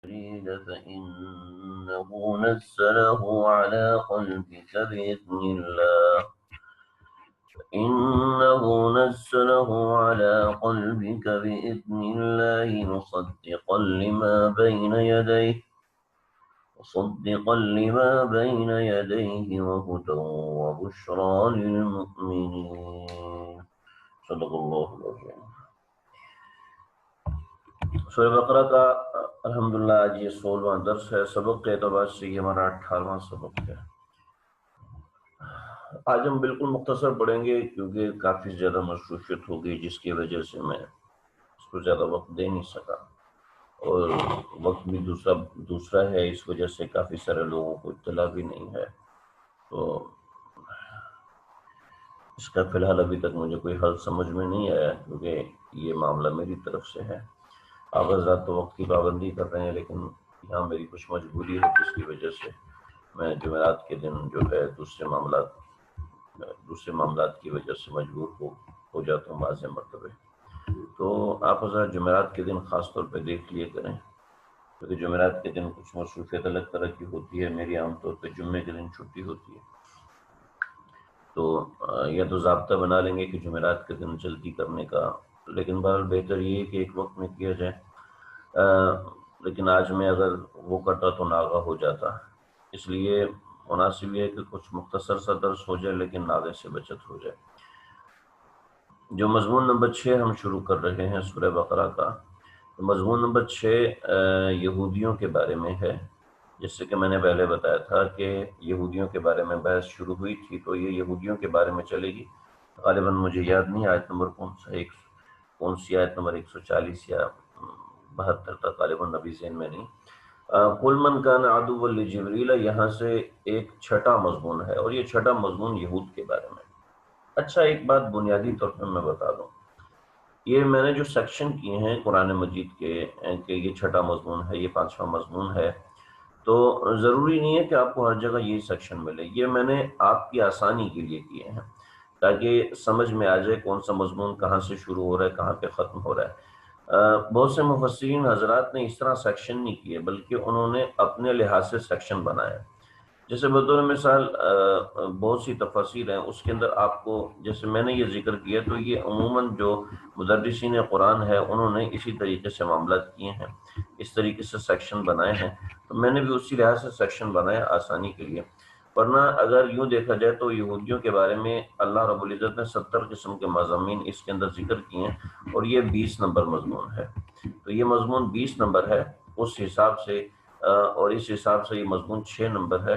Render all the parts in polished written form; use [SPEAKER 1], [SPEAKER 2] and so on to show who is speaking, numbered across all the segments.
[SPEAKER 1] جبريل فإنه نزله على قلبك بإذن الله مصدقا لما بين يديه وهدى وبشرى للمؤمنين. صدق اللہ العظیم. سورہ بقرہ کا الحمدللہ آج یہ 16واں درس ہے. سبق کے اعتبار سے یہ ہمارا 18واں سبق ہے. آج ہم بالکل مختصر پڑھیں گے کیونکہ کافی زیادہ مصروفیت ہو گئی جس کی وجہ سے میں اس کو زیادہ وقت دے نہیں سکا، اور وقت بھی دوسرا ہے، اس وجہ سے کافی سارے لوگوں کو اطلاع بھی نہیں ہے. تو اس کا فی الحال ابھی تک مجھے کوئی حل سمجھ میں نہیں آیا کیونکہ یہ معاملہ میری طرف سے ہے. آپ حضرات تو وقت کی پابندی کر رہے ہیں، لیکن یہاں میری کچھ مجبوری ہے جس کی وجہ سے میں جمعرات کے دن جو ہے دوسرے معاملات کی وجہ سے مجبور ہو جاتا ہوں بعض مرتبہ. تو آپ حضرات جمعرات کے دن خاص طور پہ دیکھ لیے کریں، کیونکہ جمعرات کے دن کچھ مصروفیت الگ طرح کی ہوتی ہے. میری عام طور پہ جمعے کے دن چھٹی ہوتی ہے، تو یا تو ضابطہ بنا لیں گے کہ جمعرات کے دن جلدی کرنے کا، لیکن بہرحال بہتر یہ ہے کہ ایک وقت میں کیا جائے. لیکن آج میں اگر وہ کرتا تو ناغہ ہو جاتا، اس لیے مناسب یہ ہے کہ کچھ مختصر سا درس ہو جائے لیکن ناغے سے بچت ہو جائے. جو مضمون نمبر 6 ہم شروع کر رہے ہیں سورہ بقرہ کا، تو مضمون نمبر 6 یہودیوں کے بارے میں ہے. جس سے کہ میں نے پہلے بتایا تھا کہ یہودیوں کے بارے میں بحث شروع ہوئی تھی، تو یہ یہودیوں کے بارے میں چلے گی. غالباً مجھے یاد نہیں آیت نمبر کون سی آیت نمبر 140 یا 72 تک غالباً ابھی ذہن میں نہیں. قل من کان عدوا لجبریل، یہاں سے ایک چھٹا مضمون ہے، اور یہ چھٹا مضمون یہود کے بارے میں. اچھا، ایک بات بنیادی طور پر میں بتا دوں، یہ میں نے جو سیکشن کیے ہیں قرآن مجید کے کہ یہ چھٹا مضمون ہے، یہ 5واں مضمون ہے، تو ضروری نہیں ہے کہ آپ کو ہر جگہ یہی سیکشن ملے. یہ میں نے آپ کی آسانی کے لیے کیے ہیں تاکہ سمجھ میں آ جائے کون سا مضمون کہاں سے شروع ہو رہا ہے، کہاں پہ ختم ہو رہا ہے. بہت سے مفسرین حضرات نے اس طرح سیکشن نہیں کیے، بلکہ انہوں نے اپنے لحاظ سے سیکشن بنائے. جیسے بطور مثال بہت سی تفاسیر ہیں، اس کے اندر آپ کو جیسے میں نے یہ ذکر کیا، تو یہ عموماً جو مدرسین قرآن ہے انہوں نے اسی طریقے سے معاملات کیے ہیں، اس طریقے سے سیکشن بنائے ہیں. تو میں نے بھی اسی لحاظ سے سیکشن بنایا آسانی کے لیے. ورنہ اگر یوں دیکھا جائے تو یہودیوں کے بارے میں اللہ رب العزت نے 70 قسم کے مضامین اس کے اندر ذکر کیے ہیں، اور یہ 20 نمبر مضمون ہے. تو یہ مضمون 20 نمبر ہے اس حساب سے، اور اس حساب سے یہ مضمون 6 نمبر ہے.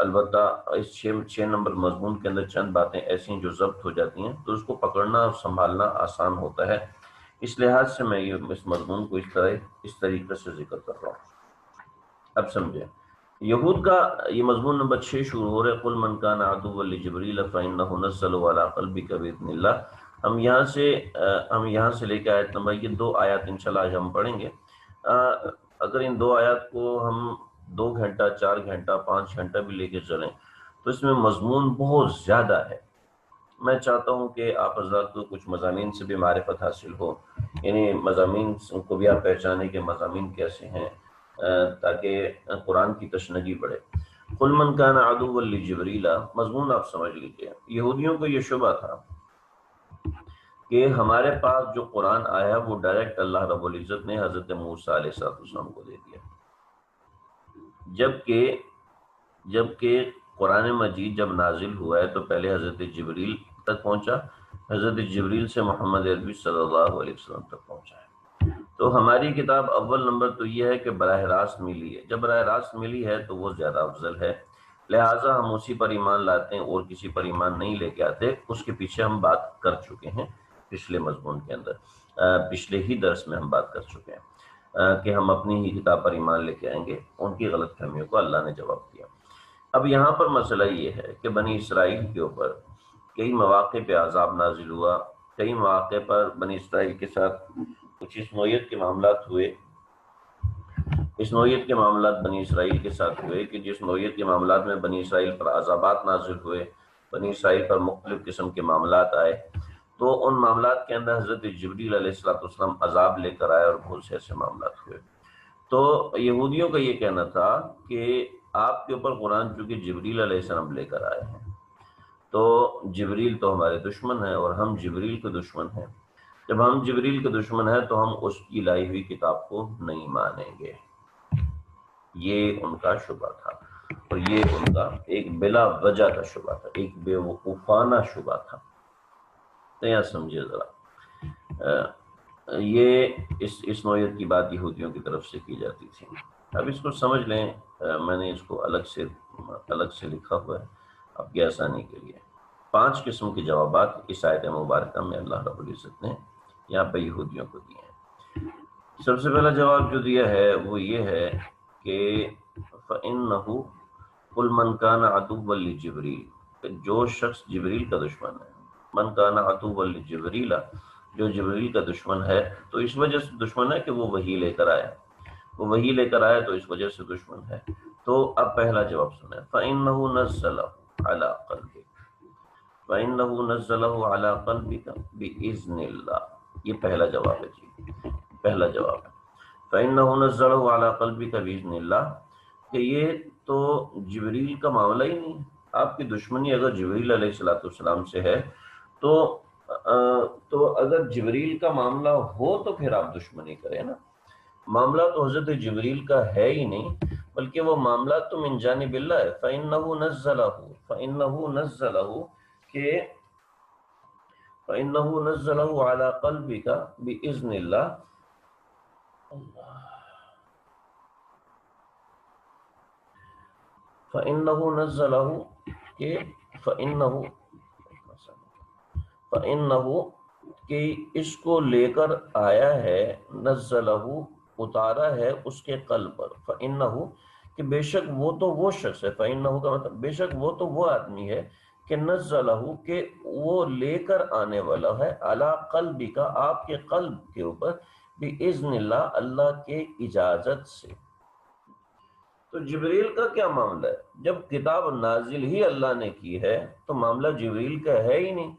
[SPEAKER 1] البتہ اس 6 نمبر مضمون کے اندر چند باتیں ایسی ہیں جو ضبط ہو جاتی ہیں، تو اس کو پکڑنا اور سنبھالنا آسان ہوتا ہے. اس لحاظ سے میں اس مضمون کو اس طریقے سے ذکر کر رہا ہوں. اب سمجھیں، یہود کا یہ مضمون نمبر 6 شروع ہو رہا ہے. قل من کان عدوا لجبریل فإنه نزله على قلبك بإذن الله. ہم یہاں سے لے کے آیت نمبر یہ 2 آیات انشاءاللہ آج ہم پڑھیں گے. اگر ان 2 آیات کو ہم 2 گھنٹہ 4 گھنٹہ 5 گھنٹہ بھی لے کے چلیں تو اس میں مضمون بہت زیادہ ہے. میں چاہتا ہوں کہ آپ حضرات کو کچھ مضامین سے بھی معرفت حاصل ہو، یعنی مضامین کو بھی آپ پہچانیں کہ مضامین کیسے ہیں، تاکہ قرآن کی تشنگی بڑھے. قل من کان عدوا لجبریل، مضمون آپ سمجھ لیجیے. یہودیوں کو یہ شبہ تھا کہ ہمارے پاس جو قرآن آیا وہ ڈائریکٹ اللہ رب العزت نے حضرت موسیٰ علیہ السلام کو دے دیا، جبکہ قرآن مجید جب نازل ہوا ہے تو پہلے حضرت جبریل تک پہنچا، حضرت جبریل سے محمد عربی صلی اللہ علیہ وسلم تک پہنچا ہے. تو ہماری کتاب اول نمبر تو یہ ہے کہ براہ راست ملی ہے. جب براہ راست ملی ہے تو وہ زیادہ افضل ہے، لہٰذا ہم اسی پر ایمان لاتے ہیں اور کسی پر ایمان نہیں لے کے آتے. اس کے پیچھے ہم بات کر چکے ہیں پچھلے مضمون کے اندر، پچھلے ہی درس میں ہم بات کر چکے ہیں کہ ہم اپنی ہی کتاب پر ایمان لے کے آئیں گے. ان کی غلط فہمیوں کو اللہ نے جواب دیا. اب یہاں پر مسئلہ یہ ہے کہ بنی اسرائیل کے اوپر کئی مواقع پہ عذاب نازل ہوا، کئی مواقع پر بنی اسرائیل کے ساتھ کچھ اس نوعیت کے معاملات ہوئے، بنی اسرائیل کے ساتھ ہوئے کہ جس نوعیت کے معاملات میں بنی اسرائیل پر عذابات نازل ہوئے، بنی اسرائیل پر مختلف قسم کے معاملات آئے. تو ان معاملات کے اندر حضرت جبریل علیہ السلام عذاب لے کر آئے اور بہت سے ایسے معاملات ہوئے. تو یہودیوں کا یہ کہنا تھا کہ آپ کے اوپر قرآن چونکہ جبریل علیہ السلام لے کر آئے ہیں، تو جبریل تو ہمارے دشمن ہیں اور ہم جبریل کے دشمن ہیں، جب ہم جبریل کے دشمن ہیں تو ہم اس کی لائی ہوئی کتاب کو نہیں مانیں گے۔ یہ ان کا شبہ تھا، اور یہ ان کا ایک بلا وجہ کا شبہ تھا، ایک بے وقوفانہ شبہ تھا۔ تو یہاں سمجھے ذرا، یہ اس نوعیت کی بات یہودیوں کی طرف سے کی جاتی تھی۔ اب اس کو سمجھ لیں، میں نے اس کو الگ سے لکھا ہوا ہے آپ کی آسانی کے لیے۔ 5 قسم کے جوابات اس آیت مبارکہ میں اللہ رب العزت نے یہاں پہ یہودیوں کو دیے ہیں۔ سب سے پہلا جواب جو دیا ہے وہ یہ ہے کہ فَإِنَّهُ قُلْ مَنْ كَانَ عَدُوًّا لِجِبْرِيلَ، جو شخص جبریل کا دشمن ہے، من کان عدوا لجبریل، جو جبریل کا دشمن ہے، تو اس وجہ سے دشمن ہے کہ وہ وحی لے کر آیا، وہ وحی لے کر آیا تو اس وجہ سے دشمن ہے۔ تو اب پہلا جواب سنیں، فَإِنَّهُ نَزَّلَهُ عَلَىٰ قَلْبِكَ، فَإِنَّهُ نَزَّلَهُ عَلَىٰ قَلْبِكَ بِإِذْنِ اللَّهِ، یہ پہلا جواب ہے جی، پہلا جواب ہے فَإِنَّهُ نَزَّلَهُ عَلَىٰ قَلْبِكَ بِإِذْنِ اللَّهِ، کہ یہ تو جبریل کا معاملہ ہی نہیں۔ آپ کی دشمنی اگر جبریل علیہ السلام سے ہے تو اگر جبریل کا معاملہ ہو تو پھر آپ دشمنی کریں نا۔ معاملہ تو حضرت جبریل کا ہے ہی نہیں، بلکہ وہ معاملہ تو من جانب اللہ ہے۔ فَإِنَّهُ نَزَّلَهُ کہ فَإِنَّهُ نَزَّلَهُ عَلَىٰ قَلْبِكَ بِإِذْنِ اللَّهِ، فَإِنَّهُ نَزَّلَهُ کہ فَإِنَّهُ کہ اس کو لے کر آیا ہے، نزلہ اتارا ہے اس کے قلب پر، فَإِنَّهُ کہ بے شک وہ تو وہ شخص ہے، فَإِنَّهُ کا مطلب بے شک وہ تو وہ آدمی ہے کہ نزلہ کہ وہ لے کر آنے والا ہے، علی قلبک آپ کے قلب کے اوپر، بِإِذْنِ اللہ اللہ کے اجازت سے۔ تو جبریل کا کیا معاملہ ہے؟ جب کتاب نازل ہی اللہ نے کی ہے تو معاملہ جبریل کا ہے ہی نہیں۔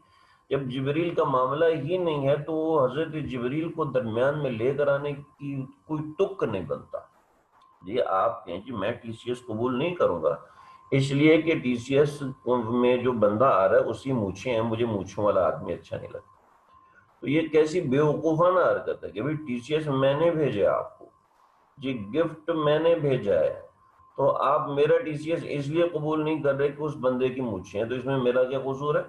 [SPEAKER 1] جب جبریل کا معاملہ ہی نہیں ہے تو وہ حضرت جبریل کو درمیان میں لے کر آنے کی کوئی تک نہیں بنتا۔ جی آپ کہیں جی میں ٹی سی ایس قبول نہیں کروں گا اس لیے کہ ٹی سی ایس میں جو بندہ آ رہا ہے اس کی مونچھیں ہیں، مجھے مونچھوں والا آدمی اچھا نہیں لگتا۔ تو یہ کیسی بے وقوفانہ حرکت ہے کہ بھائی ٹی سی ایس میں نے بھیجا آپ کو، جی گفٹ میں نے بھیجا ہے، تو آپ میرا ٹی سی ایس اس لیے قبول نہیں کر رہے کہ اس بندے کی مونچھیں ہیں، تو اس میں میرا کیا قصور ہے؟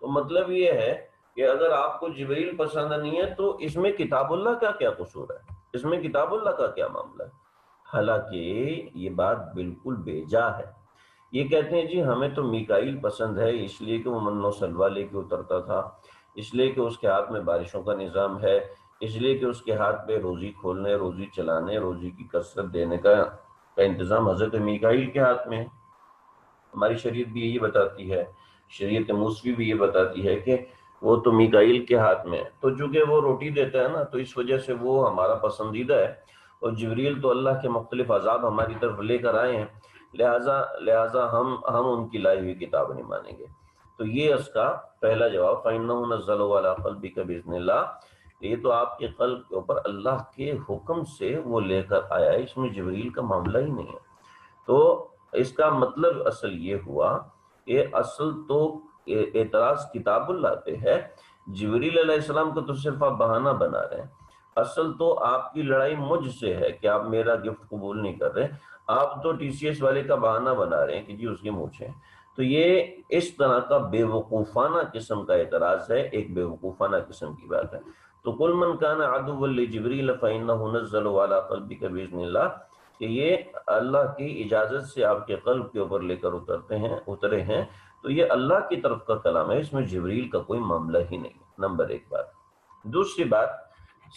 [SPEAKER 1] تو مطلب یہ ہے کہ اگر آپ کو جبریل پسند نہیں ہے تو اس میں کتاب اللہ کا کیا قصور ہے؟ اس میں کتاب اللہ کا کیا معاملہ ہے؟ حالانکہ یہ بات بالکل بے جا ہے۔ یہ کہتے ہیں جی ہمیں تو میکائیل پسند ہے اس لیے کہ وہ من و سلوہ لے کے اترتا تھا، اس لیے کہ اس کے ہاتھ میں بارشوں کا نظام ہے، اس لیے کہ اس کے ہاتھ پہ روزی کھولنے، روزی چلانے، روزی کی کثرت دینے کا انتظام حضرت میکائیل کے ہاتھ میں ہے۔ ہماری شریعت بھی یہی بتاتی ہے، شریعت موسوی بھی یہ بتاتی ہے کہ وہ تو میکائیل کے ہاتھ میں ہے، تو چونکہ وہ روٹی دیتا ہے نا تو اس وجہ سے وہ ہمارا پسندیدہ ہے، اور جبریل تو اللہ کے مختلف عذاب ہماری طرف لے کر آئے ہیں، لہٰذا ہم ان کی لائی ہوئی کتاب نہیں مانیں گے۔ تو یہ اس کا پہلا جواب، فَإِنَّهُ نَزَّلَهُ عَلَىٰ قَلْبِكَ بِإِذْنِ اللَّهِ، یہ تو آپ کے قلب کے اوپر اللہ کے حکم سے وہ لے کر آیا ہے، اس میں جبریل کا معاملہ ہی نہیں ہے۔ تو اس کا مطلب اصل یہ ہوا کہ اصل تو اعتراض کتاب اللہ پہ ہے، جبریل علیہ السلام کو تو صرف آپ بہانہ بنا رہے ہیں، اصل تو آپ کی لڑائی مجھ سے ہے کہ آپ میرا گفٹ قبول نہیں کر رہے، آپ تو ٹی سی ایس والے کا بہانہ بنا رہے ہیں کہ جی اس کی مونچھیں۔ تو یہ اس طرح کا بے وقوفانہ قسم کا اعتراض ہے، ایک بے وقوفانہ قسم کی بات ہے۔ تو قُلْ مَنْ كَانَ عَدُوًّا لِجِبْرِيلَ فَإِنَّهُ نَزَّلَهُ عَلَىٰ قَلْبِكَ بِإِذْنِ اللَّهِ کہ یہ اللہ کی اجازت سے آپ کے قلب کے اوپر لے کر اترے ہیں، تو یہ اللہ کی طرف کا کلام ہے، اس میں جبریل کا کوئی معاملہ ہی نہیں۔ نمبر 1 بات۔ دوسری بات،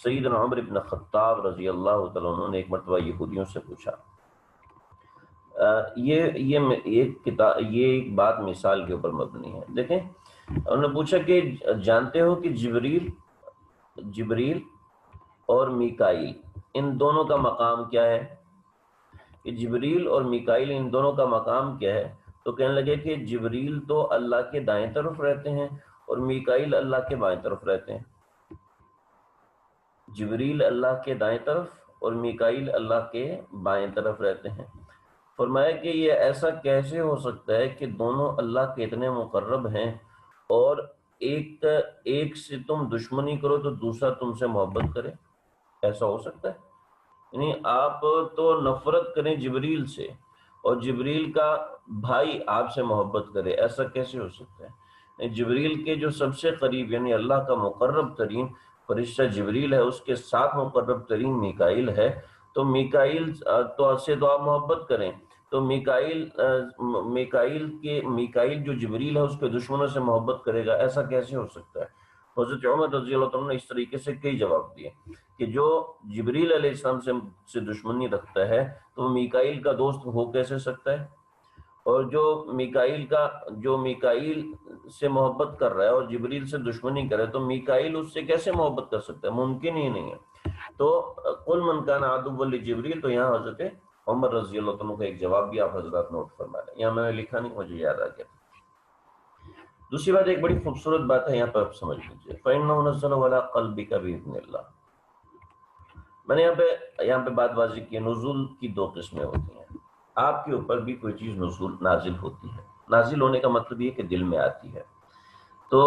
[SPEAKER 1] سیدنا عمر بن خطاب رضی اللہ تعالیٰ عنہ نے ایک مرتبہ یہودیوں سے پوچھا، یہ ایک بات مثال کے اوپر مبنی ہے، دیکھیں انہوں نے پوچھا کہ جانتے ہو کہ جبریل اور میکائیل ان دونوں کا مقام کیا ہے؟ کہ جبریل اور میکائیل ان دونوں کا مقام کیا ہے؟ تو کہنے لگے کہ جبریل تو اللہ کے دائیں طرف رہتے ہیں اور میکائیل اللہ کے بائیں طرف رہتے ہیں۔ جبریل اللہ کے دائیں طرف اور میکائیل اللہ کے بائیں طرف رہتے ہیں۔ فرمایا کہ یہ ایسا کیسے ہو سکتا ہے کہ دونوں اللہ کے اتنے مقرب ہیں اور ایک سے تم دشمنی کرو تو دوسرا تم سے محبت کرے؟ ایسا ہو سکتا ہے؟ یعنی آپ تو نفرت کریں جبریل سے اور جبریل کا بھائی آپ سے محبت کرے، ایسا کیسے ہو سکتا ہے؟ جبریل کے جو سب سے قریب یعنی اللہ کا مقرب ترین فرشتہ جبریل ہے، اس کے ساتھ مقرب ترین میکائیل ہے، تو میکائیل تو آپ محبت کریں، تو میکائیل جو جبریل ہے اس کے دشمنوں سے محبت کرے گا، ایسا کیسے ہو سکتا ہے؟ حضرت عمر رضی اللہ عنہ نے اس طریقے سے کئی جواب دیے کہ جو جبریل علیہ السلام سے دشمنی رکھتا ہے تو وہ میکائیل کا دوست ہو کیسے سکتا ہے، اور جو میکائیل سے محبت کر رہا ہے اور جبریل سے دشمنی کرے تو میکائیل اس سے کیسے محبت کر سکتا ہے؟ ممکن ہی نہیں ہے۔ تو قل من کان عدوا لجبریل، تو یہاں حضرت عمر رضی اللہ عنہ کا ایک جواب بھی آپ حضرات نوٹ فرما لیں، یہاں میں نے لکھا نہیں، مجھے یاد آ گیا۔ دوسری بات، ایک بڑی خوبصورت بات ہے، یہاں پر آپ سمجھ لیجیے، فَإِنَّهُ نَزَّلَ عَلَىٰ قَلْبِكَ بِإِذْنِ اللَّهِ۔ میں نے یہاں پہ بات واضح کی، نزول کی دو قسمیں ہوتی ہیں، آپ کے اوپر بھی کوئی چیز نازل ہوتی ہے، نازل ہونے کا مطلب یہ کہ دل میں آتی ہے، تو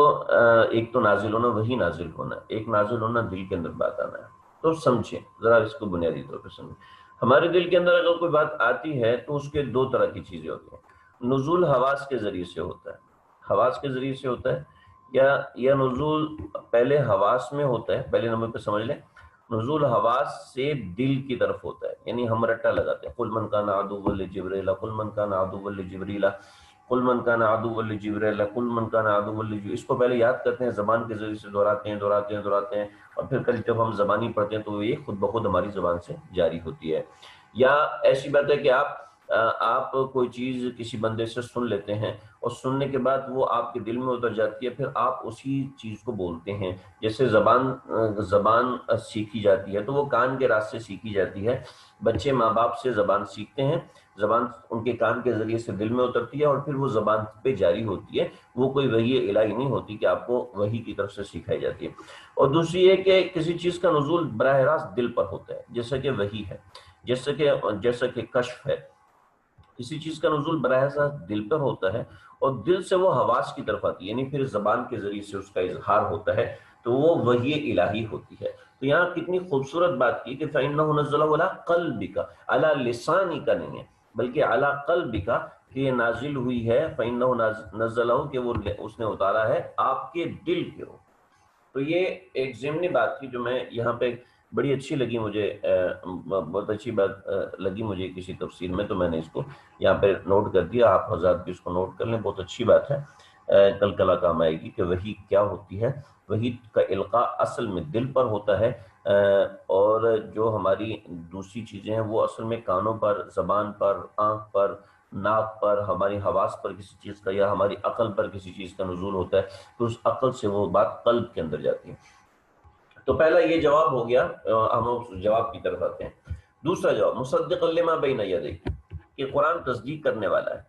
[SPEAKER 1] ایک تو نازل ہونا، وہی نازل ہونا، ایک نازل ہونا دل کے اندر بات آنا ہے۔ تو سمجھیں ذرا اس کو بنیادی طور پہ سمجھیں، ہمارے دل کے اندر اگر کوئی بات آتی ہے تو اس کے دو طرح کی چیزیں ہوتی ہیں، نزول حواس کے ذریعے سے ہوتا ہے، حواس کے ذریعے سے ہوتا ہے، یا نزول پہلے حواس میں ہوتا ہے، پہلے نمبر پہ سمجھ لیں، نزول حواس سے دل کی طرف ہوتا ہے، یعنی ہم رٹا لگاتے ہیں، قل من کان عدوا لجبریل قل من کان عدوا لجبریل قل من کان عدوا لجبریل قل من کان عدوا لجبریل، اس کو پہلے یاد کرتے ہیں، زبان کے ذریعے سے دہراتے ہیں، اور پھر کل جب ہم زبانی پڑھتے ہیں تو یہ خود بخود ہماری زبان سے جاری ہوتی ہے۔ یا ایسی بات ہے کہ آپ کوئی چیز کسی بندے سے سن لیتے ہیں اور سننے کے بعد وہ آپ کے دل میں اتر جاتی ہے، پھر آپ اسی چیز کو بولتے ہیں، جیسے زبان سیکھی جاتی ہے تو وہ کان کے راستے سیکھی جاتی ہے، بچے ماں باپ سے زبان سیکھتے ہیں، زبان ان کے کان کے ذریعے سے دل میں اترتی ہے اور پھر وہ زبان پہ جاری ہوتی ہے، وہ کوئی وحی الہی نہیں ہوتی کہ آپ کو وحی کی طرف سے سکھائی جاتی ہے۔ اور دوسری ہے کہ کسی چیز کا نزول براہ راست دل پر ہوتا ہے، جیسا کہ وحی ہے، جیسا کہ کشف ہے، کسی چیز کا نزول براہ راست دل پر ہوتا ہے اور دل سے وہ حواس کی طرف آتی ہے، یعنی پھر زبان کے ذریعے سے اس کا اظہار ہوتا ہے، تو وہ وحی الہی ہوتی ہے۔ تو یہاں کتنی خوبصورت بات کی کہ فَإِنَّهُ نَزَّلَهُ عَلَىٰ قَلْبِكَ، عَلَىٰ لِسَانِكَ نہیں ہے بلکہ عَلَىٰ قَلْبِكَ، کہ یہ نازل ہوئی ہے، فَإِنَّهُ نَزَّلَهُ، کہ وہ اس نے اتارا ہے آپ کے دل کے اوپر۔ تو یہ ایک ضمنی بات تھی جو میں یہاں پہ بڑی اچھی لگی، مجھے بہت اچھی بات لگی مجھے کسی تفسیر میں، تو میں نے اس کو یہاں پہ نوٹ کر دیا، آپ حضرات بھی اس کو نوٹ کر لیں، بہت اچھی بات ہے، کل کلا کام آئے گی کہ وحی کیا ہوتی ہے۔ وحی کا القاء اصل میں دل پر ہوتا ہے، اور جو ہماری دوسری چیزیں ہیں وہ اصل میں کانوں پر، زبان پر، آنکھ پر، ناک پر، ہماری حواس پر کسی چیز کا، یا ہماری عقل پر کسی چیز کا نزول ہوتا ہے، تو اس عقل سے وہ بات قلب کے اندر جاتی ہے۔ تو پہلا یہ جواب ہو گیا، ہم اس جواب کی طرف آتے ہیں۔ دوسرا جواب، مصدقا لما بین یدیہ، کہ قرآن تصدیق کرنے والا ہے،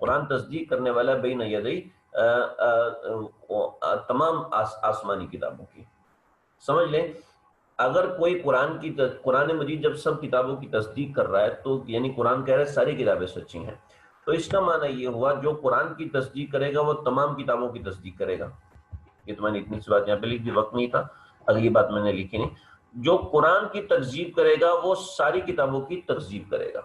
[SPEAKER 1] قرآن تصدیق کرنے والا ہے بین یدیہ، تمام آسمانی کتابوں کی۔ سمجھ لیں، اگر کوئی قرآن مجید جب سب کتابوں کی تصدیق کر رہا ہے تو یعنی قرآن کہہ رہا ہے ساری کتابیں سچی ہیں، تو اس کا معنی یہ ہوا جو قرآن کی تصدیق کرے گا وہ تمام کتابوں کی تصدیق کرے گا۔ یہ تو میں نے اتنی سی بات یہاں پہ لکھ دی، وقت نہیں تھا، اگلی بات میں نے لکھی نہیں۔ جو قرآن کی تکذیب کرے گا وہ ساری کتابوں کی تکذیب کرے گا،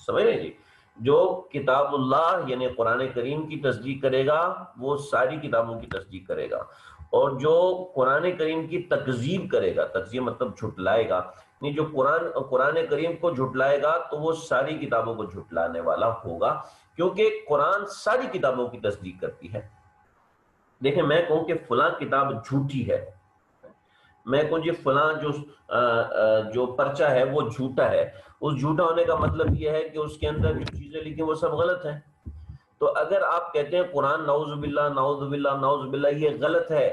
[SPEAKER 1] سمجھ رہے جی؟ جو کتاب اللہ یعنی قرآن کریم کی تصدیق کرے گا وہ ساری کتابوں کی تصدیق کرے گا، اور جو قرآن کریم کی تکذیب کرے گا، تکذیب مطلب جھٹلائے گا، یعنی جو قرآن کریم کو جھٹلائے گا تو وہ ساری کتابوں کو جھٹلانے والا ہوگا، کیونکہ قرآن ساری کتابوں کی تصدیق کرتی ہے۔ دیکھیں، میں کہوں کہ فلاں کتاب جھوٹی ہے، میں کہوں جی فلاں جو پرچہ ہے وہ جھوٹا ہے، اس جھوٹا ہونے کا مطلب یہ ہے کہ اس کے اندر جو چیزیں لکھی وہ سب غلط ہیں۔ تو اگر آپ کہتے ہیں قرآن نعوذ باللہ نعوذ باللہ نعوذ باللہ یہ غلط ہے،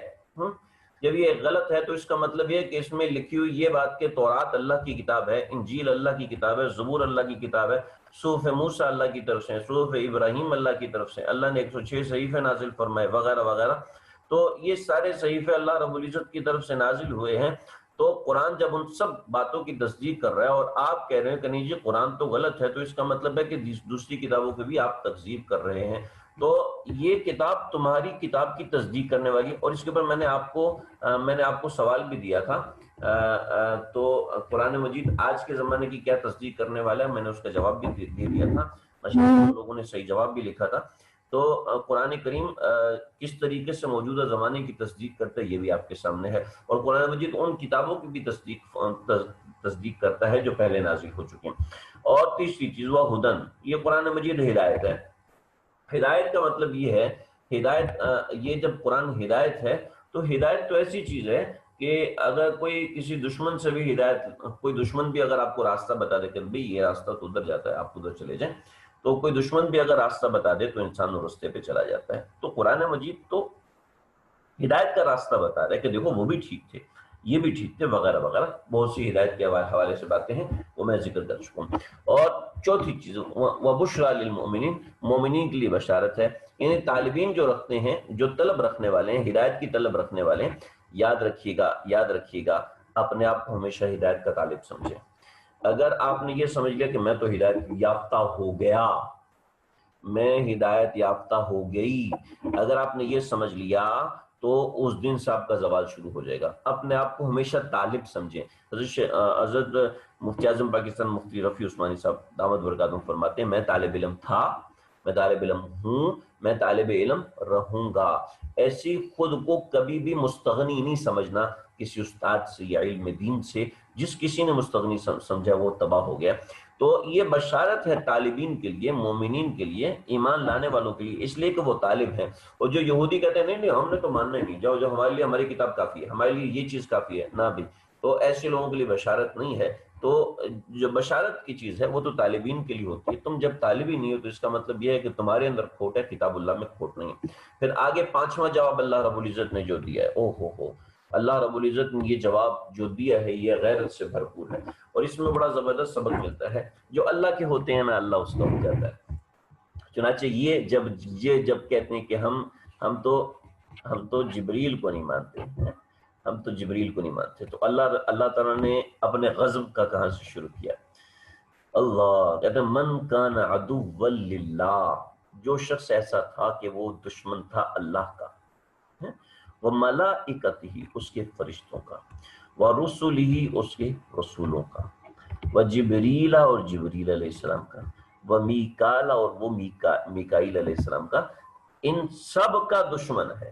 [SPEAKER 1] جب یہ غلط ہے تو اس کا مطلب یہ ہے کہ اس میں لکھی ہوئی یہ بات کہ تورات اللہ کی کتاب ہے، انجیل اللہ کی کتاب ہے، زبور اللہ کی کتاب ہے، صحف موسیٰ اللہ کی طرف سے، صحف ابراہیم اللہ کی طرف سے، اللہ نے 106 صحیفے نازل فرمائے وغیرہ وغیرہ، تو یہ سارے صحیفے اللہ رب العزت کی طرف سے نازل ہوئے ہیں، تو قرآن جب ان سب باتوں کی تصدیق کر رہا ہے اور آپ کہہ رہے ہیں کہ نہیں جی قرآن تو غلط ہے، تو اس کا مطلب ہے کہ دوسری کتابوں کی بھی آپ تکذیب کر رہے ہیں. تو یہ کتاب تمہاری کتاب کی تصدیق کرنے والی. اور اس کے اوپر میں نے آپ کو سوال بھی دیا تھا. تو قرآن مجید آج کے زمانے کی کیا تصدیق کرنے والا ہے، میں نے اس کا جواب بھی دے دیا تھا. ماشاءاللہ لوگوں نے صحیح جواب بھی لکھا تھا. تو قرآن کریم کس طریقے سے موجودہ زمانے کی تصدیق کرتا ہے یہ بھی آپ کے سامنے ہے. اور قرآن مجید ان کتابوں کی بھی تصدیق کرتا ہے جو پہلے نازل ہو چکے ہیں. اور تیسری چیز وہ ہدن، یہ قرآن مجید ہدایت ہے. ہدایت کا مطلب یہ ہے، ہدایت یہ جب قرآن ہدایت ہے تو ہدایت تو ایسی چیز ہے کہ اگر کوئی کسی دشمن سے بھی کوئی دشمن بھی اگر آپ کو راستہ بتا دے کہ بھئی یہ راستہ تو ادھر جاتا ہے، آپ ادھر چلے جائیں، تو کوئی دشمن بھی اگر راستہ بتا دے تو انسان راستے پہ چلا جاتا ہے. تو قرآن مجید تو ہدایت کا راستہ بتا رہا ہے کہ دیکھو وہ بھی ٹھیک تھے، یہ بھی ٹھیک تھے، وغیرہ وغیرہ. بہت سی ہدایت کے حوالے سے باتیں ہیں وہ میں ذکر کر چکا ہوں. اور چوتھی چیز وَبُشْرَىٰ لِلْمُؤْمِنِينَ، مومنین کے لیے بشارت ہے. یعنی طالبین جو رکھتے ہیں، جو طلب رکھنے والے ہیں، ہدایت کی طلب رکھنے والے ہیں، یاد رکھیے گا اپنے آپ کو ہمیشہ ہدایت کا طالب سمجھیں. اگر آپ نے یہ سمجھ لیا کہ میں تو ہدایت یافتہ ہو گیا، میں ہدایت یافتہ ہو گئی، اگر آپ نے یہ سمجھ لیا تو اس دن سے آپ کا زوال شروع ہو جائے گا. اپنے آپ کو ہمیشہ طالب سمجھیں. حضرت مفتی اعظم پاکستان مفتی رفیع عثمانی صاحب دامت برکاتہم فرماتے ہیں میں طالب علم تھا، میں طالب علم ہوں، میں طالب علم رہوں گا. ایسی خود کو کبھی بھی مستغنی نہیں سمجھنا کسی استاد سے یا علم دین سے. جس کسی نے مستغنی سمجھا وہ تباہ ہو گیا. تو یہ بشارت ہے طالبین کے لیے، مومنین کے لیے، ایمان لانے والوں کے لیے، اس لیے کہ وہ طالب ہیں. اور جو یہودی کہتے ہیں نہیں ہم نے تو ماننا ہی نہیں، جو ہمارے لیے ہماری کتاب کافی ہے، ہمارے لیے یہ چیز کافی ہے، نہ بھی. تو ایسے لوگوں کے لیے بشارت نہیں ہے. تو جو بشارت کی چیز ہے وہ تو طالبین کے لیے ہوتی ہے. تم جب طالب ہی نہیں ہو تو اس کا مطلب یہ ہے کہ تمہارے اندر کھوٹ ہے، کتاب اللہ میں کھوٹ نہیں ہے. پھر آگے پانچواں جواب اللہ رب العزت نے جو دیا ہے، اللہ رب العزت نے یہ جواب جو دیا ہے یہ غیرت سے بھرپور ہے. اور اس میں بڑا زبردست سبق ملتا ہے، جو اللہ کے ہوتے ہیں نا اللہ اس کا ہو جاتا ہے. چنانچہ یہ جب کہتے ہیں کہ ہم تو جبریل کو نہیں مانتے، ہم تو جبریل کو نہیں مانتے، تو اللہ تعالیٰ نے اپنے غضب کا کہاں سے شروع کیا. اللہ کہتے ہیں من کان عدوا للہ، جو شخص ایسا تھا کہ وہ دشمن تھا اللہ کا، وملائکتہ اس کے فرشتوں کا، ورسلہ اس کے رسولوں کا، وجبریل اور جبریل علیہ السلام کا، ومیکال اور وہ میکائیل علیہ السلام کا، ان سب کا دشمن ہے.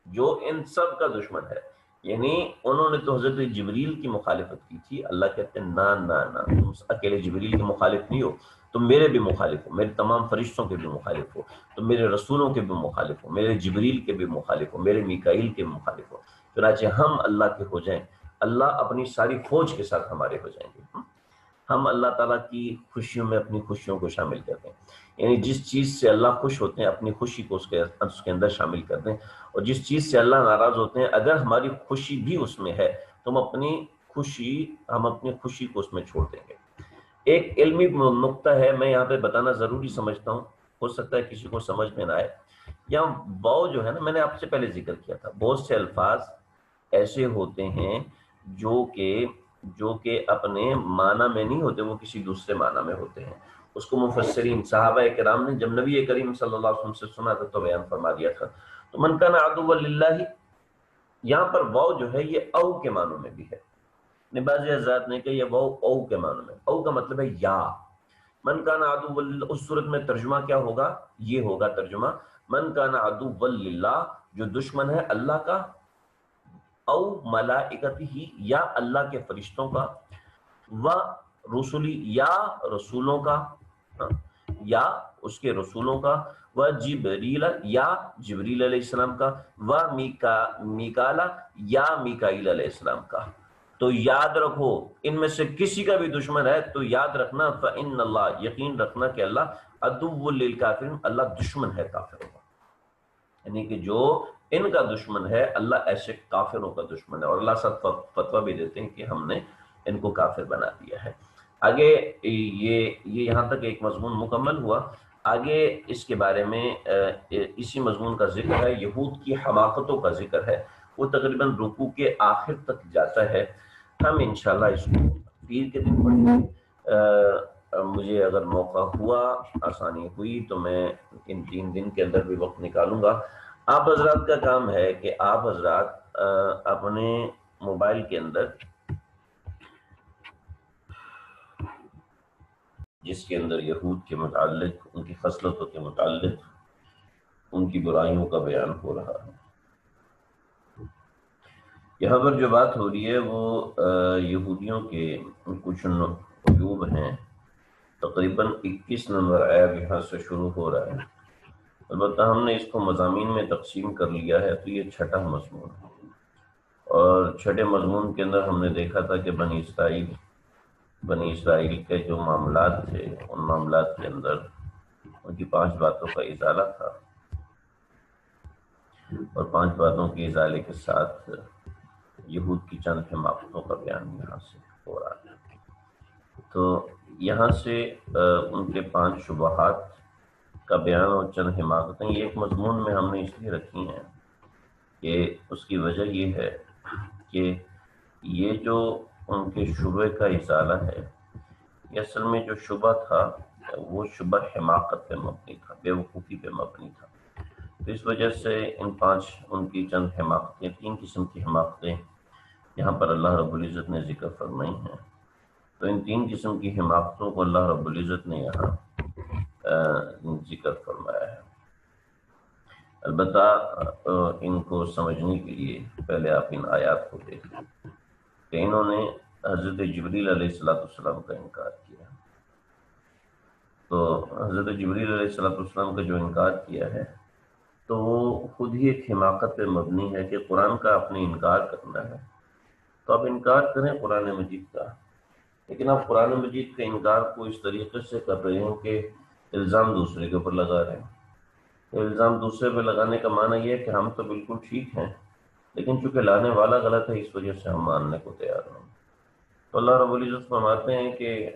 [SPEAKER 1] جو ان سب کا دشمن ہے، یعنی انہوں نے تو حضرت جبریل کی مخالفت کی تھی. اللہ کہتے ہیں نہ تم اکیلے جبریل کے مخالف نہیں ہو، تم میرے بھی مخالف ہو، میرے تمام فرشتوں کے بھی مخالف ہو، تم میرے رسولوں کے بھی مخالف ہو، میرے جبریل کے بھی مخالف ہو، میرے میکائیل کے بھی مخالف ہو. چنانچہ ہم اللہ کے ہو جائیں، اللہ اپنی ساری فوج کے ساتھ ہمارے ہو جائیں گے. ہم اللہ تعالیٰ کی خوشیوں میں اپنی خوشیوں کو شامل کر دیں. یعنی جس چیز سے اللہ خوش ہوتے ہیں اپنی خوشی کو اس کے اندر شامل کر دیں. اور جس چیز سے اللہ ناراض ہوتے ہیں اگر ہماری خوشی بھی اس میں ہے تو ہم اپنی خوشی کو اس میں چھوڑ دیں گے. ایک علمی نقطہ ہے، میں یہاں پہ بتانا ضروری سمجھتا ہوں، ہو سکتا ہے کسی کو سمجھ میں نہ آئے. یہاں واو جو ہے نا، میں نے آپ سے پہلے ذکر کیا تھا، بہت سے الفاظ ایسے ہوتے ہیں جو کہ اپنے معنی میں نہیں ہوتے، وہ کسی دوسرے معنی میں ہوتے ہیں. اس کو مفسرین صحابہ کرام نے جب نبی کریم صلی اللہ علیہ وسلم سے سنا تھا تو بیان فرما دیا تھا. تو من کان عدوا للہ، یہاں پر واو جو ہے یہ او کے معنوں میں بھی ہے. بعض حضرات نے کہ یہ واو او کے معنوں میں، او کا مطلب ہے یا. من کان عدوا للہ، اس صورت میں ترجمہ کیا ہوگا؟ یہ ہوگا ترجمہ من کان عدوا للہ، جو دشمن ہے اللہ کا، او ملائکتہ یا اللہ کے فرشتوں کا، و رسولی یا رسولوں کا، یا اس کے رسولوں کا، و جبریل یا جبریل علیہ السلام کا، و میکالا یا میکائیل علیہ السلام کا. تو یاد رکھو ان میں سے کسی کا بھی دشمن ہے تو یاد رکھنا فإن اللہ، یقین رکھنا کہ اللہ عدو للکافرین، اللہ دشمن ہے کافروں کا. یعنی کہ جو ان کا دشمن ہے اللہ ایسے کافروں کا دشمن ہے. اور اللہ سب فتویٰ بھی دیتے ہیں کہ ہم نے ان کو کافر بنا دیا ہے. آگے یہ یہاں تک ایک مضمون مکمل ہوا. آگے اس کے بارے میں اسی مضمون کا ذکر ہے، یہود کی حماقتوں کا ذکر ہے. وہ تقریباً رکوع کے آخر تک جاتا ہے. ہم انشاءاللہ اس کو پیر کے دن پڑھیں گے۔ مجھے اگر موقع ہوا، آسانی ہوئی تو میں ان 3 دن کے اندر بھی وقت نکالوں گا۔ آپ حضرات کا کام ہے کہ آپ حضرات اپنے موبائل کے اندر جس کے اندر یہود کے متعلق، ان کی خصلتوں کے متعلق، ان کی برائیوں کا بیان ہو رہا ہے، یہاں پر جو بات ہو رہی ہے وہ یہودیوں کے کچھ عیوب ہیں۔ تقریباً 21 نمبر ایب یہاں سے شروع ہو رہا ہے۔ البتہ ہم نے اس کو مضامین میں تقسیم کر لیا ہے، تو یہ چھٹا مضمون ہے، اور چھٹے مضمون کے اندر ہم نے دیکھا تھا کہ بنی اسرائیل کے جو معاملات تھے، ان معاملات کے اندر ان کی 5 باتوں کا ازالہ تھا، اور 5 باتوں کے ازالے کے ساتھ یہود کی چند حماقتوں کا بیان یہاں سے ہو رہا ہے۔ تو یہاں سے ان کے 5 شبہات کا بیان اور چند حماقتیں یہ ایک مضمون میں ہم نے اس لیے رکھی ہیں کہ اس کی وجہ یہ ہے کہ یہ جو ان کے شبہ کا ازالہ ہے، یہ اصل میں جو شبہ تھا وہ شبہ حماقت پہ مبنی تھا، بے وقوفی پہ مبنی تھا۔ تو اس وجہ سے ان کی چند حماقتیں، 3 قسم کی حماقتیں یہاں پر اللہ رب العزت نے ذکر فرمائی ہیں۔ تو ان 3 قسم کی حماقتوں کو اللہ رب العزت نے یہاں ذکر فرمایا ہے۔ البتہ ان کو سمجھنے کے لیے پہلے آپ ان آیات کو دیکھیں کہ انہوں نے حضرت جبریل علیہ السلام کا انکار کیا۔ تو حضرت جبریل علیہ السلام کا جو انکار کیا ہے تو وہ خود ہی ایک حماقت پہ مبنی ہے کہ قرآن کا آپ نے انکار کرنا ہے تو آپ انکار کریں قرآن مجید کا، لیکن آپ قرآن مجید کے انکار کو اس طریقے سے کر رہے ہیں کہ الزام دوسرے کے اوپر لگا رہے ہیں۔ الزام دوسرے پہ لگانے کا معنی یہ ہے کہ ہم تو بالکل ٹھیک ہیں، لیکن چونکہ لانے والا غلط ہے اس وجہ سے ہم ماننے کو تیار نہیں۔ تو اللہ رب العزت فرماتے ہیں کہ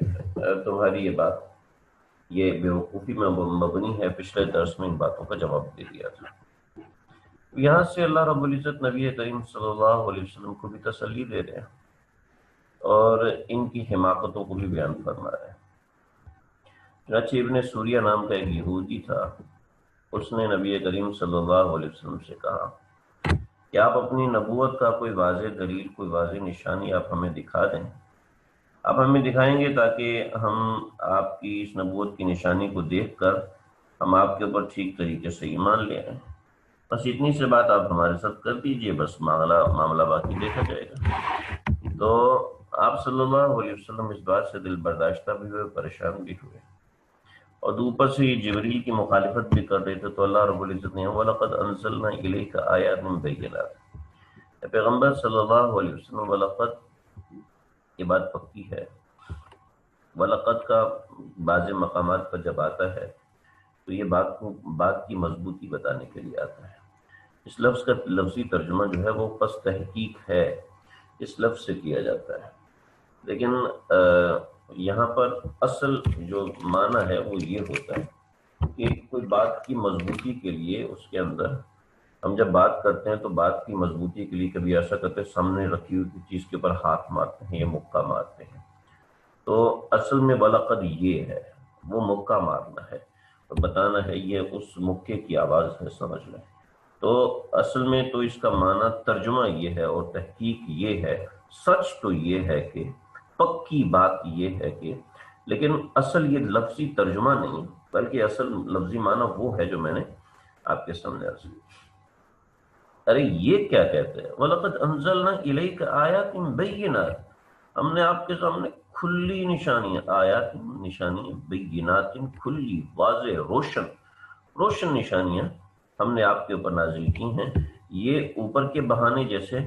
[SPEAKER 1] تمہاری یہ بات یہ بیوقوفی میں مبنی ہے، پچھلے درس میں ان باتوں کا جواب دے دیا تھا۔ یہاں سے اللہ رب العزت نبی کریم صلی اللہ علیہ وسلم کو بھی تسلی دے رہے ہیں اور ان کی حماقتوں کو بھی بیان فرما رہے ہیں۔ چنانچہ ابن سوریہ نام کا ایک یہودی تھا، اس نے نبی کریم صلی اللہ علیہ وسلم سے کہا کہ آپ اپنی نبوت کا کوئی واضح دلیل، کوئی واضح نشانی آپ ہمیں دکھا دیں، آپ ہمیں دکھائیں گے تاکہ ہم آپ کی اس نبوت کی نشانی کو دیکھ کر ہم آپ کے اوپر ٹھیک طریقے سے ایمان لے آئیں۔ بس اتنی سے بات آپ ہمارے ساتھ کر دیجئے، بس معاملہ باقی دیکھا جائے گا۔ تو آپ صلی اللہ علیہ وسلم اس بات سے دل برداشتہ بھی ہوئے، پریشان بھی ہوئے، اور اوپر سے یہ جبریل کی مخالفت بھی کر رہے تھے۔ تو اللہ رب العزت نے وَلَقَدْ أَنزَلْنَا إِلَيْكَ آيَاتٍ بَيِّنَاتٍ، اے پیغمبر صلی اللہ علیہ وسلم، وَلَقَدْ یہ بات پکی ہے۔ وَلَقَدْ کا بعض مقامات پر جب آتا ہے تو یہ بات کی مضبوطی بتانے کے لیے آتا ہے۔ اس لفظ کا لفظی ترجمہ جو ہے وہ پس تحقیق ہے، اس لفظ سے کیا جاتا ہے، لیکن یہاں پر اصل جو معنی ہے وہ یہ ہوتا ہے کہ کوئی بات کی مضبوطی کے لیے اس کے اندر ہم جب بات کرتے ہیں تو بات کی مضبوطی کے لیے کبھی ایسا کرتے ہیں سامنے رکھی ہوئی چیز کے اوپر ہاتھ مارتے ہیں یا مکہ مارتے ہیں۔ تو اصل میں وَلَقَدْ یہ ہے، وہ مکہ مارنا ہے اور بتانا ہے، یہ اس مکے کی آواز ہے، سمجھ لیں۔ تو اصل میں تو اس کا معنی ترجمہ یہ ہے اور تحقیق یہ ہے، سچ تو یہ ہے کہ پکی بات یہ ہے کہ، لیکن اصل یہ لفظی ترجمہ نہیں بلکہ اصل لفظی معنی وہ ہے جو میں نے آپ کے سامنے عرض کیا۔ ارے یہ کیا کہتے ہیں وَلَقَدْ أَنزَلْنَا إِلَيْكَ آيَاتٍ بَيِّنَاتٍ، ہم نے آپ کے سامنے کھلی نشانیاں، آیات نشانیاں، بینات کھلی واضح روشن نشانیاں ہم نے آپ کے اوپر نازل کی ہیں۔ یہ اوپر کے بہانے جیسے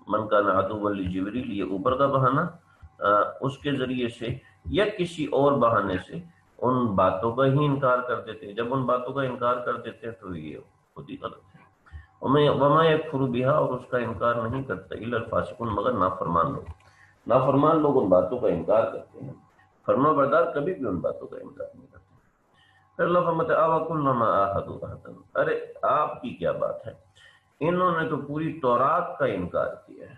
[SPEAKER 1] من کان عدوا لجبریل، یہ اوپر کا بہانہ، اس کے ذریعے سے یا کسی اور بہانے سے ان باتوں کا ہی انکار کر دیتے ہیں۔ جب ان باتوں کا انکار کر دیتے ہیں تو یہ خود ہی غلط ہے۔ وما یکفر بہا، اور اس کا انکار نہیں کرتا الا الفاسقون، مگر نافرمان لوگ ان باتوں کا انکار کرتے ہیں، فرما بردار کبھی بھی ان باتوں کا انکار نہیں کرتے۔ پھر اللہ فرماتے أَوَكُلَّمَا عَاهَدُوا عَهْدًا، ارے آپ کی کیا بات ہے، انہوں نے تو پوری تورات کا انکار کیا ہے۔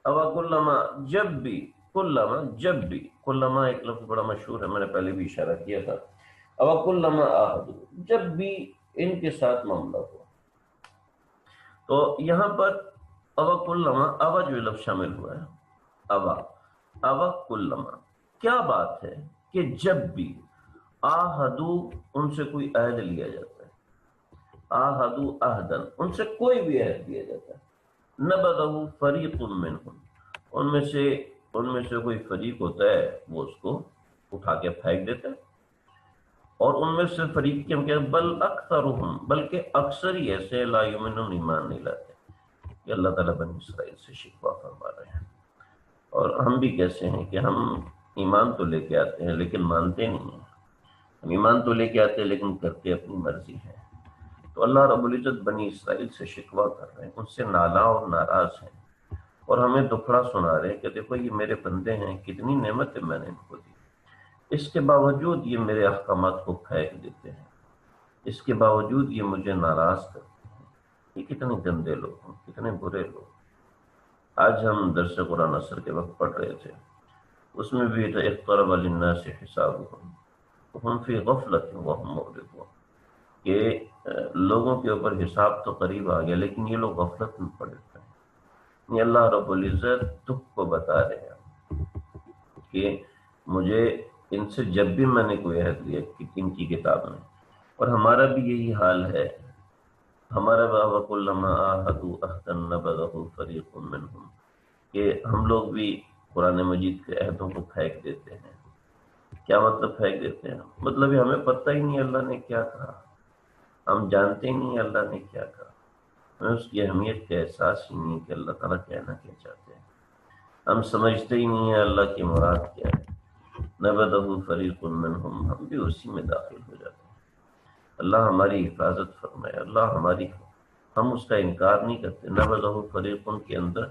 [SPEAKER 1] او کلما جب بھی، کلما جب بھی، کلما ایک لفظ بڑا مشہور ہے، میں نے پہلے بھی اشارہ کیا تھا. او کلما عہد، جب بھی ان کے ساتھ معاملہ ہو. تو یہاں پر او کلما، اوا جو لفظ شامل ہوا ہے، اوا، اوا کلما، کیا بات ہے کہ جب بھی آہدو، ان سے کوئی عہد لیا جاتا ہے، آہدو عہدن، ان سے کوئی بھی عہد لیا جاتا ہے، نبذہ فریق منہم، ان میں سے کوئی فریق ہوتا ہے وہ اس کو اٹھا کے پھینک دیتا ہے. اور ان میں سے فریق کیا، بل اکثرہم، بلکہ اکثر ہی ایسے لا یؤمنون، ایمان نہیں لاتے. کہ اللہ تعالیٰ بنی اسرائیل سے شکوہ فرما رہے ہیں. اور ہم بھی کیسے ہیں کہ ہم ایمان تو لے کے آتے ہیں لیکن مانتے نہیں ہیں. ہم ایمان تو لے کے آتے ہیں لیکن کرتے اپنی مرضی ہے. تو اللہ رب العزت بنی اسرائیل سے شکوہ کر رہے ہیں، ان سے نالاں اور ناراض ہیں، اور ہمیں دکھڑا سنا رہے ہیں کہ دیکھو یہ میرے بندے ہیں، کتنی نعمتیں میں نے ان کو دی، اس کے باوجود یہ میرے احکامات کو پھینک دیتے ہیں، اس کے باوجود یہ مجھے ناراض کرتے ہیں. یہ کتنے گندے لوگ ہیں، کتنے برے لوگ. آج ہم درس قرآن اثر کے وقت پڑھ رہے تھے، اس میں بھی تھا اقترب للناس حسابهم وهم فی غفلۃ وهم معرضون، کہ لوگوں کے اوپر حساب تو قریب آ گیا لیکن یہ لوگ غفلت میں پڑے ہوئے ہیں. یہ اللہ رب العزت دکھ کو بتا رہے ہیں کہ مجھے ان سے جب بھی میں نے کوئی عہد لیا ان کی کتاب میں، اور ہمارا بھی یہی حال ہے. ہمارا وَكُلَّمَا عَاهَدُوا عَهْدًا نَبَذَهُ فَرِيقٌ مِّنْهُمْ، کہ ہم لوگ بھی قرآن مجید کے عہدوں کو پھینک دیتے ہیں. کیا مطلب پھینک دیتے ہیں؟ مطلب یہ ہمیں پتہ ہی نہیں اللہ نے کیا کہا، ہم جانتے ہی نہیں اللہ نے کیا کہا، ہمیں اس کی اہمیت کا احساس ہی نہیں کہ اللہ تعالیٰ کہنا کیا چاہتے ہیں، ہم سمجھتے ہی نہیں ہیں اللہ کی مراد کیا ہے. نَبَذَهُ فَرِيقٌ مِّنْهُمْ، ہم بھی اسی میں داخل ہو جاتے ہیں. اللہ ہماری حفاظت فرمائے، اللہ ہماری، ہم اس کا انکار نہیں کرتے. نَبَذَهُ فَرِيقٌ کے اندر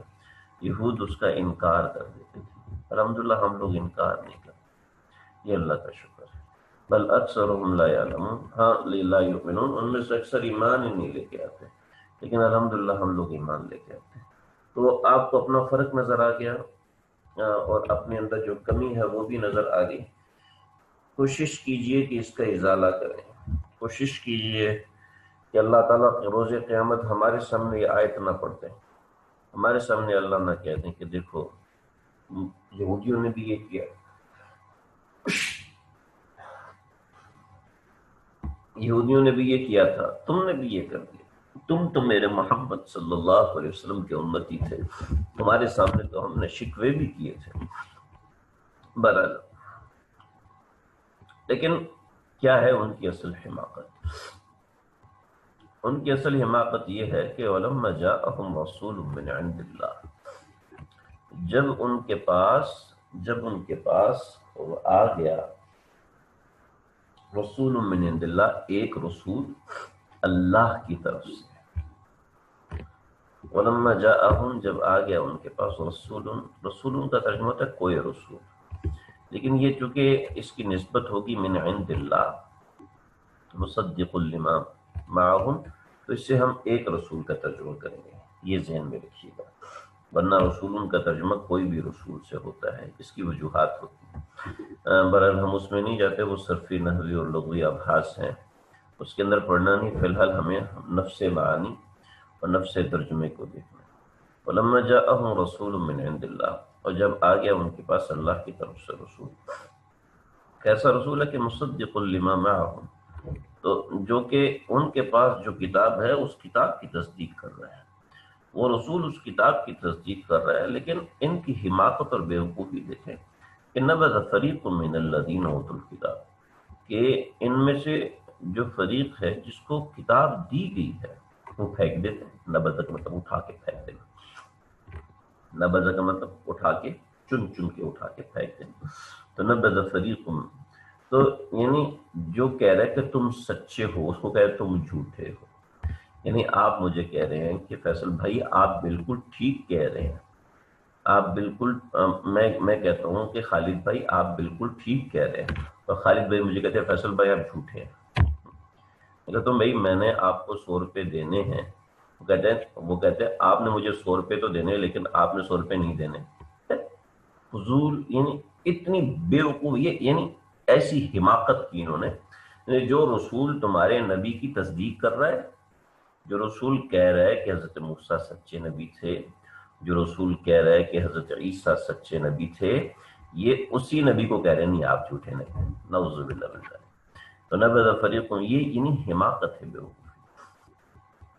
[SPEAKER 1] یہود اس کا انکار کر دیتے تھے، الحمدللہ ہم لوگ انکار نہیں کرتے، یہ اللہ کا شکر ہے. بل اکثرهم لا يعلمون، ہاں لا یؤمنون، ان میں سے اکثر ایمان ہی نہیں لے کے آتے، لیکن الحمدللہ ہم لوگ ایمان لے کے آتے ہیں. تو آپ کو اپنا فرق نظر آ گیا، اور اپنے اندر جو کمی ہے وہ بھی نظر آ گئی. کوشش کیجئے کہ اس کا ازالہ کریں، کوشش کیجئے کہ اللہ تعالیٰ روز قیامت ہمارے سامنے یہ آیت نہ پڑھتے، ہمارے سامنے اللہ نہ کہہ دیں کہ دیکھو یہودیوں نے بھی یہ کیا، یہودیوں نے بھی یہ کیا تھا، تم نے بھی یہ کر دیا. تم تو میرے محمد صلی اللہ علیہ وسلم کے امتی تھے، تمہارے سامنے تو ہم نے شکوے بھی کیے تھے. بہرحال، لیکن کیا ہے ان کی اصل حماقت؟ ان کی اصل حماقت یہ ہے کہ وَلَمَّا جَاءَهُمْ رَسُولٌ مِّنْ عِندِ اللَّهِ، جب ان کے پاس آ گیا رسول من عند اللہ، ایک رسول اللہ کی طرف سے. وَلَمَّا جَاءَهُمْ، جب آ گیا ان کے پاس رسول کا ترجمہ ہوتا ہے کوئی رسول، لیکن یہ چونکہ اس کی نسبت ہوگی من عند اللہ مصدق لما معہم، تو اس سے ہم ایک رسول کا ترجمہ کریں گے، یہ ذہن میں رکھیے گا. ورنہ رسول کا ترجمہ کوئی بھی رسول سے ہوتا ہے، اس کی وجوہات ہوتی ہیں. بہرحال ہم اس میں نہیں جاتے، وہ صرفی نحوی اور لغوی ابحاث ہیں، اس کے اندر پڑھنا نہیں. فی الحال ہمیں نفس معانی اور نفس ترجمے کو دیکھنا. وَلَمَّا جَاءَهُمْ رَسُولٌ مِّنْ عِندِ اللَّهِ، اور جب آ گیا ان کے پاس اللہ کی طرف سے رسول. کیسا رسول ہے کہ مصدق لما معہم، تو جو کہ ان کے پاس جو کتاب ہے اس کتاب کی تصدیق کر رہا ہے. وہ رسول اس کتاب کی تصدیق کر رہا ہے، لیکن ان کی حماقت اور بیوقوفی دیکھیں کہ نبذ فریق من الذین اوتوا الکتاب، کہ ان میں سے جو فریق ہے جس کو کتاب دی گئی ہے وہ پھینک دیتے ہیں. نبذ کا مطلب اٹھا کے پھینک دینا، نبذ کا مطلب اٹھا کے، چن چن کے اٹھا کے پھینک دینا. تو نبذ فریق، تو یعنی جو کہہ رہے کہ تم سچے ہو اس کو کہہ رہے تم جھوٹے ہو. یعنی آپ مجھے کہہ رہے ہیں کہ فیصل بھائی آپ بالکل ٹھیک کہہ رہے ہیں، آپ بالکل، میں کہتا ہوں کہ خالد بھائی آپ بالکل ٹھیک کہہ رہے ہیں، اور خالد بھائی مجھے کہتے ہیں فیصل بھائی آپ جھوٹے ہیں. میں کہتا ہوں بھائی میں نے آپ کو 100 روپے دینے ہیں، وہ کہتے ہیں آپ نے مجھے 100 روپے تو دینے لیکن آپ نے 100 روپے نہیں دینے. فضول، یعنی اتنی بے وقوف، یہ یعنی ایسی حماقت کی انہوں نے. جو رسول تمہارے نبی کی تصدیق کر رہا ہے، جو رسول کہہ رہا ہے کہ حضرت موسیٰ سچے نبی تھے، جو رسول کہہ رہا ہے کہ حضرت عیسیٰ سچے نبی تھے، یہ اسی نبی کو کہہ رہے ہیں نہیں آپ جھوٹے نہیں. نعوذ باللہ من ذلک. تو نبذ فریق، یہ یعنی حماقت ہے، بے وقوفی.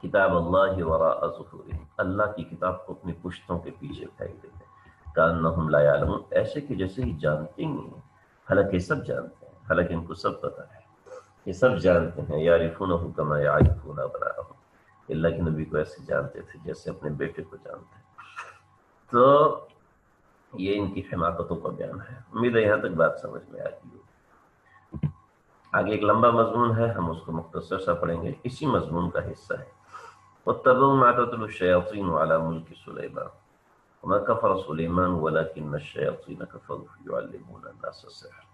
[SPEAKER 1] کتاب اللہ وراء ظہورہم، اللہ کی کتاب کو اپنی پشتوں کے پیچھے پھینک دیتے ہیں. کأنہم لا یعلمون، ایسے کہ جیسے ہی جانتے ہی نہیں ہیں، حالانکہ سب جانتے ہیں، حالانکہ ان کو سب پتہ ہے، یہ سب جانتے ہیں. یعرفونہ کما یعرفون ابناءہم، اللہ کے نبی کو ایسے جانتے تھے جیسے اپنے بیٹے کو جانتے ہیں. تو یہ ان کی حماقتوں کا بیان ہے. امید ہے یہاں تک بات سمجھ میں آتی ہو. آگے ایک لمبا مضمون ہے، ہم اس کو مختصر سا پڑھیں گے، اسی مضمون کا حصہ ہے. وَاتَّبَعُوا مَا تَتْلُو الشَّيَاطِينُ عَلَى مُلْكِ سُلَيْمَانَ وَمَا كَفَرَ سُلَيْمَانُ وَلَكِنَّ الشَّيَاطِينَ كَفَرُوا يُعَلِّمُونَ النَّاسَ السِّحْرَ.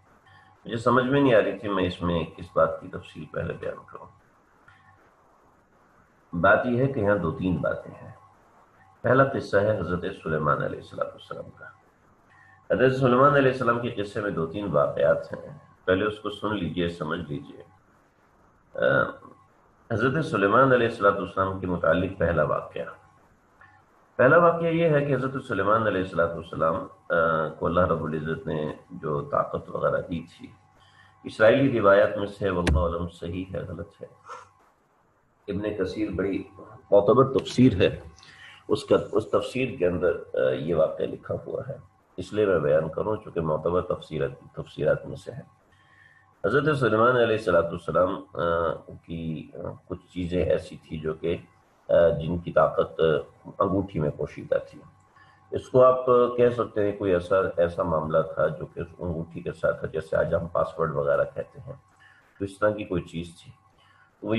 [SPEAKER 1] مجھے سمجھ میں نہیں آ رہی تھی میں اس میں کس بات کی تفصیل پہلے بیان کروں. بات یہ ہے کہ یہاں 2-3 باتیں ہیں. پہلا قصہ ہے حضرت سلیمان علیہ السلام کا. حضرت سلیمان علیہ السلام کے قصے میں 2-3 واقعات ہیں، پہلے اس کو سن لیجئے، سمجھ لیجئے. حضرت سلیمان علیہ السلام کے متعلق پہلا واقعہ یہ ہے کہ حضرت سلیمان علیہ السلام کو اللہ رب العزت نے جو طاقت وغیرہ دی تھی، اسرائیلی روایات میں سے واللہ علم صحیح ہے غلط ہے، ابن کثیر بڑی معتبر تفسیر ہے، اس تفسیر کے اندر یہ واقعہ لکھا ہوا ہے، اس لیے میں بیان کروں چونکہ معتبر تفسیرات میں سے ہے. حضرت سلیمان علیہ السلام کی کچھ چیزیں ایسی تھی جو کہ جن کی طاقت انگوٹھی میں پوشیدہ تھی. اس کو آپ کہہ سکتے ہیں کوئی ایسا معاملہ تھا جو کہ اس انگوٹھی کے ساتھ تھا، جیسے آج ہم پاسورڈ وغیرہ کہتے ہیں، تو اس طرح کی کوئی چیز تھی. وہ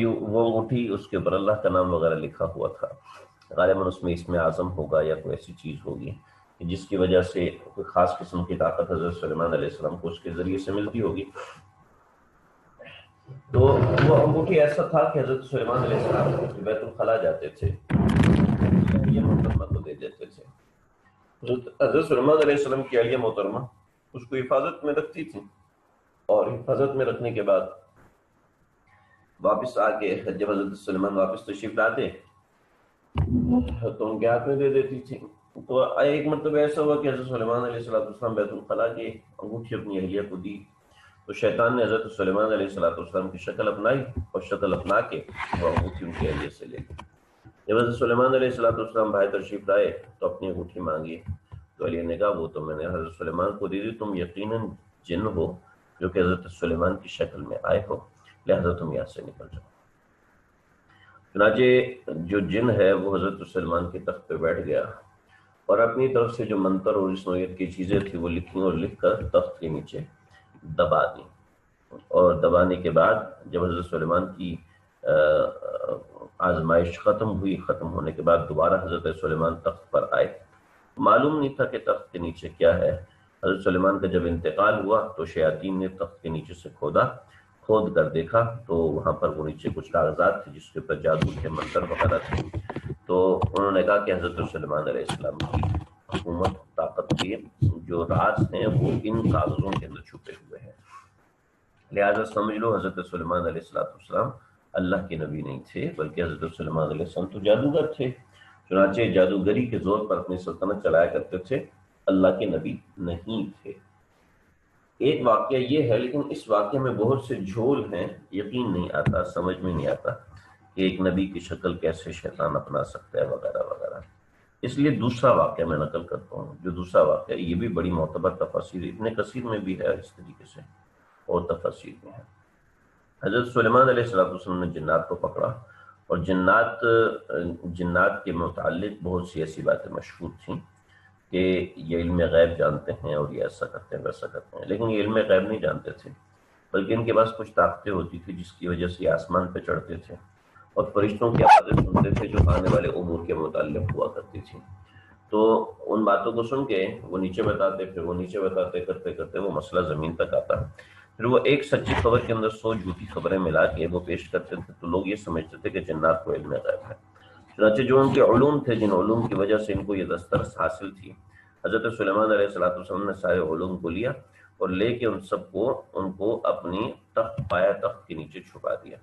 [SPEAKER 1] انگوٹھی، اس کے اوپر اللہ کا نام وغیرہ لکھا ہوا تھا، غالباً اس میں اسم اعظم ہوگا یا کوئی ایسی چیز ہوگی جس کی وجہ سے کوئی خاص قسم کی طاقت حضرت سلیمان علیہ السلام کو اس کے ذریعے سے ملتی ہوگی. تو وہ انگوٹھی ایسا تھا کہ حضرت سلیمان علیہ السلام بیت الخلا جاتے تھے، یہ محترمہ کو دے دیتے تھے. حضرت سلیمان علیہ السلام کی اہلیہ محترمہ اس کو حفاظت میں رکھتی تھی، اور حفاظت میں رکھنے کے بعد واپس آ کے جب حضرت سلیمان واپس تشریف لاتے تو ان کے ہاتھ میں دے دیتی تھی. تو ایک مرتبہ ایسا ہوا کہ حضرت سلیمان علیہ السلام بیت الخلا کے انگوٹھی اپنی اہلیہ کو دی، تو شیطان نے حضرت سلیمان علیہ السلام کی شکل اپنائی اور شکل اپنا کے وہ انگوٹھی ان کی اہلیہ سے لے لی. جب حضرت سلیمان علیہ السلام باہر تشریف لائے تو اپنی انگوٹھی مانگی، تو اہلیہ نے کہا وہ تو میں نے حضرت سلیمان کو دی تھی، تم یقیناً جن ہو جو کہ حضرت سلیمان کی شکل میں آئے ہو، لہذا تم یہاں سے نکل جاؤ. چنانچہ جو جن ہے وہ حضرت سلیمان کے تخت پہ بیٹھ گیا اور اپنی طرف سے جو منتر اور اس نوعیت کی چیزیں تھیں وہ لکھیں اور لکھ کر تخت کے نیچے دبا دیں. اور دبانے کے بعد جب حضرت سلیمان کی آزمائش ختم ہونے کے بعد دوبارہ حضرت سلیمان تخت پر آئے، معلوم نہیں تھا کہ تخت کے نیچے کیا ہے. حضرت سلیمان کا جب انتقال ہوا تو شیاطین نے تخت کے نیچے سے کھود کر دیکھا تو وہاں پر وہ نیچے کچھ کاغذات تھے جس کے اوپر جادو کے منتر وغیرہ تھے. تو انہوں نے کہا کہ حضرت سلیمان علیہ السلام کی حکومت طاقت کے جو راز ہیں وہ ان کاغذوں کے اندر چھپے ہوئے ہیں، لہذا سمجھ لو حضرت سلیمان علیہ السلام اللہ کے نبی نہیں تھے بلکہ حضرت سلیمان علیہ السلام تو جادوگر تھے. چنانچہ جادوگری کے زور پر اپنی سلطنت چلایا کرتے تھے، اللہ کے نبی نہیں تھے. ایک واقعہ یہ ہے، لیکن اس واقعے میں بہت سے جھول ہیں، یقین نہیں آتا، سمجھ میں نہیں آتا کہ ایک نبی کی شکل کیسے شیطان اپنا سکتا ہے وغیرہ وغیرہ. اس لیے دوسرا واقعہ میں نقل کرتا ہوں. جو دوسرا واقعہ یہ بھی بڑی معتبر تفاسیر ابن کثیر میں بھی ہے اس طریقے سے اور تفاسیر میں ہے. حضرت سلیمان علیہ السلام نے جنات کو پکڑا اور جنات کے متعلق بہت سی ایسی باتیں مشہور تھیں کہ یہ علم غیب جانتے ہیں اور یہ ایسا کرتے ہیں ویسا کرتے ہیں، لیکن یہ علم غیب نہیں جانتے تھے بلکہ ان کے پاس کچھ طاقتیں ہوتی تھی جس کی وجہ سے یہ آسمان پہ چڑھتے تھے اور فرشتوں کی آوازیں سنتے تھے جو آنے والے امور کے متعلق ہوا کرتی تھی. تو ان باتوں کو سن کے وہ نیچے بتاتے، پھر وہ نیچے بتاتے، کرتے کرتے وہ مسئلہ زمین تک آتا. پھر وہ ایک سچی خبر کے اندر 100 جھوٹی خبریں ملا کے وہ پیش کرتے تھے، تو لوگ یہ سمجھتے تھے کہ جنات کو علم غیب ہے. چنانچہ جو ان کے علوم تھے، جن علوم کی وجہ سے ان کو یہ دسترس حاصل تھی، حضرت سلیمان علیہ السلام نے سارے علوم کو لیا اور لے کے ان کو اپنی پایا تخت کے نیچے چھپا دیا،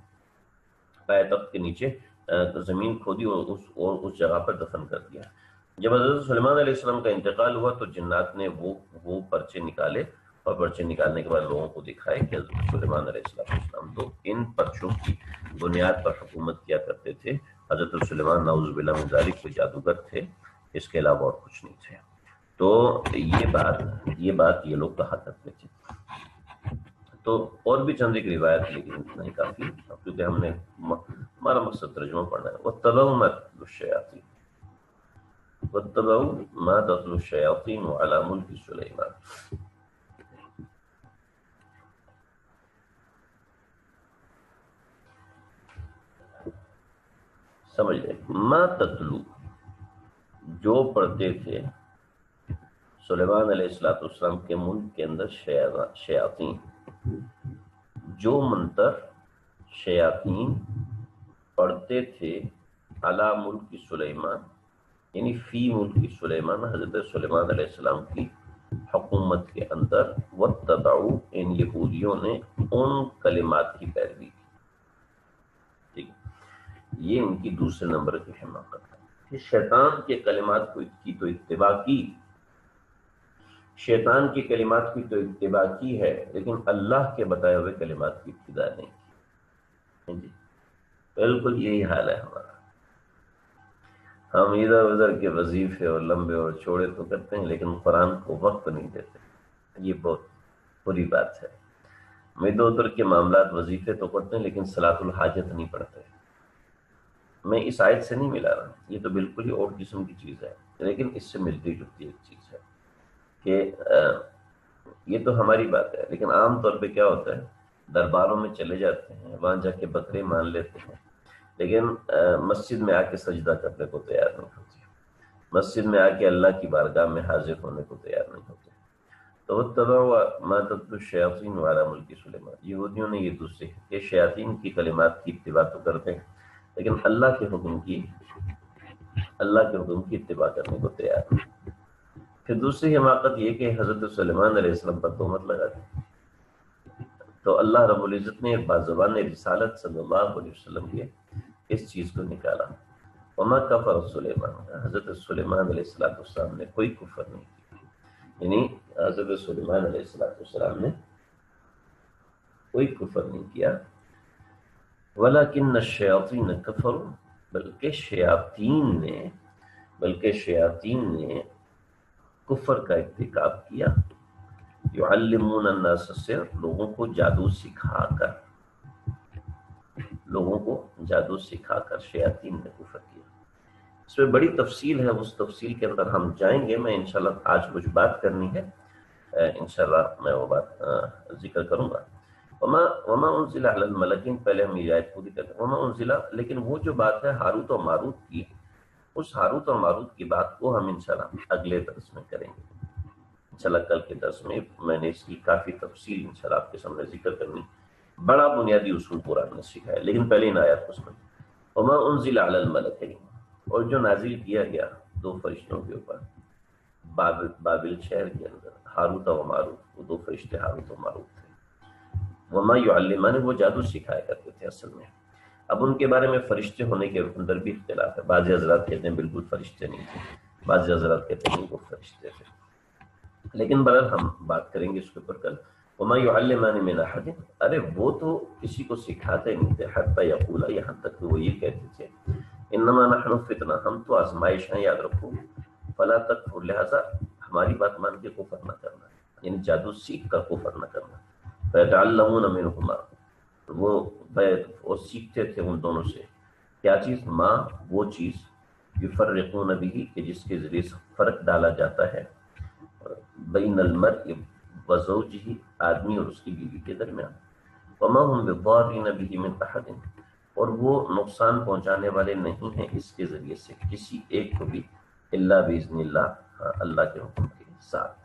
[SPEAKER 1] پایا تخت کے نیچے زمین کھودی اور اس جگہ پر دفن کر دیا۔ جب حضرت سلیمان علیہ السلام کا انتقال ہوا تو جنات نے وہ پرچے نکالے، اور پرچے نکالنے کے بعد لوگوں کو دکھائے کہ حضرت سلیمان علیہ السلام تو ان پرچوں کی بنیاد پر حکومت کیا کرتے تھے۔ حضرت سلیمان نعوذ باللہ من ذالک کوئی جادوگر تھے، اس کے علاوہ اور کچھ نہیں تھے۔ تو یہ بات یہ لوگ کہا کرتے تھے۔ تو اور بھی چند ایک روایت، لیکن اتنا ہی کافی، کیونکہ ہمارا مقصد ترجمہ پڑھنا ہے۔ وَاتَّبَعُوا مَا تَتْلُو الشَّيَاطِينُ وَاتَّبَعُوا مَا تَتْلُو الشَّيَاطِينُ عَلَى مُلْكِ سُلَيْمَانَ۔ سمجھ لیں، ما تتلو جو پڑھتے تھے سلیمان علیہ السلام کے ملک کے اندر شیاطین، جو منتر شیاطین پڑھتے تھے علی ملک سلیمان، یعنی فی ملک سلیمان، حضرت سلیمان علیہ السلام کی حکومت کے اندر، واتبعوا، ان یہودیوں نے ان کلمات کی پیروی کی۔ ٹھیک، یہ ان کی دوسرے نمبر کی حماقت ہے کہ شیطان کے کلمات کی تو اتباع کی، شیطان کی کلمات کی تو اتباع کی ہے، لیکن اللہ کے بتائے ہوئے کلمات کی ابتداء نہیں کی۔ جی بالکل یہی حال ہے ہمارا، ہم ادھر ادھر کے وظیفے اور لمبے اور چوڑے تو کرتے ہیں، لیکن قرآن کو وقت نہیں دیتے۔ یہ بہت بری بات ہے۔ ہم ادھر ادھر کے معاملات، وظیفے تو کرتے ہیں، لیکن صلاۃ الحاجت نہیں پڑھتے۔ میں اس آیت سے نہیں ملا رہا، یہ تو بالکل ہی اور قسم کی چیز ہے، لیکن اس سے ملتی جلتی ایک چیز ہے کہ یہ تو ہماری بات ہے، لیکن عام طور پہ کیا ہوتا ہے، درباروں میں چلے جاتے ہیں، وہاں جا کے بکرے مان لیتے ہیں، لیکن مسجد میں آ کے سجدہ کرنے کو تیار نہیں ہوتے، مسجد میں آ کے اللہ کی بارگاہ میں حاضر ہونے کو تیار نہیں ہوتے۔ تو واتبعوا ما تتلو الشیاطین علی ملک سلیمان، یہودیوں نے یہ دوسرے کہ شیاطین کی کلمات کی اتباع تو کرتے ہیں، لیکن اللہ کے حکم کی اتباع کرنے کو تیار نہیں۔ پھر دوسری حماقت یہ کہ حضرت سلیمان علیہ السلام پر تہمت لگا دی، تو اللہ رب العزت نے بازبان رسالت صلی اللہ علیہ وسلم کے اس چیز کو نکالا۔ وما کفر سلیمان، حضرت سلیمان علیہ السلام نے کوئی کفر نہیں کیا، یعنی حضرت سلیمان علیہ السلام نے کوئی کفر نہیں کیا۔ ولیکن الشیاطین کفروا، بلکہ شیاطین نے کفر کا ارتکاب کیا۔ یعلمون الناس السحر، لوگوں کو جادو سکھا کر شیاطین نے کفر کیا۔ اس میں بڑی تفصیل ہے، اس تفصیل کے اندر ہم جائیں گے۔ میں انشاءاللہ آج کچھ بات کرنی ہے، انشاءاللہ میں وہ بات ذکر کروں گا۔ وما انزل علی الملکین، پہلے ہم یہ آیت پوری کرتے ہیں۔ وما انزل، لیکن وہ جو بات ہے ہاروت و ماروت کی، اس ہاروت اور ماروت کی بات کو ہم انشاءاللہ اگلے درس میں کریں گے۔ انشاءاللہ کل کے درس میں نے اس کی کافی تفصیل انشاءاللہ آپ کے سامنے ذکر کرنی، بڑا بنیادی اصول قرآن نے سکھایا، لیکن پہلے ان آیات کو سمجھیں۔ وما انزل علی الملکین، اور جو نازل کیا گیا دو فرشتوں کے اوپر بابل شہر کے اندر، ہاروت و ماروت، وہ دو فرشتے ہاروت و ماروت تھے۔ وما یعلمان، وہ جادو سکھایا کرتے تھے اصل میں۔ اب ان کے بارے میں فرشتے ہونے کے اندر بھی اختلاف ہے، بعض حضرات کہتے ہیں بالکل فرشتے نہیں تھے، بعض حضرات کہتے ہیں وہ فرشتے تھے، لیکن بہرحال ہم بات کریں گے اس کے اوپر کل۔ وما یعلمان من احد، ارے وہ تو کسی کو سکھاتے نہیں تھے، حتی یقولا، یہاں تک کہ وہ یہ کہتے تھے، انما نحن فتنہ، ہم تو آزمائش ہیں، یاد رکھو، فلا تکفر، لہذا ہماری بات مان کے کفر نہ کرنا، یعنی جادو سیکھ کر کفر نہ کرنا۔ فیتعلمون منہما، وہ سیکھتے تھے ان دونوں سے، کیا چیز، ماں، وہ چیز، یفرقون بھی، کہ جس کے ذریعے سے فرق ڈالا جاتا ہے بین المرء وزوجہ، آدمی اور اس کی بیوی کے درمیان۔ وما هم بضارین به من احد، اور وہ نقصان پہنچانے والے نہیں ہیں اس کے ذریعے سے کسی ایک کو بھی، الا باذن اللہ، اللہ کے حکم کے ساتھ،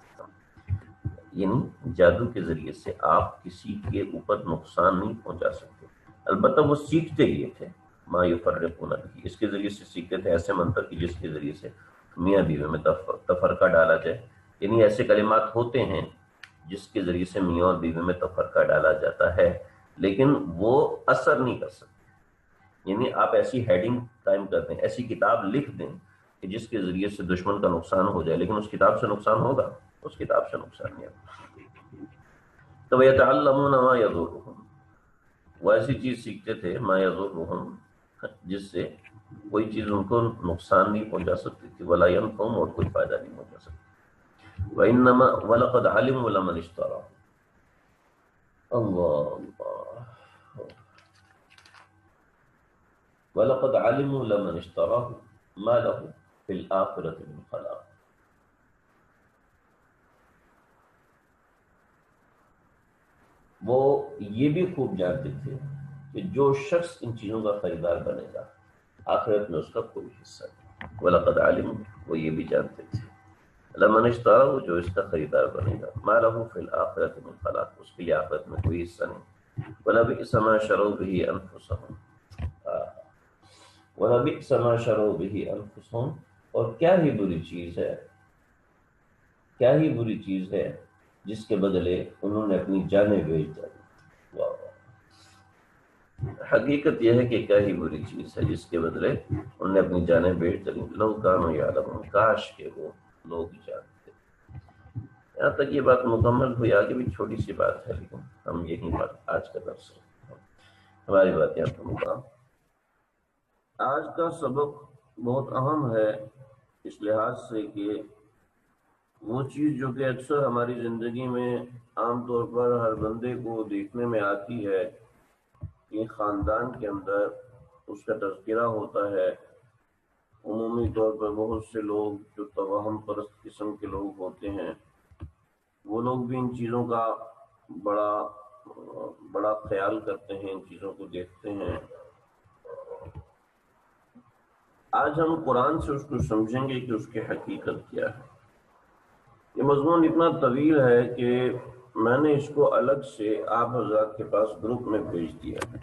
[SPEAKER 1] یعنی جادو کے ذریعے سے آپ کسی کے اوپر نقصان نہیں پہنچا سکتے۔ البتہ وہ سیکھتے یہ تھے، ما یفرقون به، اس کے ذریعے سے سیکھتے تھے ایسے منتر کی جس کے ذریعے سے میاں بیوی میں تفرقہ ڈالا جائے، یعنی ایسے کلمات ہوتے ہیں جس کے ذریعے سے میاں اور بیوی میں تفرقہ ڈالا جاتا ہے، لیکن وہ اثر نہیں کر سکتے۔ یعنی آپ ایسی ہیڈنگ قائم کر دیں، ایسی کتاب لکھ دیں کہ جس کے ذریعے سے دشمن کا نقصان ہو جائے، لیکن اس کتاب سے نقصان ہوگا؟ اس کتاب سے نقصان نہیں ہوگا۔ تو وَيَتَعَلَّمُونَ مَا يَضُرُّهُمْ، وہ ایسی چیز سیکھتے تھے ما يَضُرُّهُمْ، جس سے کوئی چیز ان کو نقصان نہیں پہنچا سکتی تھی، وَلَا يَنفَعُهُمْ، اور کوئی فائدہ نہیں پہنچا سکتی۔ وَإِنَّمَا وَلَقَدْ عَلِمُوا لَمَنِ اشْتَرَاهُ، اللہ، وَلَقَدْ عَلِمُوا لَمَنِ اشْتَرَاهُ مَا لَهُ فِي الْآخِرَةِ مِنْ خَلَاقٍ، وہ یہ بھی خوب جانتے تھے کہ جو شخص ان چیزوں کا خریدار بنے گا آخرت میں اس کا کوئی حصہ نہیں۔ وَلَقَدْ عَلِمُوا، وہ یہ بھی جانتے تھے، لَمَنِ اشْتَرَاهُ، جو اس کا خریدار بنے گا، مَا لَهُ فِي الْآخِرَةِ مِنْ خَلَاقٍ، اس کے لیے آخرت میں کوئی حصہ نہیں۔ وَلَبِئْسَ مَا شَرَوْا بِهِ أَنفُسَهُمْ، وَلَبِئْسَ مَا شَرَوْا بِهِ أَنفُسَهُمْ، اور کیا ہی بری چیز ہے، کیا ہی بری چیز ہے جس کے بدلے انہوں نے اپنی جانیں بیچ ڈالی۔ واہ واہ، حقیقت یہ ہے کہ کیا ہی بری چیز ہے جس کے بدلے انہوں نے اپنی جانیں بیچ ڈالی۔ لو کانوا یعلمون، کاش کہ وہ لوگ جانتے۔ یہاں تک یہ بات مکمل ہوئی، آگے بھی چھوٹی سی بات ہے لیکن ہم یہی بات آج کا درس ہے، ہماری بات یہاں پر مقام۔ آج کا سبق بہت اہم ہے اس لحاظ سے کہ وہ چیز جو کہ اکثر ہماری زندگی میں عام طور پر ہر بندے کو دیکھنے میں آتی ہے کہ خاندان کے اندر اس کا تذکرہ ہوتا ہے، عمومی طور پر بہت سے لوگ جو توہم پرست قسم کے لوگ ہوتے ہیں وہ لوگ بھی ان چیزوں کا بڑا بڑا خیال کرتے ہیں، ان چیزوں کو دیکھتے ہیں۔ آج ہم قرآن سے اس کو سمجھیں گے کہ اس کی حقیقت کیا ہے۔ یہ مضمون اتنا طویل ہے کہ میں نے اس کو الگ سے آپ حضرات کے پاس گروپ میں بھیج دیا ہے،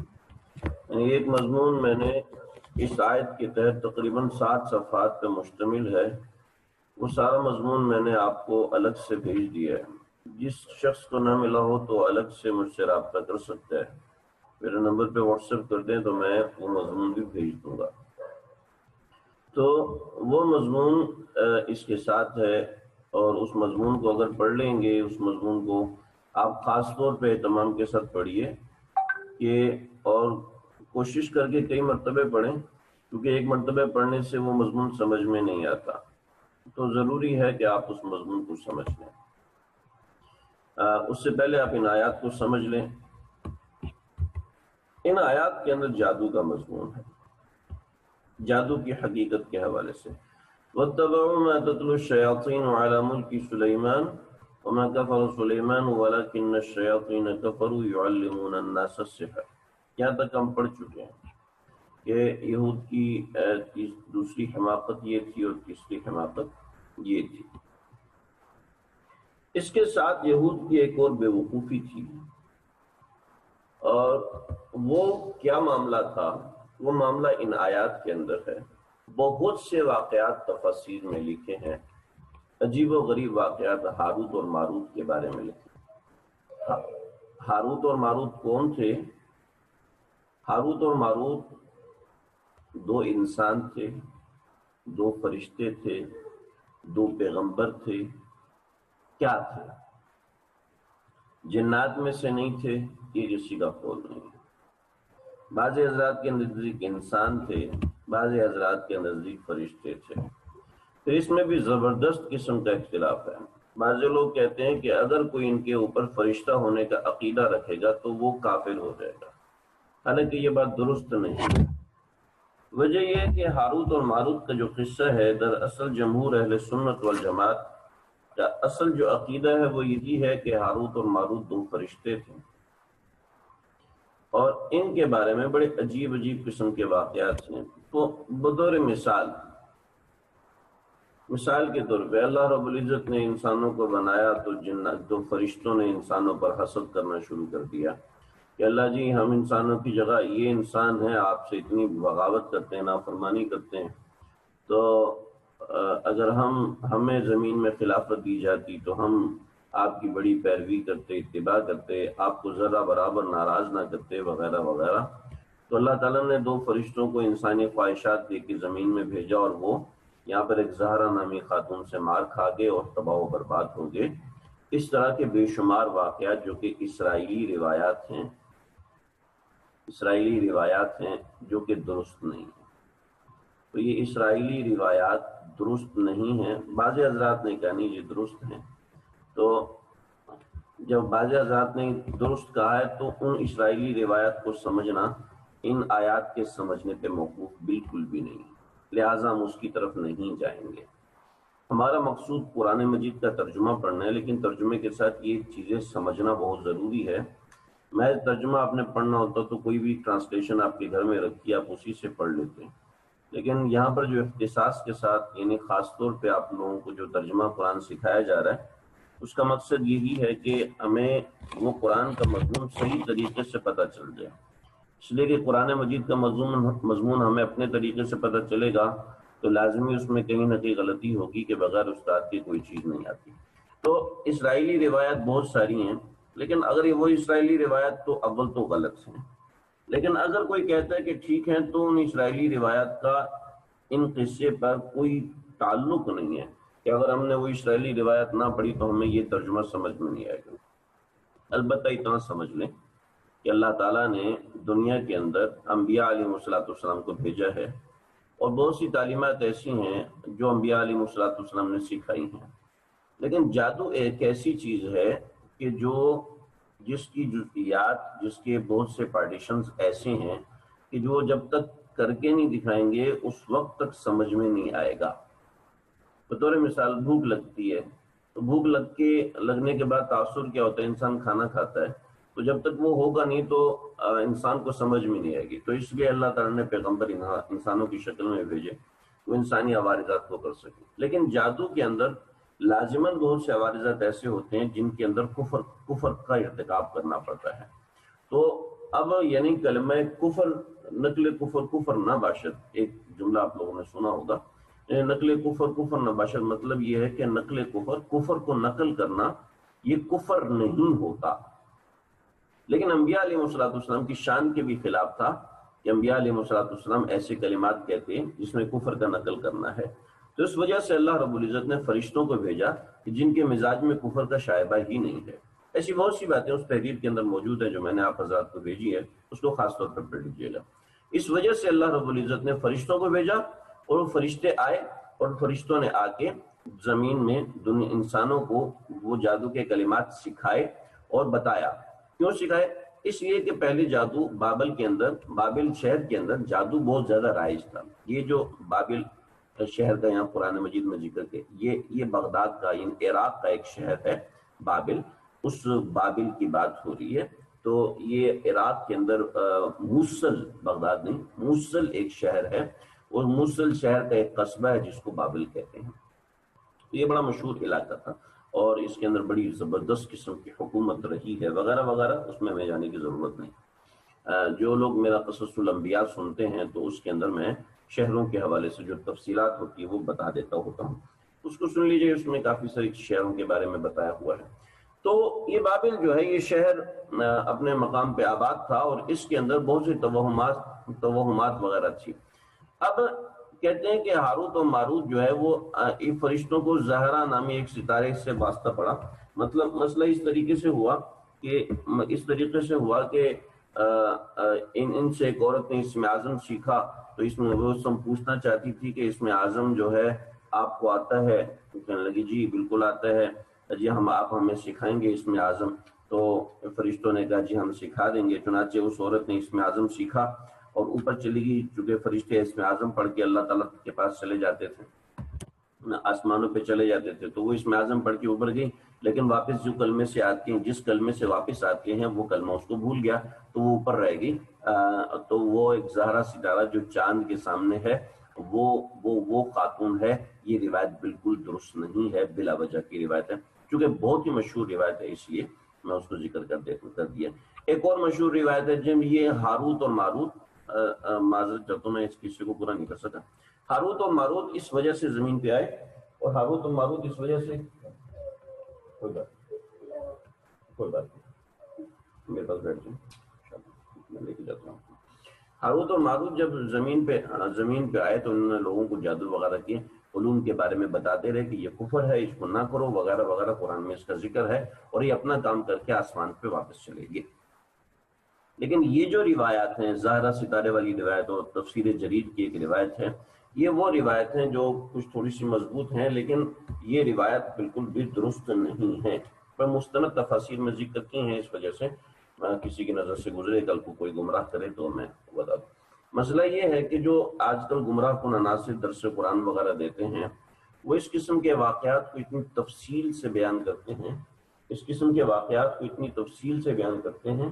[SPEAKER 1] یعنی ایک مضمون میں نے اس آیت کے تحت تقریباً 7 صفحات پر مشتمل ہے، وہ سارا مضمون میں نے آپ کو الگ سے بھیج دیا ہے۔ جس شخص کو نہ ملا ہو تو الگ سے مجھ سے رابطہ کر سکتا ہے، میرے نمبر پہ واٹس ایپ کر دیں تو میں وہ مضمون بھی بھیج دوں گا۔ تو وہ مضمون اس کے ساتھ ہے، اور اس مضمون کو اگر پڑھ لیں گے، اس مضمون کو آپ خاص طور پہ اہتمام کے ساتھ پڑھیے کہ، اور کوشش کر کے کئی مرتبے پڑھیں، کیونکہ ایک مرتبہ پڑھنے سے وہ مضمون سمجھ میں نہیں آتا، تو ضروری ہے کہ آپ اس مضمون کو سمجھ لیں۔ اس سے پہلے آپ ان آیات کو سمجھ لیں۔ ان آیات کے اندر جادو کا مضمون ہے، جادو کی حقیقت کے حوالے سے۔ وَاتَّبَعُوا مَا تَتْلُو الشَّيَاطِينُ عَلَى مُلْكِ سُلَيْمَانَ وَمَا كَفَرَ سُلَيْمَانُ وَلَكِنَّ الشَّيَاطِينَ كَفَرُوا يُعَلِّمُونَ النَّاسَ السِّحْرَ، یہاں تک ہم پڑھ چکے ہیں کہ یہود کی دوسری حماقت یہ تھی اور تیسری حماقت یہ تھی۔ اس کے ساتھ یہود کی ایک اور بے وقوفی تھی، اور وہ کیا معاملہ تھا؟ وہ معاملہ ان آیات کے اندر ہے۔ بہت سے واقعات تفاسیر میں لکھے ہیں، عجیب و غریب واقعات ہاروت اور ماروت کے بارے میں لکھے۔ ہاروت اور ماروت کون تھے؟ ہاروت اور ماروت 2 انسان تھے، 2 فرشتے تھے، 2 پیغمبر تھے۔ کیا تھے؟ جنات میں سے نہیں تھے، یہ کسی کا قول نہیں۔ بعض حضرات کے نزدیک انسان تھے، بعض حضرات کے نزدیک فرشتے تھے۔ تو اس میں بھی زبردست قسم کا اختلاف ہے۔ بعض لوگ کہتے ہیں کہ اگر کوئی ان کے اوپر فرشتہ ہونے کا عقیدہ رکھے گا تو وہ کافر ہو جائے گا، حالانکہ یہ بات درست نہیں۔ وجہ یہ ہے کہ ہاروت اور ماروت کا جو قصہ ہے، دراصل جمہور اہل سنت والجماعت کا اصل جو عقیدہ ہے وہ یہی ہے کہ ہاروت اور ماروت 2 فرشتے تھے، اور ان کے بارے میں بڑے عجیب عجیب قسم کے واقعات ہیں۔ تو بطور مثال کے طور پہ اللہ رب العزت نے انسانوں کو بنایا تو جنات 2 فرشتوں نے انسانوں پر حسد کرنا شروع کر دیا کہ کہ اللہ جی ہم انسانوں کی جگہ یہ انسان ہے، آپ سے اتنی بغاوت کرتے ہیں، نافرمانی کرتے ہیں، تو اگر ہمیں زمین میں خلافت دی جاتی تو ہم آپ کی بڑی پیروی کرتے، اتباع کرتے، آپ کو ذرہ برابر ناراض نہ کرتے، وغیرہ وغیرہ۔ تو اللہ تعالیٰ نے 2 فرشتوں کو انسانی خواہشات دے کے زمین میں بھیجا، اور وہ یہاں پر ایک زہرا نامی خاتون سے مار کھا گئے اور تباہ و برباد ہو گئے۔ اس طرح کے بے شمار واقعات جو کہ اسرائیلی روایات ہیں جو کہ درست نہیں ہیں۔ تو یہ اسرائیلی روایات درست نہیں ہیں، بعض حضرات نے کہا نہیں یہ درست ہیں۔ تو جب بعض حضرات نے درست کہا ہے تو ان اسرائیلی روایات کو سمجھنا ان آیات کے سمجھنے پہ موقوف بالکل بھی نہیں، لہٰذا ہم اس کی طرف نہیں جائیں گے۔ ہمارا مقصود قرآن مجید کا ترجمہ پڑھنا ہے، لیکن ترجمے کے ساتھ یہ چیزیں سمجھنا بہت ضروری ہے۔ میں ترجمہ آپ نے پڑھنا ہوتا تو کوئی بھی ٹرانسلیشن آپ کے گھر میں رکھی، آپ اسی سے پڑھ لیتے ہیں، لیکن یہاں پر جو اختصاص کے ساتھ یعنی خاص طور پہ آپ لوگوں کو جو ترجمہ قرآن سکھایا جا رہا ہے، اس کا مقصد یہی ہے کہ ہمیں وہ قرآن کا مضمون صحیح طریقے سے پتہ چل جائے۔ اس لیے کہ قرآن مجید کا مضمون ہمیں اپنے طریقے سے پتہ چلے گا تو لازمی اس میں کہیں نہ کہیں غلطی ہوگی کہ بغیر استاد کی کوئی چیز نہیں آتی۔ تو اسرائیلی روایات بہت ساری ہیں، لیکن اگر یہ وہ اسرائیلی روایات تو اول تو غلط ہیں، لیکن اگر کوئی کہتا ہے کہ ٹھیک ہے تو ان اسرائیلی روایات کا ان قصے پر کوئی تعلق نہیں ہے، کہ اگر ہم نے وہ اسرائیلی روایت نہ پڑھی تو ہمیں یہ ترجمہ سمجھ میں نہیں آئے گا۔ البتہ اتنا سمجھ لیں کہ اللہ تعالیٰ نے دنیا کے اندر انبیاء علیہ السلام کو بھیجا ہے، اور بہت سی تعلیمات ایسی ہیں جو انبیاء علیہ السلام نے سکھائی ہیں، لیکن جادو ایک ایسی چیز ہے کہ جس کی جزئیات، جس کے بہت سے پارٹیشنز ایسے ہیں کہ جو جب تک کر کے نہیں دکھائیں گے اس وقت تک سمجھ میں نہیں آئے گا۔ بطور مثال بھوک لگتی ہے، تو بھوک لگنے کے بعد تاثر کیا ہوتا ہے؟ انسان کھانا کھاتا ہے، تو جب تک وہ ہوگا نہیں تو انسان کو سمجھ میں نہیں آئے گی۔ تو اس لیے اللہ تعالیٰ نے پیغمبر انسانوں کی شکل میں بھیجے، وہ انسانی عوارضات کو کر سکے۔ لیکن جادو کے اندر لازماً بہت سے عوارضات ایسے ہوتے ہیں جن کے اندر کفر کا ارتکاب کرنا پڑتا ہے۔ تو اب یعنی کلمہ کفر، نقل کفر نہ باشد، ایک جملہ آپ لوگوں نے سنا ہوگا، نقل کفر نہ باشد، مطلب یہ ہے کہ نقل کفر کو نقل کرنا یہ کفر نہیں ہوتا۔ لیکن انبیاء علیہ السلام کی شان کے بھی خلاف تھا کہ انبیاء علیہ السلام ایسے کلمات کہتے ہیں جس میں کفر کا نقل کرنا ہے۔ تو اس وجہ سے اللہ رب العزت نے فرشتوں کو بھیجا کہ جن کے مزاج میں کفر کا شائبہ ہی نہیں ہے۔ ایسی بہت سی باتیں اس تحریر کے اندر موجود ہیں جو میں نے آپ حضرات کو بھیجی ہے، اس کو خاص طور پر پڑھ لیجیے گا۔ اس وجہ سے اللہ رب العزت نے فرشتوں کو بھیجا، اور وہ فرشتے آئے، اور فرشتوں نے آ کے زمین میں انسانوں کو وہ جادو کے کلمات سکھائے اور بتایا۔ کیوں سکھائے؟ اس لیے کہ پہلے جادو بابل شہر کے اندر جادو بہت زیادہ رائج تھا۔ یہ جو بابل شہر کا یہاں قرآن مجید میں ذکر ہے، یہ بغداد کا، یعنی عراق کا ایک شہر ہے بابل، اس بابل کی بات ہو رہی ہے۔ تو یہ عراق کے اندر موصل، بغداد نہیں، موصل ایک شہر ہے، اور موصل شہر کا ایک قصبہ ہے جس کو بابل کہتے ہیں۔ یہ بڑا مشہور علاقہ تھا، اور اس کے اندر بڑی زبردست قسم کی حکومت رہی ہے، وغیرہ وغیرہ، اس میں ہمیں جانے کی ضرورت نہیں۔ جو لوگ میرا قصص الانبیاء سنتے ہیں تو اس کے اندر میں شہروں کے حوالے سے جو تفصیلات ہوتی ہے وہ بتا دیتا ہوتا ہوں، اس کو سن لیجئے، اس میں کافی ساری شہروں کے بارے میں بتایا ہوا ہے۔ تو یہ بابل جو ہے، یہ شہر اپنے مقام پہ آباد تھا، اور اس کے اندر بہت سی توہمات وغیرہ تھی۔ اب کہتے ہیں کہ ہاروت اور ماروت جو ہے وہ فرشتوں کو زہرا نامی ایک ستارے سے واسطہ پڑا۔ مطلب مسئلہ اس طریقے سے ہوا کہ ان سے ایک عورت نے اسم اعظم سیکھا، تو اس میں وہ پوچھنا چاہتی تھی کہ اسم اعظم جو ہے آپ کو آتا ہے؟ کہنے لگی جی بالکل آتا ہے جی، آپ ہمیں سکھائیں گے اسم اعظم؟ تو فرشتوں نے کہا جی ہم سکھا دیں گے۔ چنانچہ اس عورت نے اسم اعظم سیکھا اور اوپر چلی گئی، چونکہ فرشتے اسم اعظم پڑھ کے اللہ تعالیٰ کے پاس چلے جاتے تھے، آسمانوں پہ چلے جاتے تھے، تو وہ اسم اعظم پڑھ کے اوپر گئی، لیکن واپس جو کلمے سے آتی ہیں، جس کلمے سے واپس آتے ہیں وہ کلمہ اس کو بھول گیا، تو وہ اوپر رہ گئی۔ تو وہ ایک زہرا ستارہ جو چاند کے سامنے ہے، وہ خاتون ہے۔ یہ روایت بالکل درست نہیں ہے، بلا وجہ کی روایت ہے، چونکہ بہت ہی مشہور روایت ہے، اس لیے میں اس کو ذکر کر دیا۔ ایک اور مشہور روایت ہے جب یہ ہاروت اور ماروت، معذرت چاہتا ہوں میں اس قصے کو پورا نہیں کر سکا. ہاروت اور ماروت اس وجہ سے زمین پہ آئے، اور ہاروت اور ماروت اس وجہ سے، کوئی بات نہیں میرے پاس بیٹھ جائیں میں لے کے جاتا ہوں. ہاروت اور ماروت جب زمین پہ آئے تو انہوں نے لوگوں کو جادو وغیرہ کے علوم کے بارے میں بتاتے رہے کہ یہ کفر ہے، اس کو نہ کرو وغیرہ وغیرہ، قرآن میں اس کا ذکر ہے، اور یہ اپنا کام کر کے آسمان پہ واپس چلے گئے. لیکن یہ جو روایات ہیں، زہرہ ستارے والی روایت اور تفسیر جریر کی ایک روایت ہے، یہ وہ روایت ہیں جو کچھ تھوڑی سی مضبوط ہیں، لیکن یہ روایت بالکل بھی درست نہیں ہے. پر مستند تفاسیر میں ذکر کی ہیں، اس وجہ سے کسی کی نظر سے گزرے، کل کو کوئی گمراہ کرے تو میں بتا دوں. مسئلہ یہ ہے کہ جو آج کل گمراہ کن عناصر درس قرآن وغیرہ دیتے ہیں، وہ اس قسم کے واقعات کو اتنی تفصیل سے بیان کرتے ہیں، اس قسم کے واقعات کو اتنی تفصیل سے بیان کرتے ہیں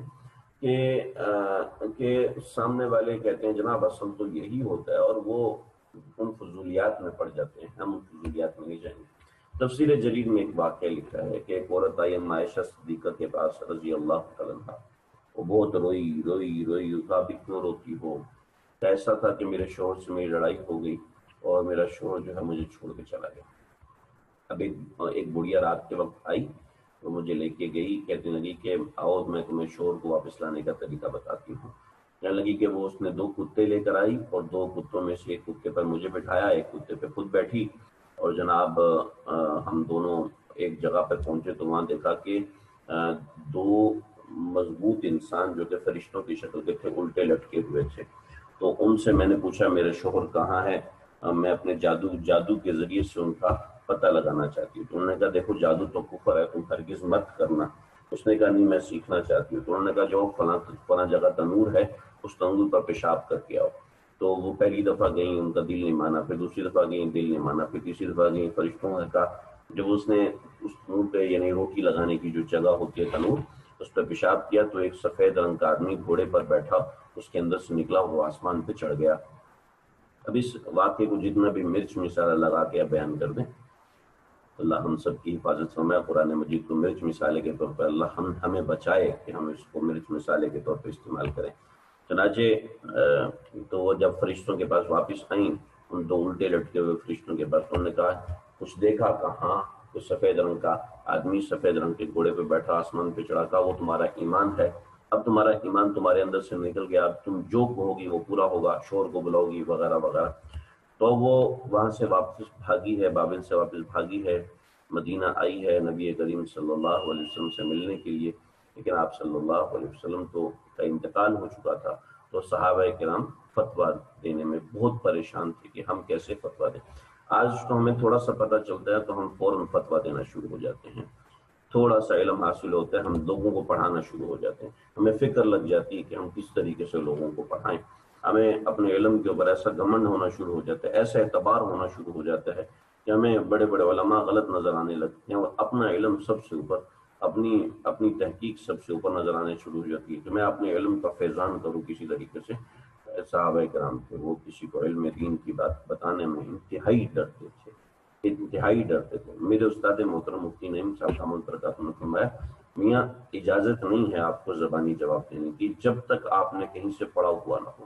[SPEAKER 1] کہ سامنے والے کہتے ہیں جناب اصل تو یہی ہوتا ہے، اور وہ ان فضولیات میں پڑ جاتے ہیں. ہم ان فضولیات میں نہیں جائیں گے. تفسیر جریر میں ایک واقعہ لکھا ہے کہ ایک عورت آئی عائشہ صدیقہ کے پاس رضی اللہ تعالیٰ عنہا. وہ بہت روئی روئی روئی، کہا بھی کیوں روتی ہو؟ ایسا تھا کہ میرے شوہر سے میری لڑائی ہو گئی اور میرا شوہر جو ہے مجھے چھوڑ کے چلا گیا. اب ایک بڑھیا رات کے وقت آئی، وہ مجھے لے کے گئی، کہنے لگی کہ آؤ میں تمہیں شوہر کو واپس لانے کا طریقہ بتاتی ہوں. کہنے لگی کہ وہ اس نے 2 کتے لے کر آئی، اور 2 کتوں میں سے ایک کتے پر مجھے بٹھایا، ایک کتے پہ خود بیٹھی، اور جناب ہم دونوں ایک جگہ پہ پہنچے تو وہاں دیکھا کہ 2 مضبوط انسان جو کہ فرشتوں کی شکل کے تھے الٹے لٹکے ہوئے تھے. تو ان سے میں نے پوچھا میرے شوہر کہاں ہے، میں اپنے جادو کے ذریعے سے ان کا پتہ لگانا چاہتی ہوں. تو انہوں نے کہا دیکھو جادو تو کفر ہے، تم ہرگز مت کرنا. اس نے کہا نہیں میں سیکھنا چاہتی ہوں. تو انہوں نے کہا جو فلاں جگہ تنور ہے اس تنور پر پیشاب کر کے آؤ. تو وہ پہلی دفعہ گئیں، ان کا دل نہیں مانا، پھر دوسری دفعہ گئیں دل نہیں مانا، پھر تیسری دفعہ گئیں. فرشتوں نے کہا جب اس نے اس تنور پہ یعنی روٹی لگانے کی جو جگہ ہوتی ہے تنور، اس پہ پیشاب کیا تو ایک سفید رنگ کا آدمی گھوڑے پر بیٹھا اس کے اندر سے نکلا، وہ آسمان پہ چڑھ گیا. اب اس واقعے کو جتنا بھی مرچ مسالہ لگا کے بیان کر دیں، اللہ ہم سب کی حفاظت فرمائے. قرآن مجید کو مرچ مسالے کے طور پر اللہ ہمیں بچائے کہ ہم اس کو مرچ مسالے کے طور پر استعمال کریں. چنانچہ تو وہ جب فرشتوں کے پاس واپس آئیں، ان 2 الٹے لٹکے ہوئے فرشتوں کے پاس، انہوں نے کہا کچھ دیکھا؟ کہاں؟ کچھ سفید رنگ کا آدمی سفید رنگ کے گھوڑے پہ بیٹھا آسمان پہ چڑھا. کہا وہ تمہارا ایمان ہے، اب تمہارا ایمان تمہارے اندر سے نکل گیا، اب تم جو کہو گی وہ پورا ہوگا، شور کو بلاؤ گی وغیرہ وغیرہ. تو وہ وہاں سے واپس بھاگی ہے، بابل سے واپس بھاگی ہے، مدینہ آئی ہے نبی کریم صلی اللہ علیہ وسلم سے ملنے کے لیے. لیکن آپ صلی اللہ علیہ وسلم کا انتقال ہو چکا تھا. تو صحابہ کرام فتویٰ دینے میں بہت پریشان تھے کہ ہم کیسے فتویٰ دیں. آج تو ہمیں تھوڑا سا پتہ چلتا ہے تو ہم فوراً فتویٰ دینا شروع ہو جاتے ہیں. تھوڑا سا علم حاصل ہوتا ہے ہم لوگوں کو پڑھانا شروع ہو جاتے ہیں. ہمیں فکر لگ جاتی ہے کہ ہم کس طریقے سے لوگوں کو پڑھائیں. ہمیں اپنے علم کے اوپر ایسا گھمنڈ ہونا شروع ہو جاتا ہے، ایسا اعتبار ہونا شروع ہو جاتا ہے کہ ہمیں بڑے بڑے علماء غلط نظر آنے لگتے ہیں، اور اپنا علم سب سے اوپر، اپنی تحقیق سب سے اوپر نظر آنے شروع ہو جاتی ہے. کہ میں اپنے علم کا فیضان کروں کسی طریقے سے. صحابہ کرام تھے وہ کسی کو علم دین کی بات بتانے میں انتہائی ڈرتے تھے، انتہائی ڈرتے تھے. میرے استاد محترم مفتی نعیم صاحب دامت برکاتہ نے فرمایا میاں اجازت نہیں ہے آپ کو زبانی جواب دینے کی جب تک آپ نے کہیں سے پڑھا ہوا نہ ہو،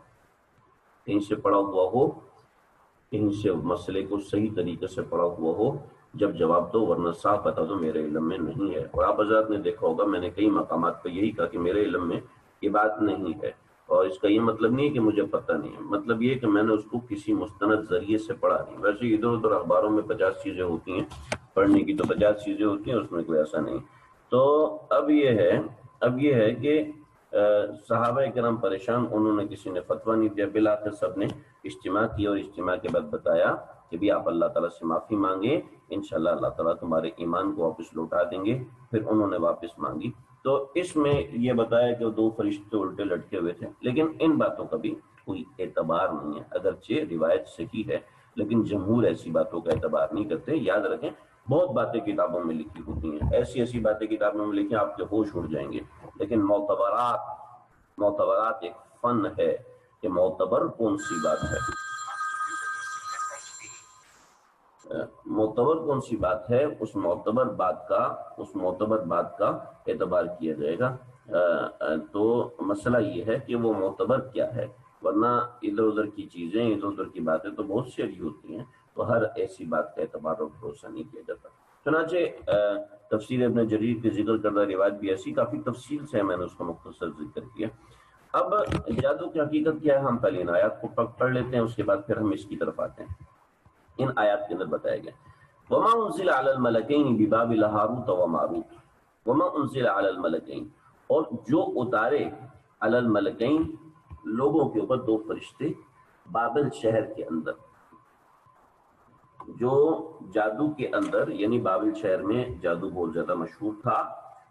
[SPEAKER 1] کہیں سے پڑھا ہوا ہو، کہیں سے مسئلے کو صحیح طریقے سے پڑھا ہوا ہو جب جواب دو، ورنہ صاف بتا دو میرے علم میں نہیں ہے. اور آپ حضرات نے دیکھا ہوگا میں نے کئی مقامات پہ یہی کہا کہ میرے علم میں یہ بات نہیں ہے. اور اس کا یہ مطلب نہیں ہے کہ مجھے پتہ نہیں ہے، مطلب یہ کہ میں نے اس کو کسی مستند ذریعے سے پڑھا نہیں. ویسے ادھر ادھر اخباروں میں 50 چیزیں ہوتی ہیں، پڑھنے کی تو 50 چیزیں ہوتی ہیں، اس میں کوئی ایسا نہیں. تو اب یہ ہے کہ صحابہ کرام پریشان، انہوں نے کسی نے فتویٰ نہیں دیا. بالآخر سب نے اجتماع کیا اور اجتماع کے بعد بتایا کہ بھی آپ اللہ تعالیٰ سے معافی مانگیں، انشاءاللہ اللہ تعالیٰ تمہارے ایمان کو واپس لوٹا دیں گے. پھر انہوں نے واپس مانگی. تو اس میں یہ بتایا کہ 2 فرشتے الٹے لٹکے ہوئے تھے. لیکن ان باتوں کا بھی کوئی اعتبار نہیں ہے، اگرچہ روایت صحیح ہے لیکن جمہور ایسی باتوں کا اعتبار نہیں کرتے. یاد رکھیں بہت باتیں کتابوں میں لکھی ہوتی ہیں، ایسی باتیں کتابوں میں لکھی آپ کے ہوش اڑ جائیں گے. لیکن معتبرات ایک فن ہے کہ معتبر کون سی بات ہے، معتبر کون سی بات ہے، اس معتبر بات کا اعتبار کیا جائے گا. تو مسئلہ یہ ہے کہ وہ معتبر کیا ہے، ورنہ ادھر ادھر کی چیزیں، ادھر ادھر کی باتیں تو بہت ساری ہوتی ہیں، تو ہر ایسی بات کا اعتبار اور بھروسہ نہیں کیا جاتا۔ چنانچہ تفسیر ابن جریر کے ذکر کردہ روایت بھی ایسی کافی تفصیل سے میں نے اس کا مختصر ذکر کیا۔ اب جادو کی حقیقت کیا ہے، ہم پہلے ان آیات کو پڑھ لیتے ہیں، اس کے بعد پھر ہم اس کی طرف آتے ہیں۔ ان آیات کے اندر بتایا گیا وما انزل علی الملکین ببابل ہاروت و ماروت، وما انزل علی الملکین، اور جو اتارے علی الملکین لوگوں کے اوپر دو فرشتے بابل شہر کے اندر، جو جادو کے اندر، یعنی بابل شہر میں جادو بہت زیادہ مشہور تھا،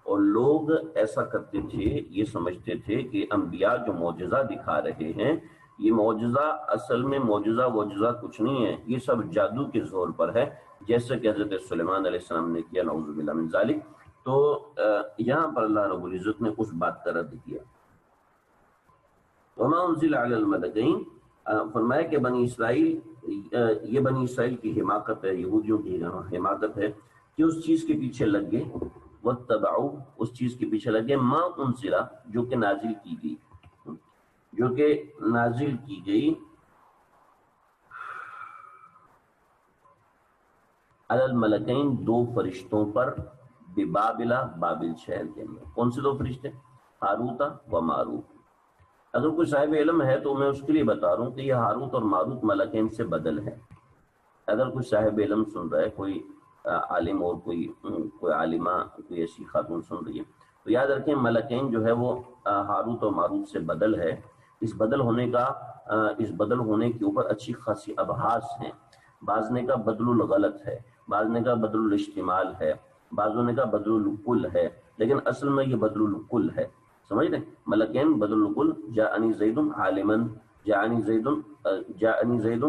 [SPEAKER 1] اور لوگ ایسا کرتے تھے، یہ سمجھتے تھے کہ انبیاء جو معجزہ دکھا رہے ہیں، یہ معجزہ اصل میں معجزہ کچھ نہیں ہے، یہ سب جادو کے زور پر ہے، جیسے کہ حضرت سلیمان علیہ السلام نے کیا، نعوذ باللہ من ذالک۔ تو یہاں پر اللہ رب العزت نے اس بات کا رد کیا۔ وما انزل علی الملکین، فرمایا کہ بنی اسرائیل، یہ بنی اسرائیل کی حماقت ہے، یہودیوں کی حماقت ہے کہ اس چیز کے پیچھے لگ گئے، واتبعوا، اس چیز کے پیچھے لگ گئے، ما انزل، جو کہ نازل کی گئی، جو کہ نازل کی گئی علی الملکین، دو فرشتوں پر، ببابل، بابل شہر کے اندر۔ کون سے دو فرشتے؟ ہاروت و ماروت۔ اگر کوئی صاحب علم ہے تو میں اس کے لیے بتا رہا ہوں کہ یہ ہاروت اور ماروت ملکین سے بدل ہے۔ اگر کوئی صاحب علم سن رہا ہے، کوئی عالم اور کوئی عالمہ، کوئی ایسی خاتون سن رہی ہے، تو یاد رکھیں ملکین جو ہے وہ ہاروت اور ماروت سے بدل ہے۔ اس بدل ہونے کے اوپر اچھی خاصی ابحاث ہیں۔ بعض نے کا بدل الغلط ہے، بعض نے کا بدل الاشتمال ہے، بعضوں نے کا بدل الکل ہے، لیکن اصل میں یہ بدل الکل ہے، سمجھ لیں۔ ملکین بدل الکل، جاءنی زید عالما، جاءنی زید،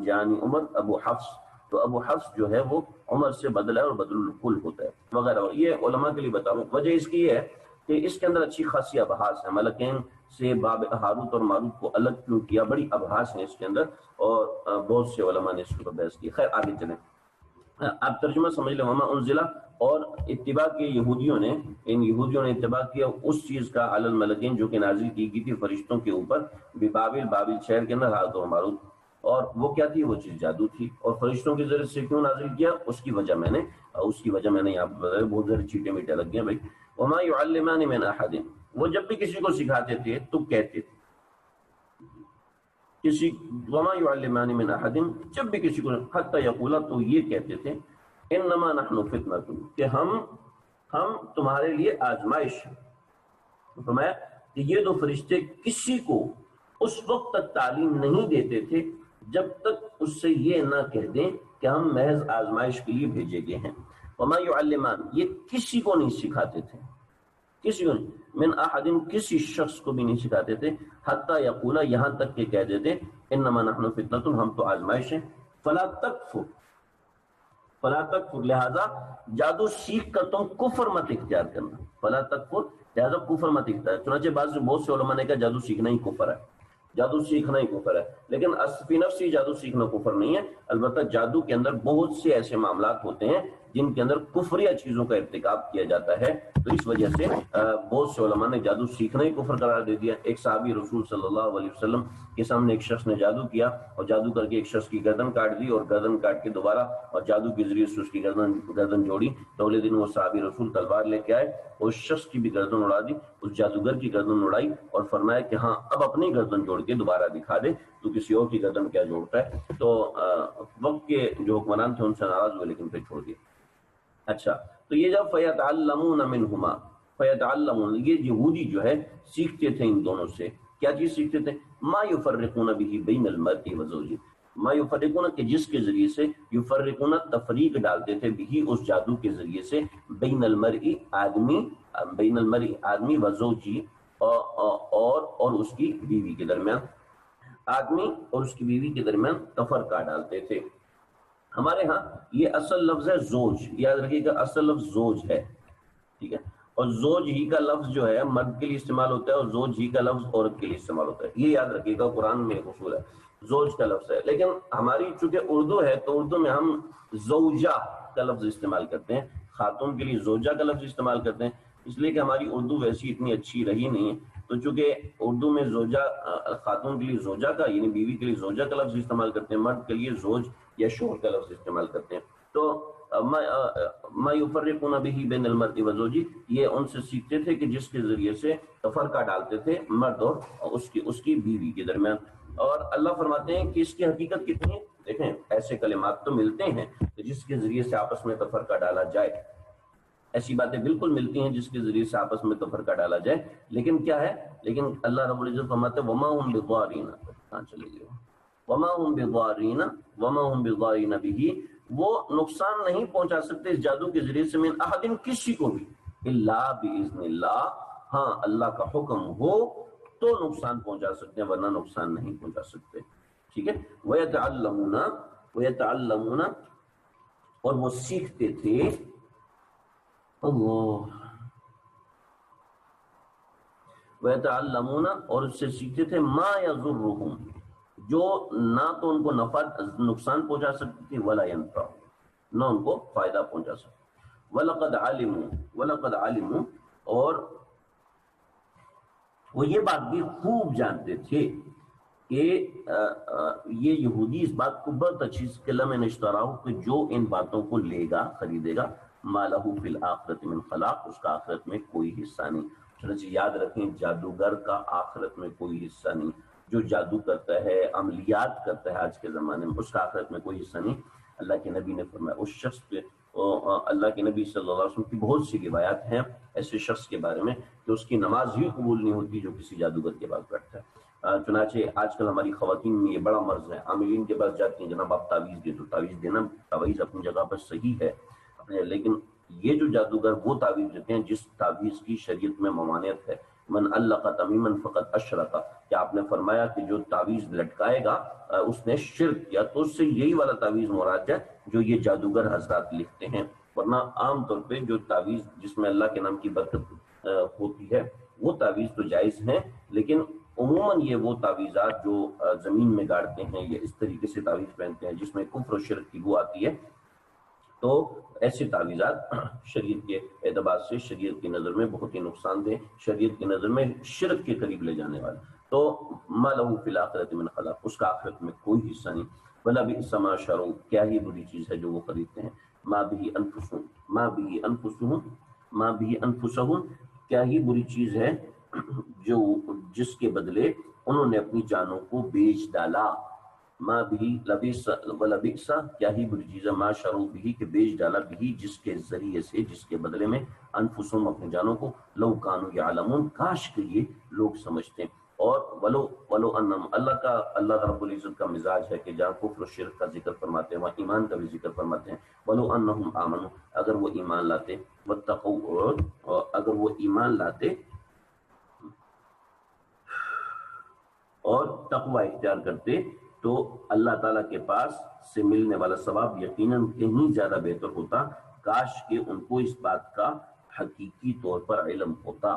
[SPEAKER 1] جاءنی عمر، ابو حفص، تو ابو حفص جو ہے وہ عمر سے بدل ہے اور بدل الکل ہوتا ہے، وغیرہ۔ یہ علماء کے لیے بتاؤں، وجہ اس کی یہ ہے کہ اس کے اندر اچھی خاصی ابحاث ہے، ملکین سے ہاروت اور ماروت کو الگ کیوں کیا، بڑی ابحاث ہیں اس کے اندر، اور بہت سے علماء نے اس کو بحث کی۔ خیر آگے چلیں، آپ ترجمہ سمجھ لیں، وما انزلہ، اور اتباع کی ان یہودیوں نے اتباع کیا اس چیز کا، علی الملکین، جو کہ نازل کی گئی تھی فرشتوں کے اوپر، ببابل، بابل شہر کے اندر، ہاروت اور ماروت، اور وہ کیا تھی؟ وہ چیز جادو تھی۔ اور فرشتوں کے ذریعے سے کیوں نازل کیا، اس کی وجہ میں نے یہاں پہ بتایا، بہت ساری چیٹے میٹے لگ گئے بھائی۔ وما یعلمان من احد، وہ جب بھی کسی کو سکھاتے تھے تو کہتے تھے، وما یعلمان من احد، جب بھی کسی کو، حتی یقولا، تو یہ کہتے تھے، انما نحن فتنۃ، کہ ہم تمہارے لیے آزمائش ہے۔ فرمایا کہ یہ دو فرشتے کسی کو اس وقت تک تعلیم نہیں دیتے تھے جب تک اس سے یہ نہ کہہ دیں کہ ہم محض آزمائش کے لیے بھیجے گئے ہیں۔ وما یعلمان، یہ کسی کو نہیں سکھاتے تھے، کسی کو نہیں، من احد، کسی شخص کو بھی نہیں سکھاتے تھے، حتی یقولا، یہاں تک کہ کہہ دیتے، انما نحن فتنۃ، ہم تو آزمائش ہیں، فلا تکفر، لہذا جادو سیکھ کر تم کفر مت اختیار کرنا، فلا تکفر، لہذا کفر مت اختیار۔ چنانچہ بہت سے علماء نے کہا جادو سیکھنا ہی کفر ہے، جادو سیکھنا ہی کفر ہے، لیکن فی نفسی جادو سیکھنا کفر نہیں ہے۔ البتہ جادو کے اندر بہت سے ایسے معاملات ہوتے ہیں جن کے اندر کفریہ چیزوں کا ارتکاب کیا جاتا ہے، تو اس وجہ سے بہت سے علماء نے جادو سیکھنا ہی کفر قرار دے دیا۔ ایک صحابی رسول صلی اللہ علیہ وسلم کے سامنے ایک شخص نے جادو کیا، اور جادو کر کے ایک شخص کی گردن کاٹ دی، اور گردن کاٹ کے دوبارہ اور جادو کے ذریعے سے اس کی گردن جوڑی، تو اگلے دن وہ صحابی رسول تلوار لے کے آئے، اس شخص کی بھی گردن اڑا دی، اس جادوگر کی گردن اڑائی، اور فرمایا کہ ہاں اب اپنی گردن جوڑ کے دوبارہ دکھا دے، تو کسی اور کی گردن کیا جوڑتا ہے۔ تو وقت کے جو حکمران تھے ان سے ناراض ہوئے، لیکن پھر چھوڑ دیا۔ اچھا، تو یہ جب فیتعلمون منہما، فیتعلمون، یہ یہودی جو ہے سیکھتے تھے ان دونوں سے، کیا چیز سیکھتے تھے؟ ما یفرقون به بین المرء وزوجہ، ما یفرقون، کہ جس کے ذریعے سے، یفرقون، تفریق ڈالتے تھے، بھی اس جادو کے ذریعے سے، بین المرء، آدمی وزوجی، اور اس کی بیوی کے درمیان، آدمی اور اس کی بیوی کے درمیان تفرقہ ڈالتے تھے۔ ہمارے ہاں یہ اصل لفظ ہے زوج، یاد رکھیے گا، اصل لفظ زوج ہے، ٹھیک ہے، اور زوج ہی کا لفظ جو ہے مرد کے لیے استعمال ہوتا ہے، اور زوج ہی کا لفظ عورت کے لیے استعمال ہوتا ہے، یہ یاد رکھیے گا، قرآن میں ایک اصول ہے، زوج کا لفظ ہے، لیکن ہماری چونکہ اردو ہے تو اردو میں ہم زوجہ کا لفظ استعمال کرتے ہیں، خاتون کے لیے زوجہ کا لفظ استعمال کرتے ہیں، اس لیے کہ ہماری اردو ویسی اتنی اچھی رہی نہیں ہے، تو چونکہ اردو میں زوجہ خاتون کے لیے زوجہ کا یعنی بیوی کے لیے زوجہ کا لفظ استعمال کرتے ہیں، مرد کے لیے زوج یا شوہر کا لفظ استعمال کرتے ہیں. تو ما یفرقون بہ بین المرء وزوجہ، یہ ان سے سیکھتے تھے کہ جس کے ذریعے سے فرقہ ڈالتے تھے مرد اور اس کی بیوی کے درمیان. اور اللہ فرماتے ہیں کہ اس کی حقیقت کتنی ہے. دیکھیں ایسے کلمات تو ملتے ہیں کہ جس کے ذریعے سے آپس میں تفرقہ ڈالا جائے، ایسی باتیں بالکل ملتی ہیں جس کے ذریعے سے آپس میں تفرقہ ڈالا جائے، لیکن کیا ہے، لیکن اللہ رب العزت فرماتے ہیں وما هم بضارین، کہاں چلے گئے، وما هم بضارین وما هم بضارین به، وہ نقصان نہیں پہنچا سکتے اس جادو کے ذریعے سے من احد، کسی کو بھی، الا باذن اللہ، ہاں اللہ کا حکم ہو تو نقصان پہنچا سکتے ہیں ورنہ نقصان نہیں پہنچا سکتے. ٹھیک ہے. وَيَتَعَلَّمُونَ اور وہ سیکھتے تھے، وَيَتَعَلَّمُونَ اور اس سے سیکھتے تھے ما يَضُرُّهُمْ، جو نہ تو ان کو نفع نقصان پہنچا سکتی تھی، ولا ينفع، نہ ان کو فائدہ پہنچا سکتی. وَلَقَدْ عَلِمُوا اور وہ یہ بات بھی خوب جانتے تھے کہ یہ یہودی اس بات کو بہت اچھی سے قلم میں نشترا ہو کہ جو ان باتوں کو لے گا خریدے گا مالہ فی الآخرۃ من خلاق، اس کا آخرت میں کوئی حصہ نہیں. چنانچہ یاد رکھیں جادوگر کا آخرت میں کوئی حصہ نہیں. جو جادو کرتا ہے، عملیات کرتا ہے آج کے زمانے میں، اس کا آخرت میں کوئی حصہ نہیں. اللہ کے نبی نے فرمایا اس شخص پہ، اللہ کے نبی صلی اللہ علیہ وسلم کی بہت سی روایات ہیں ایسے شخص کے بارے میں کہ اس کی نماز ہی قبول نہیں ہوتی جو کسی جادوگر کے پاس بیٹھتا ہے. چنانچہ آج کل ہماری خواتین میں یہ بڑا مرض ہے، عاملین کے پاس جاتی ہیں جناب آپ تعویذ دے دو. تعویذ دینا، تعویذ اپنی جگہ پر صحیح ہے، لیکن یہ جو جادوگر وہ تعویذ دیتے ہیں جس تعویذ کی شریعت میں ممانعت ہے. من علق تمیما فقد اشرک، کہ آپ نے فرمایا کہ جو تعویذ لٹکائے گا اس نے شرک کیا. تو اس سے یہی والا تعویذ مراد ہے جو یہ جادوگر حضرات لکھتے ہیں. ورنہ عام طور پہ جو تعویذ جس میں اللہ کے نام کی برکت ہوتی ہے وہ تعویذ تو جائز ہیں، لیکن عموماً یہ وہ تعویذات جو زمین میں گاڑتے ہیں یا اس طریقے سے تعویذ پہنتے ہیں جس میں کفر و شرک کی بو آتی ہے، تو ایسی تعویذات شریعت کے اعتبار سے شریعت کی نظر میں بہت ہی نقصان دہ، شریعت کی نظر میں شرک کے قریب لے جانے والا. تو ما لہ فی الآخرۃ من خلاق، اس کا آخرت میں کوئی حصہ نہیں. ولا بئس ما شروا، کیا ہی بری چیز ہے جو وہ خریدتے ہیں. ما به انفسهم، کیا ہی بری چیز ہے جو جس کے بدلے انہوں نے اپنی جانوں کو بیچ ڈالا. ما بھی لبئس، کیا ہی بری چیز ہے، ما شروا بھی کہ بیچ ڈالا بھی جس کے ذریعے سے، جس کے بدلے میں، انفسهم اپنی جانوں کو، لو کانوا یعلمون کاش کہ یہ لوگ سمجھتے ہیں. اور ولو انہم، اللہ رب العزت کا مزاج ہے کہ جہاں کفر و شرک کا ذکر فرماتے ہیں وہاں ایمان کا بھی ذکر فرماتے ہیں. ولو انہم آمنوا، اگر وہ ایمان لاتے، واتقوا، اور اگر وہ ایمان لاتے اور تقوی اختیار کرتے تو اللہ تعالیٰ کے پاس سے ملنے والا ثواب یقیناً کہیں زیادہ بہتر ہوتا. کاش کہ ان کو اس بات کا حقیقی طور پر علم ہوتا.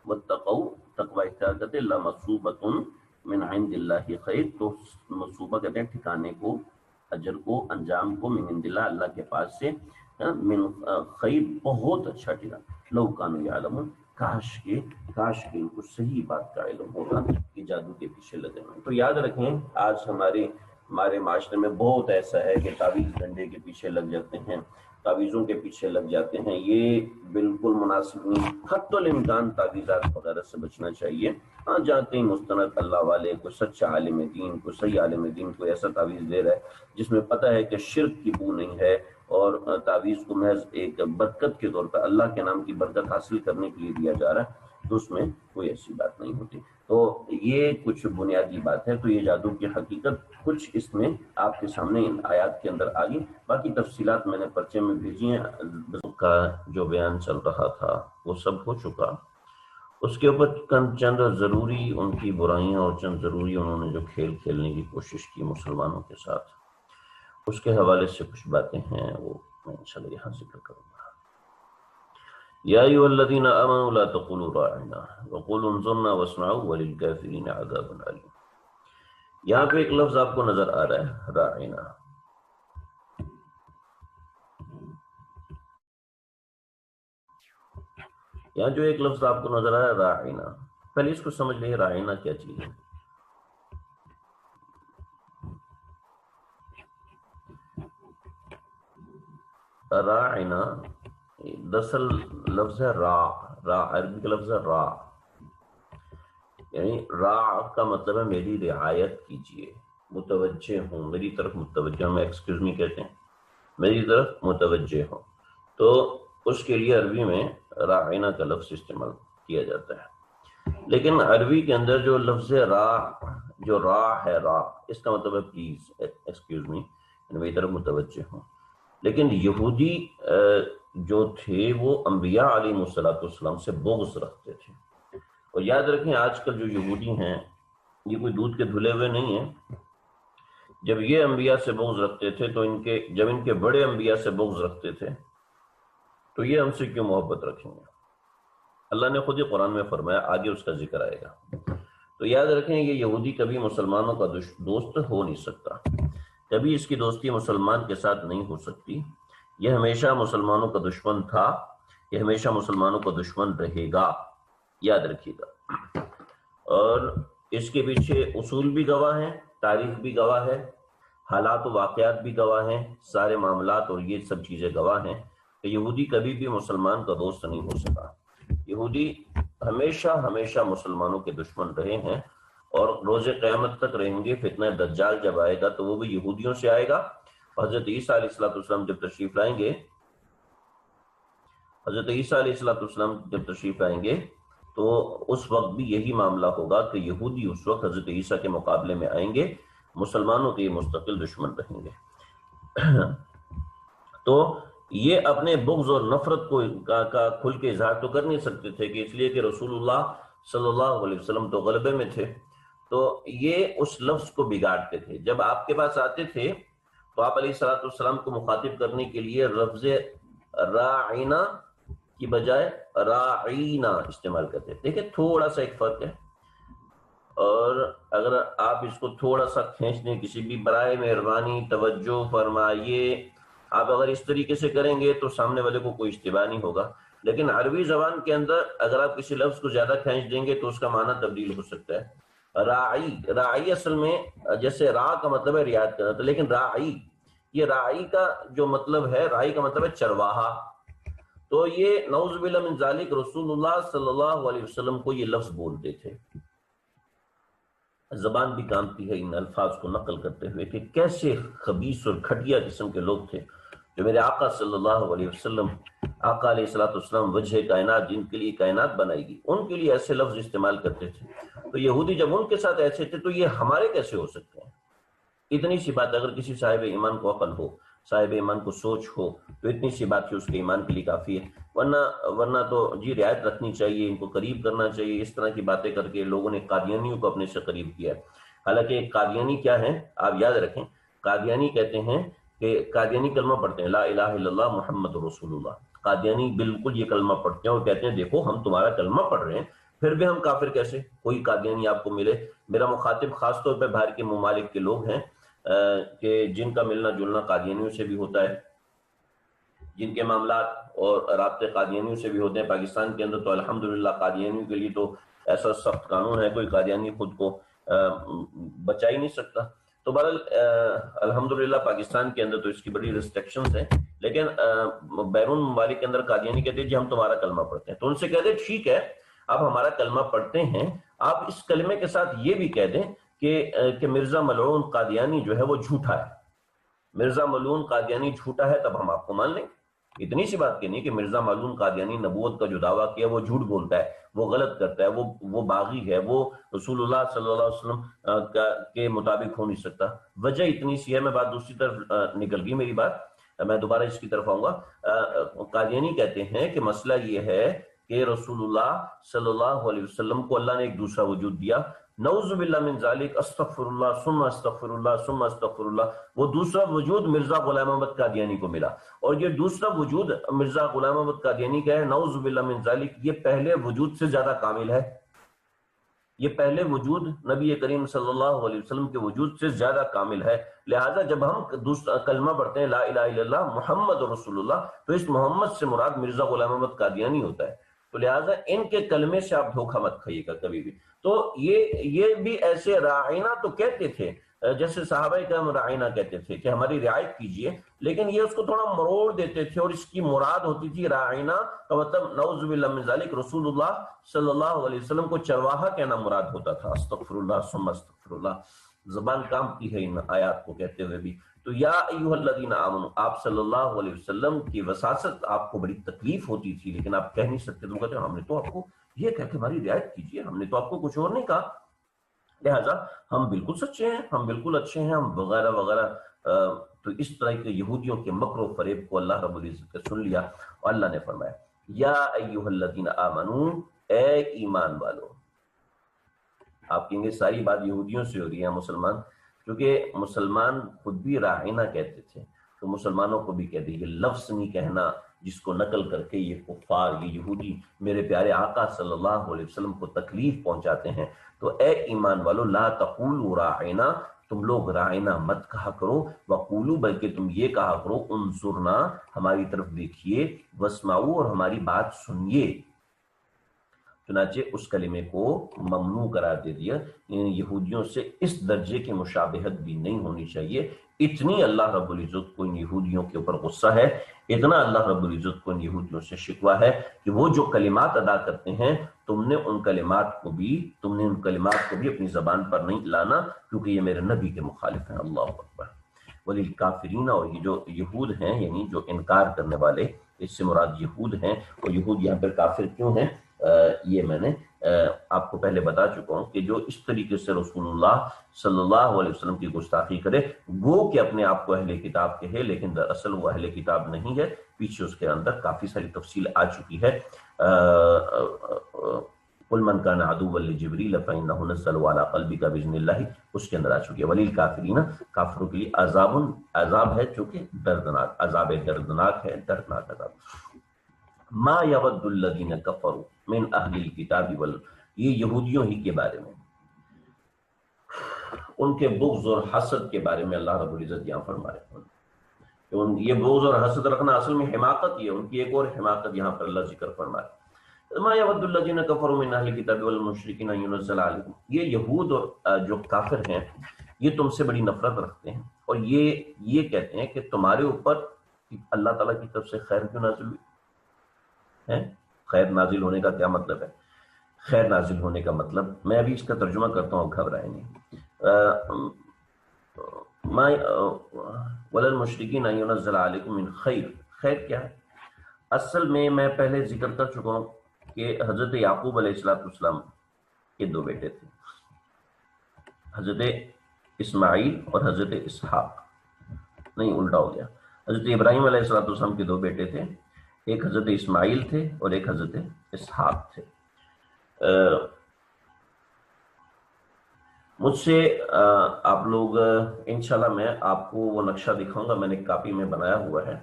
[SPEAKER 1] واتقوا، تقوی اختیار کرتے، لمثوبۃ من عند اللہ خیر، تو مصوبہ کہتے ہیں ٹھکانے کو، اجر کو، انجام کو، من عند اللہ، اللہ کے پاس سے، من خیر بہت اچھا ٹھکانا. لو کانوا یعلمون، کاش کہ ان کو صحیح بات کا علم ہوگا کہ جادو کے پیچھے لگے ہوئے. تو یاد رکھیں آج ہمارے معاشرے میں بہت ایسا ہے کہ تعویذ ڈنڈے کے پیچھے لگ جاتے ہیں، تعویذوں کے پیچھے لگ جاتے ہیں. یہ بالکل مناسب نہیں. حتی الامکان تعویذات وغیرہ سے بچنا چاہیے. ہاں جاتے ہیں مستند اللہ والے، کوئی سچا عالم دین، کوئی صحیح عالم دین کوئی ایسا تعویذ دے رہا ہے جس میں پتہ ہے کہ شرک کی بو نہیں ہے اور تعویذ کو محض ایک برکت کے طور پر اللہ کے نام کی برکت حاصل کرنے کے لیے دیا جا رہا ہے، تو اس میں کوئی ایسی بات نہیں ہوتی. تو یہ کچھ بنیادی بات ہے. تو یہ جادو کی حقیقت کچھ اس میں آپ کے سامنے ان آیات کے اندر آ گئی. باقی تفصیلات میں نے پرچے میں بھیجی ہیں. کا جو بیان چل رہا تھا وہ سب ہو چکا. اس کے اوپر چند ضروری ان کی برائیاں اور چند ضروری انہوں نے جو کھیل کھیلنے کی کوشش کی مسلمانوں کے ساتھ، اس کے حوالے سے کچھ باتیں ہیں وہ میں انشاءاللہ یہاں ذکر کروں گا. یا ایھا الذین آمنوا لا تقولوا راعنا وقولوا انظرنا واسمعوا وللکافرین عذاب علیم. یہاں پہ ایک لفظ آپ کو نظر آ رہا ہے، راعنا. یہاں جو ایک لفظ آپ کو نظر آیا راعینا، پہلے اس کو سمجھ لیں راعینا کیا چیز ہے۔ راعینا دراصل لفظ ہے را، را عربی کا لفظ ہے را، یعنی را کا مطلب ہے میری رعایت کیجیے، متوجہ ہوں، میری طرف متوجہ ہوں، ایکسکیوز می کہتے ہیں، میری طرف متوجہ ہوں، تو اس کے لیے عربی میں راعینا کا لفظ استعمال کیا جاتا ہے۔ لیکن عربی کے اندر جو لفظ را، جو را ہے، را اس کا مطلب ہے پلیز، ایکسکیوز می، میری طرف متوجہ ہوں۔ لیکن یہودی جو تھے وہ انبیاء علیہ السلام سے بغض رکھتے تھے، اور یاد رکھیں آج کل جو یہودی ہیں یہ کوئی دودھ کے دھلے ہوئے نہیں ہیں۔ جب یہ انبیاء سے بغض رکھتے تھے تو جب ان کے بڑے انبیاء سے بغض رکھتے تھے تو یہ ہم سے کیوں محبت رکھیں گے؟ اللہ نے خود ہی قرآن میں فرمایا، آگے اس کا ذکر آئے گا۔ تو یاد رکھیں یہ یہودی کبھی مسلمانوں کا دوست ہو نہیں سکتا، کبھی اس کی دوستی مسلمان کے ساتھ نہیں ہو سکتی، یہ ہمیشہ مسلمانوں کا دشمن تھا، یہ ہمیشہ مسلمانوں کا دشمن رہے گا، یاد رکھیے گا۔ اور اس کے پیچھے اصول بھی گواہ ہیں، تاریخ بھی گواہ ہے، حالات و واقعات بھی گواہ ہیں، سارے معاملات اور یہ سب چیزیں گواہ ہیں کہ یہودی کبھی بھی مسلمان کا دوست نہیں ہو سکا، یہودی ہمیشہ ہمیشہ مسلمانوں کے دشمن رہے ہیں اور روز قیامت تک رہیں گے۔ فتنہ دجال جب آئے گا تو وہ بھی یہودیوں سے آئے گا۔ حضرت عیسیٰ علیہ السلام جب تشریف لائیں گے، حضرت عیسیٰ علیہ السلام جب تشریف لائیں گے تو اس وقت بھی یہی معاملہ ہوگا کہ یہودی اس وقت حضرت عیسیٰ کے مقابلے میں آئیں گے، مسلمانوں کے مستقل دشمن رہیں گے۔ تو یہ اپنے بغض اور نفرت کو کا کھل کے اظہار تو کر نہیں سکتے تھے کہ اس لیے کہ رسول اللہ صلی اللہ علیہ وسلم تو غلبے میں تھے، تو یہ اس لفظ کو بگاڑتے تھے۔ جب آپ کے پاس آتے تھے تو آپ علیہ السلام کو مخاطب کرنے کے لیے لفظ راعینا کی بجائے راعینا استعمال کرتے ہیں۔ دیکھیں تھوڑا سا ایک فرق ہے، اور اگر آپ اس کو تھوڑا سا کھینچ دیں، کسی بھی برائے مہربانی توجہ فرمائیے، آپ اگر اس طریقے سے کریں گے تو سامنے والے کو کوئی اشتباہ نہیں ہوگا، لیکن عربی زبان کے اندر اگر آپ کسی لفظ کو زیادہ کھینچ دیں گے تو اس کا معنی تبدیل ہو سکتا ہے۔ راعی، راعی اصل میں جیسے را کا مطلب ہے رعایت کرنا تھا، لیکن راعی، یہ راعی کا جو مطلب ہے، راعی کا مطلب ہے چرواہا، تو یہ نعوذ باللہ من ذالک رسول اللہ صلی اللہ علیہ وسلم کو یہ لفظ بولتے تھے۔ زبان بھی کانپتی ہے ان الفاظ کو نقل کرتے ہوئے کہ کیسے خبیث اور گھٹیا قسم کے لوگ تھے جو میرے آقا صلی اللہ علیہ وسلم، آقا علیہ السلام وجہ کائنات، جن کے لیے کائنات بنائی گئی، ان کے لیے ایسے لفظ استعمال کرتے تھے۔ تو یہودی جب ان کے ساتھ ایسے تھے تو یہ ہمارے کیسے ہو سکتے ہیں؟ اتنی سی بات اگر کسی صاحب ایمان کو عقل ہو، صاحب ایمان کو سوچ ہو، تو اتنی سی بات کہ اس کے ایمان کے لیے کافی ہے، ورنہ تو جی رعایت رکھنی چاہیے، ان کو قریب کرنا چاہیے۔ اس طرح کی باتیں کر کے لوگوں نے قادیانیوں کو اپنے سے قریب کیا ہے۔ حالانکہ قادیانی کیا ہے آپ یاد رکھیں، قادیانی کہتے ہیں کہ قادیانی کلمہ پڑھتے ہیں لا الہ الا اللہ محمد رسول اللہ، قادیانی بالکل یہ کلمہ پڑھتے ہیں اور کہتے ہیں دیکھو ہم تمہارا کلمہ پڑھ رہے ہیں پھر بھی ہم کافر کیسے؟ کوئی قادیانی آپ کو ملے، میرا مخاطب خاص طور پہ باہر کے ممالک کے لوگ ہیں کہ جن کا ملنا جلنا قادیانیوں سے بھی ہوتا ہے، جن کے معاملات اور رابطے قادیانیوں سے بھی ہوتے ہیں۔ پاکستان کے اندر تو الحمدللہ قادیانیوں کے لیے تو ایسا سخت قانون ہے، کوئی قادیانی خود کو بچا ہی نہیں سکتا۔ تو بہرحال الحمدللہ پاکستان کے اندر تو اس کی بڑی ریسٹرکشنز ہیں، لیکن بیرون ممالک کے اندر قادیانی کہتے ہیں جی ہم تمہارا کلمہ پڑھتے ہیں، تو ان سے کہتے ہیں ٹھیک ہے آپ ہمارا کلمہ پڑھتے ہیں، آپ اس کلمے کے ساتھ یہ بھی کہہ دیں کہ مرزا ملعون قادیانی جو ہے وہ جھوٹا ہے، مرزا ملعون قادیانی جھوٹا ہے، تب ہم آپ کو مان لیں۔ اتنی سی بات کہنی کہ مرزا ملعون قادیانی نبوت کا جو دعویٰ کیا وہ جھوٹ بولتا ہے، وہ غلط کرتا ہے، وہ باغی ہے، وہ رسول اللہ صلی اللہ علیہ وسلم کے مطابق ہو نہیں سکتا۔ وجہ اتنی سی ہے، میں بات دوسری طرف نکل گئی میری بات، میں دوبارہ اس کی طرف آؤں گا۔ قادیانی کہتے ہیں کہ مسئلہ یہ ہے کہ رسول اللہ صلی اللہ علیہ وسلم کو اللہ نے ایک دوسرا وجود دیا، نعوذ باللہ من ذالک، استغفر اللہ ثم استغفر اللہ ثم استغفر اللہ، وہ دوسرا وجود مرزا غلام احمد قادیانی کو ملا، اور یہ دوسرا وجود مرزا غلام احمد قادیانی کا ہے، نعوذ باللہ من ذالک، یہ پہلے وجود سے زیادہ کامل ہے، یہ پہلے وجود نبی کریم صلی اللہ علیہ وسلم کے وجود سے زیادہ کامل ہے۔ لہٰذا جب ہم دوسرا کلمہ پڑھتے ہیں لا الہ الا اللہ محمد رسول اللہ، تو اس محمد سے مراد مرزا غلام احمد قادیانی ہوتا ہے۔ تو لہٰذا ان کے کلمے سے آپ دھوکہ مت کھائیے گا کبھی بھی۔ تو یہ بھی ایسے راعینا تو کہتے تھے، جیسے صحابہ کرام راعینا کہتے تھے کہ ہماری رعایت کیجئے، لیکن یہ اس کو تھوڑا مروڑ دیتے تھے، اور اس کی مراد ہوتی تھی راعینا کا مطلب نعوذ باللہ من ذالک رسول اللہ صلی اللہ علیہ وسلم کو چرواہا کہنا مراد ہوتا تھا۔ استغفر اللہ ثم استغفر اللہ، زبان کامتی ہے ان آیات کو کہتے ہوئے بھی۔ تو یا ایھا الذین آمنوا، آپ صلی اللہ علیہ وسلم کی وساست آپ کو بڑی تکلیف ہوتی تھی، لیکن آپ کہہ نہیں سکتے، تو کہتے ہیں ہم نے تو آپ کو یہ کہہ کے ہماری رعایت کیجیے، ہم نے تو آپ کو کچھ اور نہیں کہا، لہٰذا ہم بالکل سچے ہیں، ہم بالکل اچھے ہیں، ہم وغیرہ وغیرہ۔ تو اس طرح کے یہودیوں کے مکر و فریب کو اللہ رب العزت نے سن لیا، اور اللہ نے فرمایا یا ایھا الذین آمنوا، اے ایمان والو۔ آپ کہیں گے ساری بات یہودیوں سے ہو رہی ہے مسلمان، کیونکہ مسلمان خود بھی راعینا کہتے تھے، تو مسلمانوں کو بھی کہہ دیں، یہ لفظ نہیں کہنا جس کو نقل کر کے یہ کفار، یہ یہودی میرے پیارے آقا صلی اللہ علیہ وسلم کو تکلیف پہنچاتے ہیں۔ تو اے ایمان والو لا تقولوا راعینا، تم لوگ راعینا مت کہا کرو، وقولوا، بلکہ تم یہ کہا کرو انظرنا، ہماری طرف دیکھیے، واسمعوا، اور ہماری بات سنیے۔ چنانچہ اس کلمے کو ممنوع قرار دے دیا۔ یہودیوں سے اس درجے کی مشابہت بھی نہیں ہونی چاہیے، اتنی اللہ رب العزت کو ان یہودیوں کے اوپر غصہ ہے، اتنا اللہ رب العزت کو ان یہودیوں سے شکوہ ہے کہ وہ جو کلمات ادا کرتے ہیں تم نے ان کلمات کو بھی اپنی زبان پر نہیں لانا، کیونکہ یہ میرے نبی کے مخالف ہیں۔ اللہ اکبر۔ وللکافرین، اور یہ جو یہود ہیں یعنی جو انکار کرنے والے، اس سے مراد یہود ہیں، اور یہود یہاں پر کافر کیوں ہیں یہ میں نے آپ کو پہلے بتا چکا ہوں کہ جو اس طریقے سے رسول اللہ صلی اللہ علیہ وسلم کی گستاخی کرے، وہ کہ اپنے آپ کو اہل کتاب کہے، لیکن دراصل وہ اہل کتاب نہیں ہے، پیچھے اس کے اندر کافی ساری تفصیل آ چکی ہے۔ قل من کان عدوا لجبریل فإنہ نزل علی قلبک بإذن اللہ، اس کے اندر آ چکی ہے۔ وللکافرین، کافروں کے لیے عذاب ہے جو کہ دردناک، عذاب دردناک ہے، دردناک عذاب۔ ما یود الذین کفروا من اہل الکتاب یہ یہودیوں ہی کے بارے میں، ان کے بغض اور حسد کے بارے میں اللہ رب العزت یہاں فرما رہے ہیں۔ یہ بغض اور حسد رکھنا اصل میں حماقت ہی ہے، ان کی ایک اور حماقت یہاں پر اللہ ذکر فرما رہے ہیں۔ ما یود الذین کفروا من اہل الکتاب والمشرکین ان ینزل علیکم، یہ یہود اور جو کافر ہیں یہ تم سے بڑی نفرت رکھتے ہیں، اور یہ کہتے ہیں کہ تمہارے اوپر اللہ تعالیٰ کی طرف سے خیر کیوں نازل ہوئی ہے۔ خیر نازل ہونے کا کیا مطلب ہے؟ خیر نازل ہونے کا مطلب میں ابھی اس کا ترجمہ کرتا ہوں، گھبرائیں نہیں۔ وللمشرکین ان ینزل علیکم من خیر، خیر کیا ہے؟ اصل میں پہلے ذکر کر چکا ہوں کہ حضرت یعقوب علیہ السلام کے دو بیٹے تھے، حضرت اسماعیل اور حضرت اسحاق، نہیں الٹا ہو گیا، حضرت ابراہیم علیہ السلام کے دو بیٹے تھے، ایک حضرت اسماعیل تھے اور ایک حضرت اسحاق تھے۔ مجھ سے آپ لوگ انشاءاللہ میں آپ کو وہ نقشہ دکھاؤں گا، میں نے کاپی میں بنایا ہوا ہے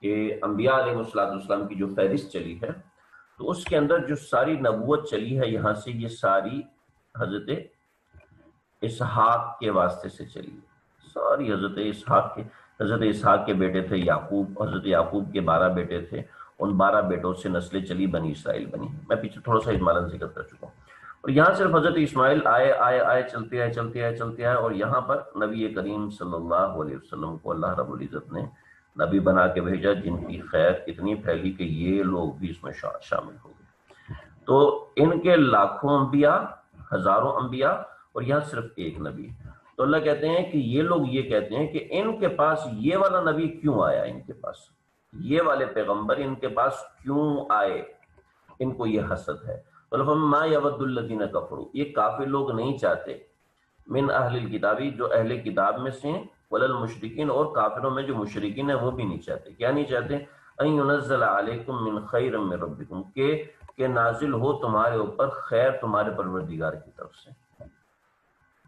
[SPEAKER 1] کہ انبیاء علیہ السلام کی جو فہرست چلی ہے، تو اس کے اندر جو ساری نبوت چلی ہے یہاں سے، یہ ساری حضرت اسحاق کے واسطے سے چلی ہے، ساری حضرت اسحاق کے بیٹے تھے یعقوب، حضرت یعقوب کے 12 بیٹے تھے، ان 12 بیٹوں سے نسلیں چلی، بنی اسرائیل بنی۔ میں پیچھے تھوڑا سا اجمالاً ذکر کر چکا ہوں، اور یہاں صرف حضرت اسماعیل آئے چلتے آئے، اور یہاں پر نبی کریم صلی اللہ علیہ وسلم کو اللہ رب العزت نے نبی بنا کے بھیجا، جن کی خیر اتنی پھیلی کہ یہ لوگ بھی اس میں شامل ہو گئے۔ تو ان کے لاکھوں انبیاء، ہزاروں انبیاء، اور یہاں صرف ایک نبی۔ تو اللہ کہتے ہیں کہ یہ لوگ یہ کہتے ہیں کہ ان کے پاس یہ والا نبی کیوں آیا، ان کے پاس یہ والے پیغمبر ان کے پاس کیوں آئے، ان کو یہ حسد ہے۔ ما یود الذین کفروا، یہ کافر لوگ نہیں چاہتے، من اہل الکتابی، جو اہل کتاب میں سے ہیں، وللمشرکین، اور کافروں میں جو مشرکین ہیں وہ بھی نہیں چاہتے۔ کیا نہیں چاہتے؟ ان ینزل علیکم من خیر من ربکم، کہ نازل ہو تمہارے اوپر خیر تمہارے پروردگار کی طرف سے۔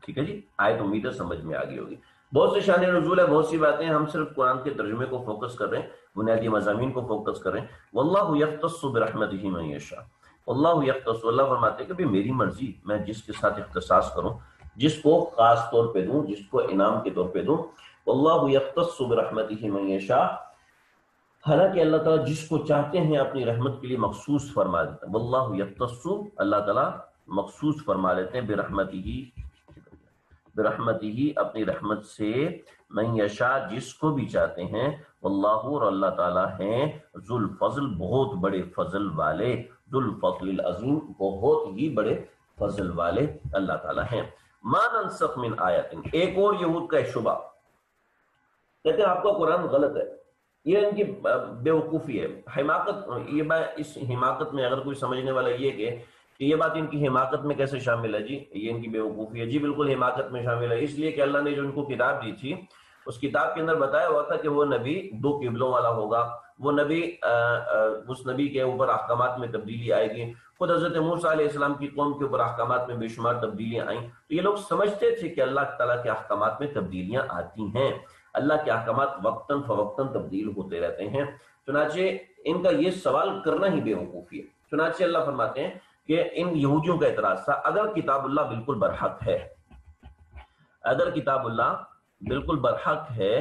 [SPEAKER 1] ٹھیک ہے جی، آیت امید ہے سمجھ میں آ گئی ہوگی۔ بہت سے شان نزول ہے، بہت سی باتیں، ہم صرف قرآن کے ترجمے کو فوکس کر رہے ہیں، بنیادی مضامین کو فوکس کر رہے ہیں۔ واللہ یختص برحمتہ من یشاء، اللہ یختص، اللہ فرماتے ہیں کہ بھی میری مرضی، میں جس کے ساتھ اختصاص کروں، جس کو خاص طور پہ دوں، جس کو انعام کے طور پہ دوں۔ واللہ یختص برحمتہ من یشاء، حالانکہ اللہ تعالیٰ جس کو چاہتے ہیں اپنی رحمت کے لیے مخصوص فرما دیتے ہیں. واللہ یختص، اللہ تعالیٰ مخصوص فرما لیتے ہیں برحمتہ اپنی رحمت سے، من یشاء جس کو بھی چاہتے ہیں. واللہ اور اللہ تعالیٰ ہیں ذو الفضل بہت بڑے فضل والے، ذو الفضل العظیم بہت ہی بڑے فضل والے اللہ تعالیٰ ہیں. ما ننسخ من آیت، ایک اور یہود کا شبہ، کہتے ہیں آپ کا قرآن غلط ہے. یہ ان کی بیوقوفی ہے، حماقت. اس حماقت میں اگر کوئی سمجھنے والا یہ کہ یہ بات ان کی حماقت میں کیسے شامل ہے، جی یہ ان کی بیوقوفی ہے، جی بالکل حماقت میں شامل ہے. اس لیے کہ اللہ نے جو ان کو کتاب دی تھی، اس کتاب کے اندر بتایا ہوا تھا کہ وہ نبی 2 قبلوں والا ہوگا، وہ نبی اس نبی کے اوپر احکامات میں تبدیلی آئے گی. خود حضرت موسیٰ علیہ السلام کی قوم کے اوپر احکامات میں بے شمار تبدیلیاں آئیں. تو یہ لوگ سمجھتے تھے کہ اللہ تعالیٰ کے احکامات میں تبدیلیاں آتی ہیں، اللہ کے احکامات وقتاً فوقتاً تبدیل ہوتے رہتے ہیں. چنانچہ ان کا یہ سوال کرنا ہی بیوقوفی ہے. چنانچہ اللہ فرماتے ہیں کہ ان یہودیوں کا اعتراض تھا، اگر کتاب اللہ بالکل برحق ہے، اگر کتاب اللہ بالکل برحق ہے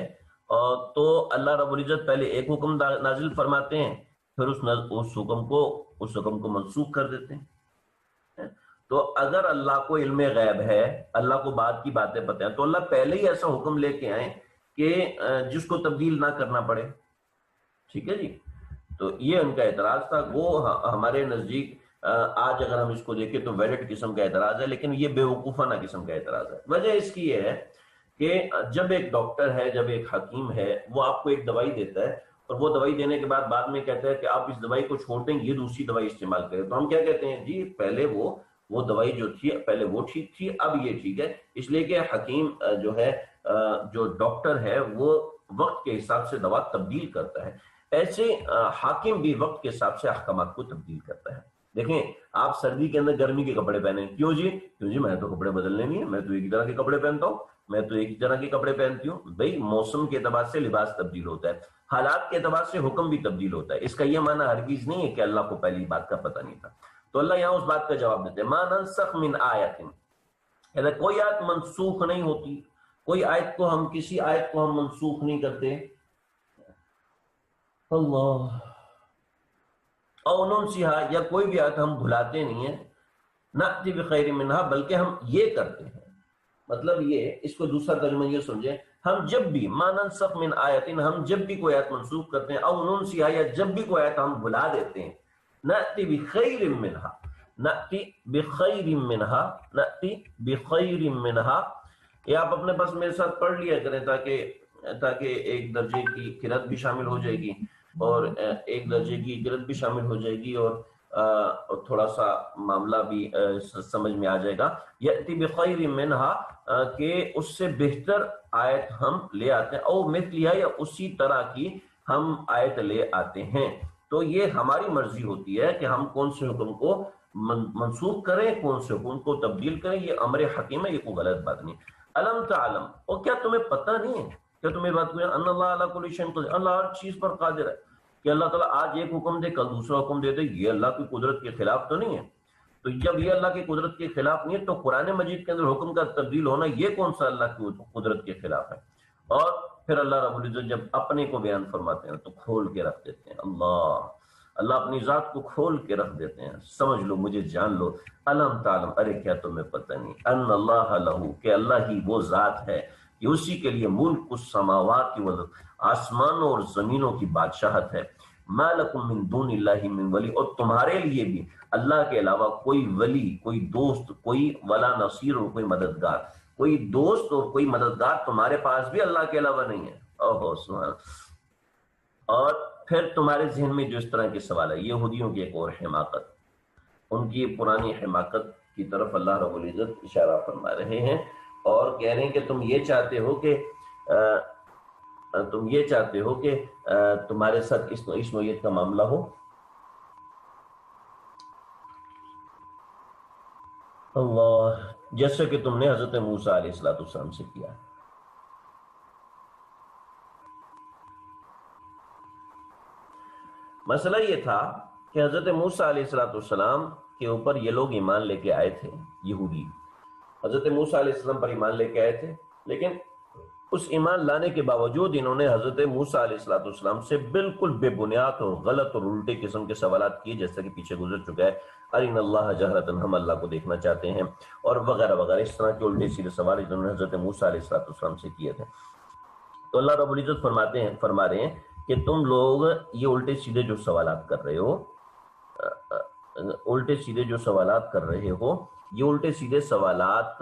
[SPEAKER 1] تو اللہ رب العزت پہلے ایک حکم نازل فرماتے ہیں، پھر اس حکم کو منسوخ کر دیتے ہیں. تو اگر اللہ کو علم غیب ہے، اللہ کو بعد کی باتیں پتہ ہیں، تو اللہ پہلے ہی ایسا حکم لے کے آئے کہ جس کو تبدیل نہ کرنا پڑے. ٹھیک ہے جی. تو یہ ان کا اعتراض تھا. وہ ہمارے نزدیک آج اگر ہم اس کو دیکھیں تو ویلڈ قسم کا اعتراض ہے، لیکن یہ بیوقوفانہ قسم کا اعتراض ہے. وجہ اس کی یہ ہے کہ جب ایک ڈاکٹر ہے، جب ایک حکیم ہے، وہ آپ کو ایک دوائی دیتا ہے اور وہ دوائی دینے کے بعد میں کہتا ہے کہ آپ اس دوائی کو چھوڑ دیں، یہ دوسری دوائی استعمال کریں، تو ہم کیا کہتے ہیں، جی پہلے وہ دوائی جو تھی پہلے وہ ٹھیک تھی، اب یہ ٹھیک ہے. اس لیے کہ حکیم جو ہے، جو ڈاکٹر ہے، وہ وقت کے حساب سے دوا تبدیل کرتا ہے. ایسے حاکم بھی وقت کے حساب سے احکامات کو تبدیل کرتا ہے. دیکھیں آپ سردی کے اندر گرمی کے کپڑے پہنے، کیوں جی میں تو کپڑے بدلنے نہیں ہے، میں تو ایک ہی طرح کے کپڑے پہنتا ہوں، میں تو ایک ہی طرح کے کپڑے پہنتی ہوں. بھائی موسم کے اعتبار سے لباس تبدیل ہوتا ہے، حالات کے اعتبار سے حکم بھی تبدیل ہوتا ہے. اس کا یہ معنی ہرگز نہیں ہے کہ اللہ کو پہلی بات کا پتہ نہیں تھا. تو اللہ یہاں اس بات کا جواب دیتے ہیں، ما ننسخ من آیت، کوئی آیت منسوخ نہیں ہوتی، کوئی آیت کو ہم کسی آیت کو ہم منسوخ نہیں کرتے. اللہ او ننسیہا، یا کوئی بھی آیت ہم بھلاتے نہیں ہیں، نأتی بخیر منہا، بلکہ ہم یہ کرتے ہیں. مطلب یہ، اس کو دوسرا ترجمہ یہ سمجھیں، ہم جب بھی ما ننسخ من آیت، ہم جب بھی کوئی آیت منسوخ کرتے ہیں، او ننسیہا، یا جب بھی کوئی آیت ہم بھلا دیتے ہیں، نأتی بخیر منہا، نأتی بخیر منہا، نأتی بخیر منہا. یہ آپ اپنے پاس میرے ساتھ پڑھ لیا کریں تاکہ ایک درجے کی قرأت بھی شامل ہو جائے گی اور ایک درجے کی قرأت بھی شامل ہو جائے گی، اور تھوڑا سا معاملہ بھی سمجھ میں آ جائے گا. یأتی بخیر منہا، کہ اس سے بہتر آیت ہم لے آتے ہیں، او مثلیہا، یا اسی طرح کی ہم آیت لے آتے ہیں. تو یہ ہماری مرضی ہوتی ہے کہ ہم کون سے حکم کو منسوخ کریں، کون سے حکم کو تبدیل کریں. یہ امر حکیم ہے، یہ کوئی غلط بات نہیں. علم تعلم، اور کیا تمہیں پتہ نہیں ہے، کیا تمہیں بات کوئی ان اللہ علی کل شیء قدیر، اللہ ہر چیز پر قادر ہے. کہ اللہ تعالیٰ آج ایک حکم دے کل دوسرا حکم دے دے، یہ اللہ کی قدرت کے خلاف تو نہیں ہے. تو جب یہ اللہ کی قدرت کے خلاف نہیں ہے تو قرآن مجید کے اندر حکم کا تبدیل ہونا یہ کون سا اللہ کی قدرت کے خلاف ہے. اور پھر اللہ رب العزت جب اپنے کو بیان فرماتے ہیں تو کھول کے رکھ دیتے ہیں. اللہ اپنی ذات کو کھول کے رکھ دیتے ہیں، سمجھ لو، مجھے جان لو. علم تعلم، ارے کیا تمہیں پتہ نہیں، ان اللہ لہو، کہ اللہ ہی وہ ذات ہے کہ اسی کے لیے ملک السماوات والارض، آسمانوں اور زمینوں کی بادشاہت ہے. ما لکم من دون اللہ من ولی، اور تمہارے لیے بھی اللہ کے علاوہ کوئی ولی، کوئی دوست، کوئی ولا نصیر، اور کوئی مددگار، کوئی دوست اور کوئی مددگار تمہارے پاس بھی اللہ کے علاوہ نہیں ہے. اوہ سبحان. اور پھر تمہارے ذہن میں جو اس طرح کے سوال ہے، یہودیوں کی ایک اور حماقت، ان کی پرانی حماقت کی طرف اللہ رب العزت اشارہ فرما رہے ہیں اور کہہ رہے ہیں کہ تم یہ چاہتے ہو کہ تمہارے ساتھ اس نوعیت کا معاملہ ہو. اللہ، جیسے کہ تم نے حضرت موسیٰ علیہ السلام سے کیا. مسئلہ یہ تھا کہ حضرت موسیٰ علیہ السلام کے اوپر یہ لوگ ایمان لے کے آئے تھے، یہودی حضرت موسیٰ علیہ السلام پر ایمان لے کے آئے تھے، لیکن اس ایمان لانے کے باوجود انہوں نے حضرت موسیٰ علیہ السلام سے بالکل بے بنیاد اور غلط اور الٹے قسم کے سوالات کیے، جیسا کہ پیچھے گزر چکا ہے، ارین اللہ جہرتن، ہم اللہ کو دیکھنا چاہتے ہیں، اور وغیرہ وغیرہ اس طرح کے الٹے سیدھے سوال انہوں نے حضرت موسیٰ علیہ السلام سے کیے تھے۔ تو اللہ رب العزت فرما رہے ہیں کہ تم لوگ یہ الٹے سیدھے جو سوالات کر رہے ہو، یہ الٹے سیدھے سوالات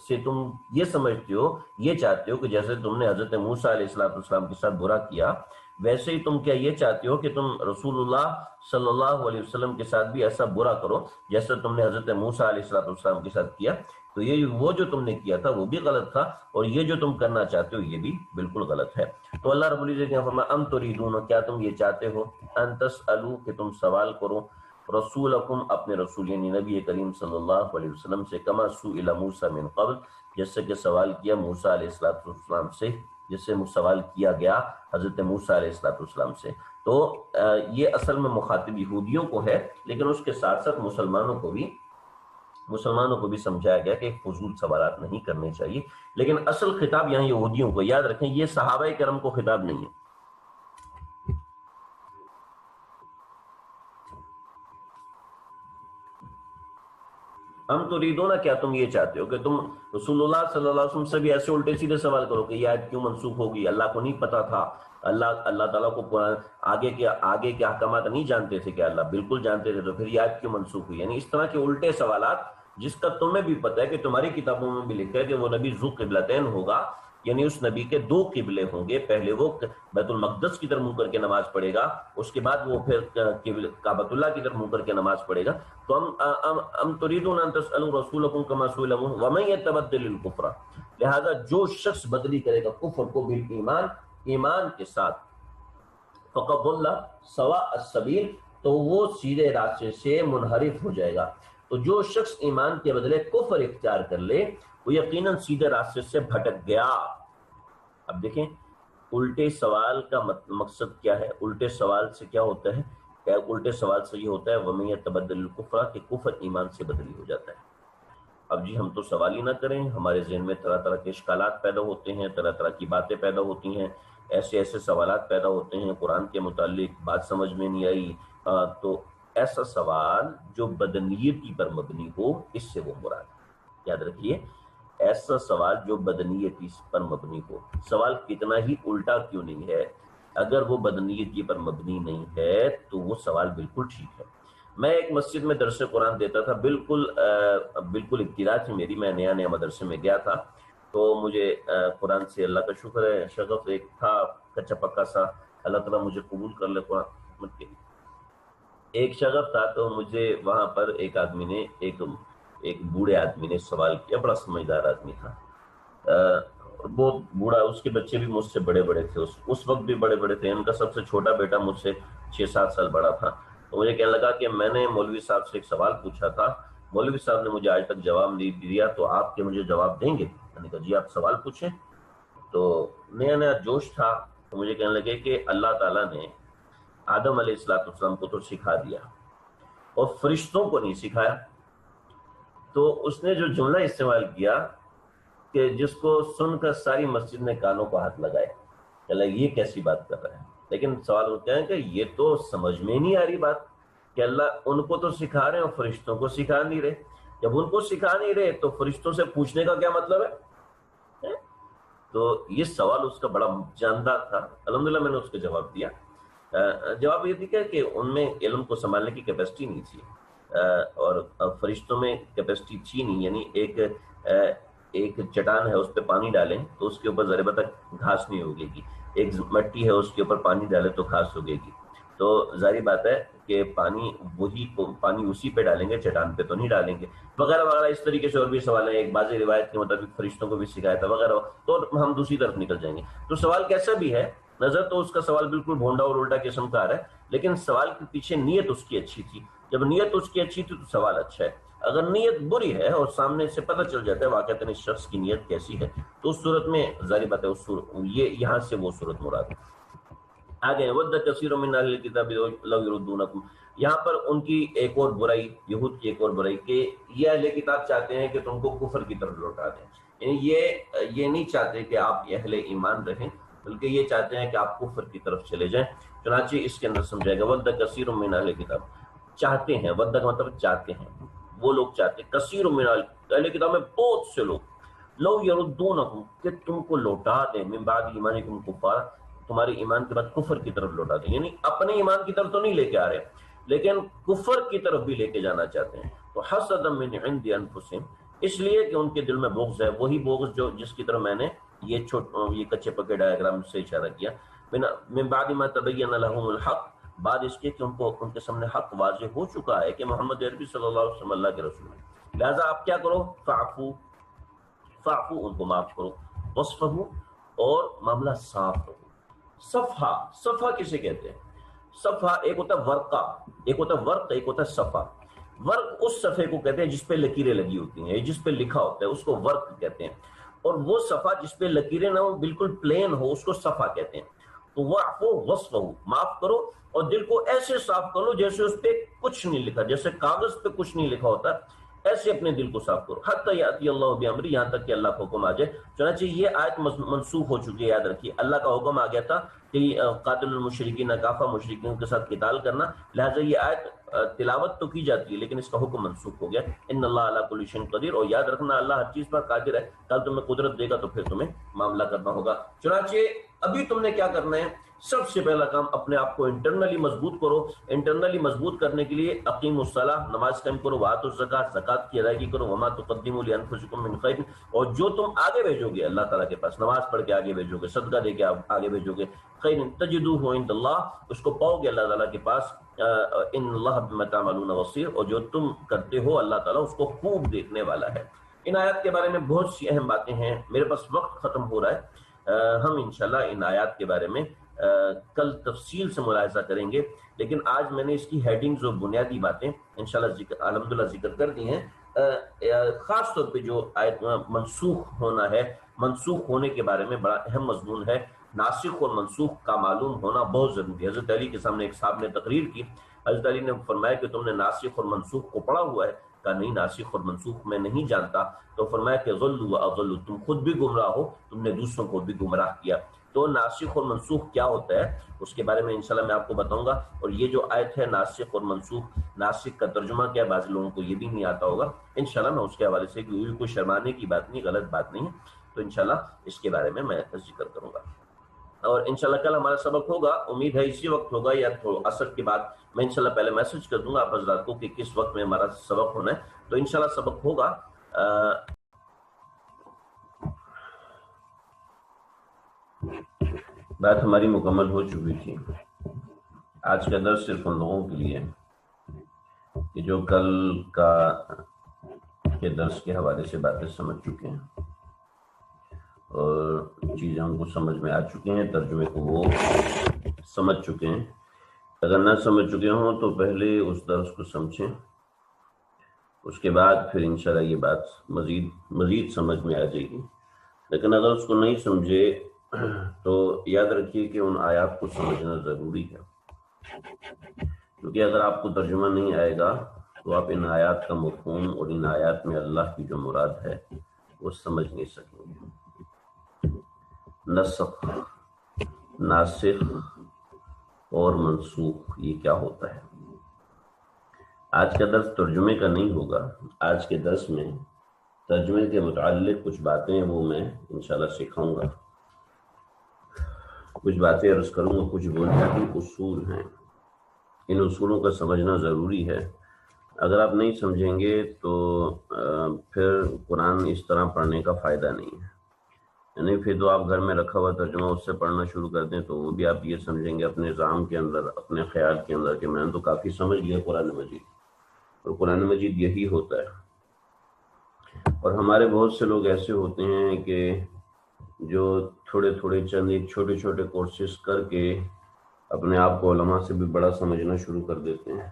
[SPEAKER 1] سے تم یہ سمجھتے ہو، یہ چاہتے ہو کہ جیسے تم نے حضرت موسیٰ علیہ السلام کے ساتھ برا کیا، ویسے ہی تم کیا یہ چاہتے ہو کہ تم رسول اللہ صلی اللہ علیہ وسلم کے ساتھ بھی ایسا برا کرو جیسا تم نے حضرت موسیٰ علیہ السلام کے ساتھ کیا؟ تو یہ وہ جو تم نے کیا تھا وہ بھی غلط تھا، اور یہ جو تم کرنا چاہتے ہو یہ بھی بالکل غلط ہے۔ تو اللہ رب العزت نے فرمایا ام تریدون، کیا تم یہ چاہتے ہو، ان تسألوا، کہ تم سوال کرو، رسولکم، اپنے رسول یعنی نبی کریم صلی اللہ علیہ وسلم سے، کما سئل موسیٰ من قبل، جس سے کہ سوال کیا موسیٰ علیہ السلام سے، جس سے سوال کیا گیا حضرت موسیٰ علیہ السلام سے۔ تو یہ اصل میں مخاطب یہودیوں کو ہے، لیکن اس کے ساتھ ساتھ مسلمانوں کو بھی سمجھایا گیا کہ فضول سوالات نہیں کرنے چاہیے، لیکن اصل خطاب یہاں یہودیوں کو، یاد رکھیں یہ صحابہ کرام کو خطاب نہیں ہے۔ ہم تو ریدونا، کیا تم یہ چاہتے ہو کہ تم رسول اللہ صلی اللہ علیہ وسلم سے بھی ایسے الٹے سیدھے سوال کرو کہ یہ آیت کیوں منسوخ ہوگی، اللہ کو نہیں پتا تھا، اللہ تعالیٰ کو آگے کے احکامات نہیں جانتے تھے کہ اللہ بالکل جانتے تھے، تو پھر یہ آیت کیوں منسوخ ہوئی؟ یعنی اس طرح کے الٹے سوالات، جس کا تمہیں بھی پتہ ہے کہ تمہاری کتابوں میں بھی لکھا ہے کہ وہ نبی ذو قبلتین ہوگا، یعنی اس نبی کے دو قبلے ہوں گے، پہلے وہ بیت المقدس کی طرف منہ کر کے نماز پڑھے گا، اس کے بعد وہ پھر کعبۃ اللہ کی طرف منہ کر کے نماز پڑھے گا۔ تو ام تریدون ان تسألوا رسولکم کما سئل موسیٰ ومن یتبدل الکفر، لہذا جو شخص بدلی کرے گا کفر کو بالایمان، ایمان کے ساتھ، فقد ضل سواء السبیل، تو وہ سیدھے راستے سے منحرف ہو جائے گا۔ تو جو شخص ایمان کے بدلے کفر اختیار کر لے وہ یقیناً سیدھے راستے سے بھٹک گیا۔ اب دیکھیں الٹے سوال کا مقصد کیا ہے، الٹے سوال سے کیا ہوتا ہے، الٹے سوال سے یہ ہوتا ہے وَمَن يَتَبَدَّلِ الْكُفْرَ، کہ کفر ایمان سے بدلی ہو جاتا ہے۔ اب جی ہم تو سوال ہی نہ کریں، ہمارے ذہن میں طرح طرح کے اشکالات پیدا ہوتے ہیں، طرح طرح کی باتیں پیدا ہوتی ہیں، ایسے سوالات پیدا ہوتے ہیں، قرآن کے متعلق بات سمجھ میں نہیں آئی، تو ایسا سوال جو بدنیتی پر مبنی ہو، اس سے وہ مراد ہے۔ یاد رکھیے، ایسا سوال جو بدنیتی پر مبنی ہو، سوال کتنا ہی الٹا کیوں نہیں ہے، اگر وہ بدنیتی پر مبنی نہیں ہے تو وہ سوال بالکل ٹھیک ہے۔ میں ایک مسجد میں درس قرآن دیتا تھا، بالکل ابتدا تھی میری، میں نیا مدرسے میں گیا تھا، تو مجھے قرآن سے اللہ کا شکر ہے شغف ایک تھا کچا پکا سا، اللہ تعالیٰ مجھے قبول کر لے قرآن کے، ایک شغف تھا۔ تو مجھے وہاں پر ایک آدمی نے، ایک بوڑھے آدمی نے سوال کیا، بڑا سمجھدار آدمی تھا، بہت بوڑھا، اس کے بچے بھی مجھ سے بڑے تھے، اس وقت بھی بڑے تھے، ان کا سب سے چھوٹا بیٹا مجھ سے 6-7 سال بڑا تھا۔ تو مجھے کہنے لگا کہ میں نے مولوی صاحب سے ایک سوال پوچھا تھا، مولوی صاحب نے مجھے آج تک جواب نہیں دیا، تو آپ کے مجھے جواب دیں گے؟ میں نے کہا جی آپ سوال پوچھیں۔ تو نیا جوش تھا، تو مجھے کہنے لگے کہ اللہ تعالیٰ نے آدم علیہ السلام کو تو سکھا دیا اور فرشتوں کو نہیں سکھایا۔ تو اس نے جو جملہ استعمال کیا کہ جس کو سن کر ساری مسجد نے کانوں کو ہاتھ لگائے، کہ یہ کیسی بات کر رہے ہیں۔ لیکن سوال ہوتا ہے کہ یہ تو سمجھ میں نہیں آ رہی بات کہ اللہ ان کو تو سکھا رہے ہیں اور فرشتوں کو سکھا نہیں رہے۔ جب ان کو سکھا نہیں رہے تو فرشتوں سے پوچھنے کا کیا مطلب ہے؟ تو یہ سوال اس کا بڑا جاندار تھا۔ الحمدللہ میں نے اس کو جواب دیا۔ جواب یہ تھی کہ ان میں علم کو سنبھالنے کی کیپیسٹی نہیں تھی، اور فرشتوں میں کیپیسٹی تھی نہیں، یعنی ایک چٹان ہے، اس پہ پانی ڈالیں تو اس کے اوپر ذرے تک گھاس نہیں ہوگے گی، ایک مٹی ہے اس کے اوپر پانی ڈالے تو گھاس ہوگے گی۔ تو ظاہری بات ہے کہ پانی اسی پہ ڈالیں گے، چٹان پہ تو نہیں ڈالیں گے، وغیرہ وغیرہ۔ اس طریقے سے اور بھی سوال ہیں، ایک بعض روایت کے مطابق فرشتوں کو بھی سکھایا تھا وغیرہ، تو ہم دوسری طرف نکل جائیں گے۔ تو سوال کیسا بھی ہے، نظر تو اس کا سوال بالکل بھونڈا اور الٹا قسم کا آ رہا ہے، لیکن سوال کے پیچھے نیت اس کی اچھی تھی۔ جب نیت اس کی اچھی تھی تو سوال اچھا ہے، اگر نیت بری ہے اور سامنے سے پتہ چل جاتا ہے واقعتاً اس شخص کی نیت کیسی ہے، تو اس صورت میں ظاہر بات ہے یہ یہاں سے وہ صورت مراد ہے۔ آگے ود کثیر من اہل الکتاب لو یردونکم، یہاں پر ان کی ایک اور برائی، یہود کی ایک اور برائی، کہ یہ اہل کتاب چاہتے ہیں کہ تم کو کفر کی طرف لوٹا دیں، یعنی یہ نہیں چاہتے کہ آپ اہل ایمان رہیں، بلکہ یہ چاہتے ہیں کہ آپ کفر کی طرف چلے جائیں۔ چنانچہ اس کے اندر سمجھائے گا ود کثیر من اہل کتاب، چاہتے ہیں، ود کا مطلب چاہتے ہیں، وہ لوگ چاہتے ہیں، کثیر من اہل کتاب میں بہت سے لوگ، لو یردونکم، کہ تم کو لوٹا دیں، من بعد ایمانکم کفارا، تمہارے ایمان کے بعد کفر کی طرف لوٹا دیں، یعنی اپنے ایمان کی طرف تو نہیں لے کے آ رہے لیکن کفر کی طرف بھی لے کے جانا چاہتے ہیں۔ تو حسدا من عند انفسہم، اس لیے کہ ان کے دل میں بغض ہے، وہی بغض جو جس کی طرف میں نے یہ کچے پکے ڈائیگرام سے اشارہ کیا، من بعد ما تبین لهم الحق، بعد اس کے کہ ان کے سامنے حق واضح ہو چکا ہے کہ محمد عربی صلی اللہ علیہ وسلم اللہ کے رسول ہے، لہذا آپ کیا کرو، فاعفو ان کو معاف کرو، وصفحو اور معاملہ صاف رکھو۔ صفحہ کسے کہتے ہیں؟ صفحہ ایک ہوتا ہے ورقہ، ایک ہوتا ہے ورق، ایک ہوتا ہے صفحہ۔ ورق اس صفحے کو کہتے ہیں جس پہ لکیریں لگی ہوتی ہیں، جس پہ لکھا ہوتا ہے، اس کو ورق کہتے ہیں، اور وہ صفحہ جس پہ لکیریں نہ ہو، بالکل پلین ہو، اس کو صفحہ کہتے ہیں۔ تو وعفو وصفحو، معاف کرو اور دل کو ایسے صاف کرو جیسے اس پہ کچھ نہیں لکھا، جیسے کاغذ پہ کچھ نہیں لکھا ہوتا، ایسے اپنے دل کو صاف کرو، حتی یاتی اللہ بامری، یہاں تک کہ اللہ کا حکم آ جائے۔ چنانچہ یہ آیت منسوخ ہو چکی ہے، یاد رکھیے اللہ کا حکم آ گیا تھا کہ قاتل المشرکین کافہ، مشرکین کے ساتھ قتال کرنا، لہٰذا یہ آیت تلاوت تو کی جاتی ہے لیکن اس کا حکم منسوخ ہو گیا، ان اللہ علی کل شیء قدیر، اور یاد رکھنا اللہ ہر چیز پر قادر ہے، کل تمہیں قدرت دے گا تو پھر تمہیں معاملہ کرنا ہوگا۔ چنانچہ ابھی تم نے کیا کرنا ہے، سب سے پہلا کام اپنے آپ کو انٹرنلی مضبوط کرو۔ انٹرنلی مضبوط کرنے کے لیے اقیم الصلاۃ، نماز قائم کرو، وآتوا الزکاۃ، زکات کی ادائیگی کرو، وما تقدموا لانفسکم من خیر، اور جو تم آگے بھیجو گے اللہ تعالیٰ کے پاس، نماز پڑھ کے آگے بھیجو گے، صدقہ دے کے آگے بھیجو گے، خیر تجدوہ عند اللہ، اس کو پاؤ گے اللہ تعالیٰ کے پاس، ان اللہ بما تعملون بصیر، اور جو تم کرتے ہو اللہ تعالیٰ اس کو خوب دیکھنے والا ہے۔ ان آیات کے بارے میں بہت سی اہم باتیں ہیں، میرے پاس وقت ختم ہو رہا ہے، ہم انشاءاللہ ان آیات کے بارے میں کل تفصیل سے ملاحظہ کریں گے، لیکن آج میں نے اس کی ہیڈنگز اور بنیادی باتیں انشاءاللہ الحمدللہ ذکر کر دی ہیں۔ خاص طور پہ جو آیت منسوخ ہونا ہے، منسوخ ہونے کے بارے میں بڑا اہم مضمون ہے، ناسخ اور منسوخ کا معلوم ہونا بہت ضروری ہے۔ حضرت علی کے سامنے ایک صاحب نے تقریر کی، حضرت علی نے فرمایا کہ تم نے ناسخ اور منسوخ کو پڑھا ہوا ہے؟ کہا نہیں، ناسخ اور منسوخ میں نہیں جانتا۔ تو فرمایا کہ ضلوا واضلوا، تم خود بھی گمراہ ہو، تم نے دوسروں کو بھی گمراہ کیا۔ تو ناسخ اور منسوخ کیا ہوتا ہے اس کے بارے میں انشاءاللہ میں آپ کو بتاؤں گا، اور یہ جو آیت ہے ناسخ اور منسوخ، ناسخ کا ترجمہ کیا ہے، بعض لوگوں کو یہ بھی نہیں آتا ہوگا، انشاءاللہ میں اس کے حوالے سے کوئی شرمانے کی بات نہیں، غلط بات نہیں ہے، تو انشاءاللہ اس کے بارے میں ذکر کروں گا۔ اور انشاءاللہ کل ہمارا سبق ہوگا، امید ہے اسی وقت ہوگا یا عصر کے بعد، میں انشاءاللہ پہلے میسج کر دوں گا آپ حضرات کو کہ کس وقت میں ہمارا سبق ہونا ہے، تو انشاءاللہ سبق ہوگا۔ بات ہماری مکمل ہو چکی تھی، آج کا درس صرف ان لوگوں کے لیے کہ جو کل کا کے درس کے حوالے سے باتیں سمجھ چکے ہیں اور چیزیں ان کو سمجھ میں آ چکے ہیں، ترجمے کو وہ سمجھ چکے ہیں۔ اگر نہ سمجھ چکے ہوں تو پہلے اس درس کو سمجھیں، اس کے بعد پھر انشاءاللہ یہ بات مزید سمجھ میں آ جائے گی، لیکن اگر اس کو نہیں سمجھے تو یاد رکھیے کہ ان آیات کو سمجھنا ضروری ہے، کیونکہ اگر آپ کو ترجمہ نہیں آئے گا تو آپ ان آیات کا مفہوم اور ان آیات میں اللہ کی جو مراد ہے وہ سمجھ نہیں سکیں گے۔ نسخ، ناسخ اور منسوخ، یہ کیا ہوتا ہے؟ آج کا درس ترجمے کا نہیں ہوگا، آج کے درس میں ترجمے کے متعلق کچھ باتیں وہ میں انشاءاللہ سکھاؤں گا، کچھ باتیں عرض کروں گا، کچھ بنیادی اصول ہیں، ان اصولوں کا سمجھنا ضروری ہے۔ اگر آپ نہیں سمجھیں گے تو پھر قرآن اس طرح پڑھنے کا فائدہ نہیں ہے، یعنی پھر تو آپ گھر میں رکھا ہوا ترجمہ اس سے پڑھنا شروع کر دیں تو وہ بھی آپ یہ سمجھیں گے اپنے نظام کے اندر، اپنے خیال کے اندر کہ میں نے تو کافی سمجھ لیا قرآن مجید، اور قرآن مجید یہی ہوتا ہے۔ اور ہمارے بہت سے لوگ ایسے ہوتے ہیں کہ جو تھوڑے تھوڑے چند ایک چھوٹے چھوٹے کورسز کر کے اپنے آپ کو علماء سے بھی بڑا سمجھنا شروع کر دیتے ہیں۔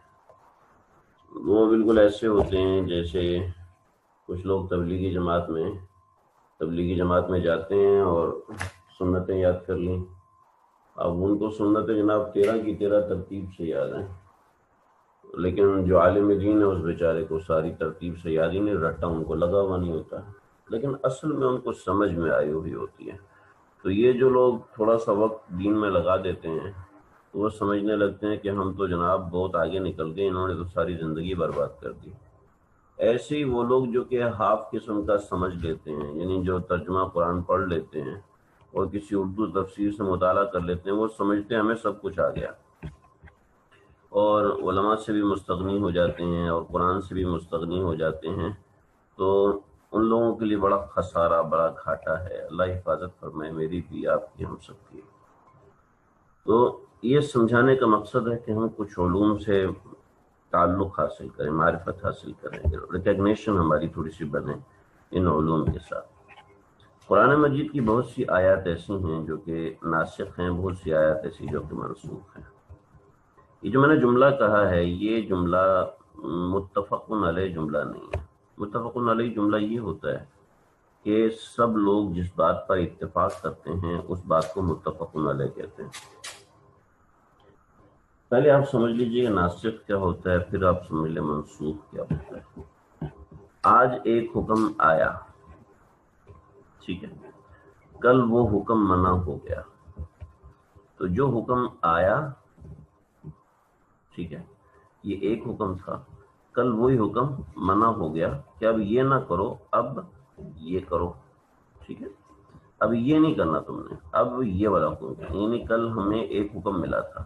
[SPEAKER 1] وہ بالکل ایسے ہوتے ہیں جیسے کچھ لوگ تبلیغی جماعت میں جاتے ہیں اور سنتیں یاد کر لیں، اب ان کو سنتیں جناب 13 کی 13 ترتیب سے یاد ہیں،
[SPEAKER 2] لیکن جو عالم دین ہے اس بیچارے کو ساری ترتیب سے یاد ہی نہیں، رٹا ان کو لگا ہوا نہیں ہوتا ہے، لیکن اصل میں ان کو سمجھ میں آئی ہوئی ہوتی ہے۔ تو یہ جو لوگ تھوڑا سا وقت دین میں لگا دیتے ہیں تو وہ سمجھنے لگتے ہیں کہ ہم تو جناب بہت آگے نکل گئے، انہوں نے تو ساری زندگی برباد کر دی۔ ایسے ہی وہ لوگ جو کہ ہاف قسم کا سمجھ لیتے ہیں، یعنی جو ترجمہ قرآن پڑھ لیتے ہیں اور کسی اردو تفسیر سے مطالعہ کر لیتے ہیں، وہ سمجھتے ہیں ہمیں سب کچھ آ گیا، اور علماء سے بھی مستغنی ہو جاتے ہیں اور قرآن سے بھی مستغنی ہو جاتے ہیں۔ تو ان لوگوں کے لیے بڑا خسارہ، بڑا گھاٹا ہے۔ اللہ حفاظت فرمائے میری بھی، آپ کی، ہم سب کی۔ تو یہ سمجھانے کا مقصد ہے کہ ہم کچھ علوم سے تعلق حاصل کریں، معرفت حاصل کریں، ریکگنیشن ہماری تھوڑی سی بنے ان علوم کے ساتھ۔ قرآن مجید کی بہت سی آیات ایسی ہیں جو کہ ناسخ ہیں، بہت سی آیات ایسی جو کہ منسوخ ہیں۔ یہ جو میں نے جملہ کہا ہے، یہ جملہ متفق علیہ جملہ نہیں ہے۔ متفق علیہ جملہ یہ ہوتا ہے کہ سب لوگ جس بات پر اتفاق کرتے ہیں اس بات کو متفق علیہ کہتے ہیں۔ پہلے آپ سمجھ لیجئے ناسخ کیا ہوتا ہے، پھر آپ سمجھ لیں منسوخ کیا ہوتا ہے۔ آج ایک حکم آیا، ٹھیک ہے، کل وہ حکم منع ہو گیا۔ تو جو حکم آیا، ٹھیک ہے، یہ ایک حکم تھا، کل وہی حکم منع ہو گیا کہ اب یہ نہ کرو، اب یہ کرو، ٹھیک ہے، اب یہ نہیں کرنا تم نے، اب یہ والا حکم، یعنی کل ہمیں ایک حکم ملا تھا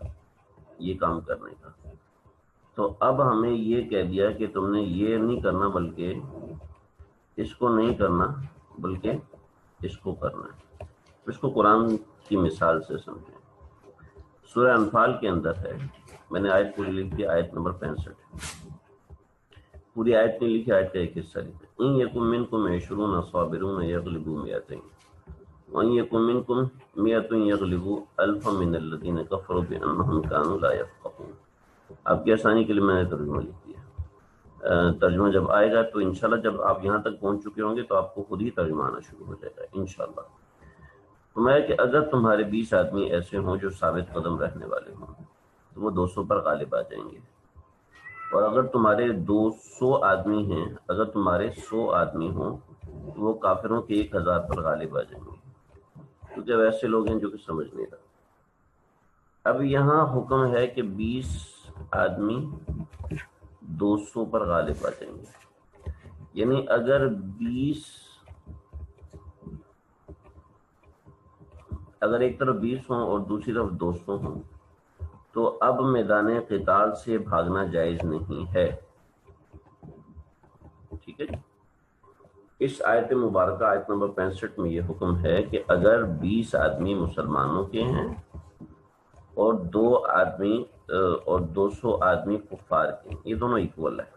[SPEAKER 2] یہ کام کرنے کا، تو اب ہمیں یہ کہہ دیا کہ تم نے یہ نہیں کرنا، بلکہ اس کو نہیں کرنا، بلکہ اس کو کرنا ہے۔ اس کو قرآن کی مثال سے سمجھیں۔ سورہ انفال کے اندر ہے، میں نے آیت پوری لکھی، آیت نمبر 65، پوری آیت نہیں لکھی، آیت کا ایک حصہ لکھا۔ ان یکم منکم 20 صابرون یغلبوا 200 وان یکم منکم 100 یغلبوا الفا من الذین کفروا بانہم کانوا لا یفقہون۔ آپ کی آسانی کے لیے میں نے ترجمہ لکھ دیا۔ ترجمہ جب آئے گا تو انشاءاللہ جب آپ یہاں تک پہنچ چکے ہوں گے تو آپ کو خود ہی ترجمہ آنا شروع ہو جائے گا انشاءاللہ۔ فرمایا کہ اگر تمہارے 20 آدمی ایسے ہوں جو ثابت قدم رہنے والے ہوں تو وہ 200 پر غالب آ جائیں گے، اور اگر تمہارے 200 آدمی ہیں، اگر تمہارے 100 آدمی ہوں تو وہ کافروں کے 1000 پر غالب آ جائیں گے، کیونکہ ویسے لوگ ہیں جو کہ سمجھ نہیں رہا۔ اب یہاں حکم ہے کہ 20 آدمی 200 پر غالب آ جائیں گے، یعنی اگر ایک طرف 20 ہوں اور دوسری طرف 200 ہوں تو اب میدان قتال سے بھاگنا جائز نہیں ہے، ٹھیک ہے۔ اس آیت مبارکہ آیت نمبر 65 میں یہ حکم ہے کہ اگر 20 آدمی مسلمانوں کے ہیں اور 200 آدمی کفار کے ہیں، یہ دونوں ایکول ہے،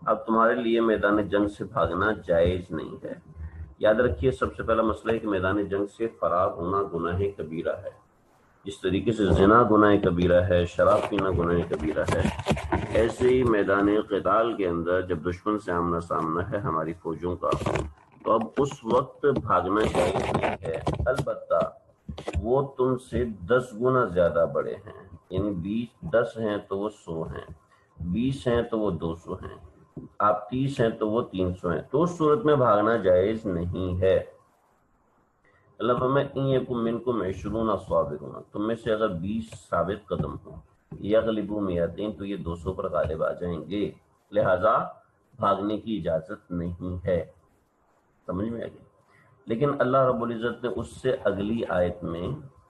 [SPEAKER 2] اب تمہارے لیے میدان جنگ سے بھاگنا جائز نہیں ہے۔ یاد رکھیے سب سے پہلا مسئلہ ہے کہ میدان جنگ سے فرار ہونا گناہ کبیرہ ہے، جس طریقے سے زنا گناہ کبیرہ ہے، شراب پینا گناہ کبیرہ ہے، ایسے ہی میدان قتال کے اندر جب دشمن سے آمنا سامنا ہے ہماری فوجوں کا، تو اب اس وقت بھاگنا جائز نہیں ہے، البتہ وہ تم سے 10 گنا زیادہ بڑے ہیں، یعنی 10 ہیں تو وہ 100 ہیں، 20 ہیں تو وہ 200 ہیں، آپ 30 ہیں تو وہ 300 ہیں، تو اس صورت میں بھاگنا جائز نہیں ہے۔ اللہ فرمائے ان یکم منکم 20 صابرون، تم میں سے اگر 20 ثابت قدم ہوں، یغلبوا 200 تو یہ 200 پر غالب آ جائیں گے، لہذا بھاگنے کی اجازت نہیں ہے۔ سمجھ میں آ گئی؟ لیکن اللہ رب العزت نے اس سے اگلی آیت میں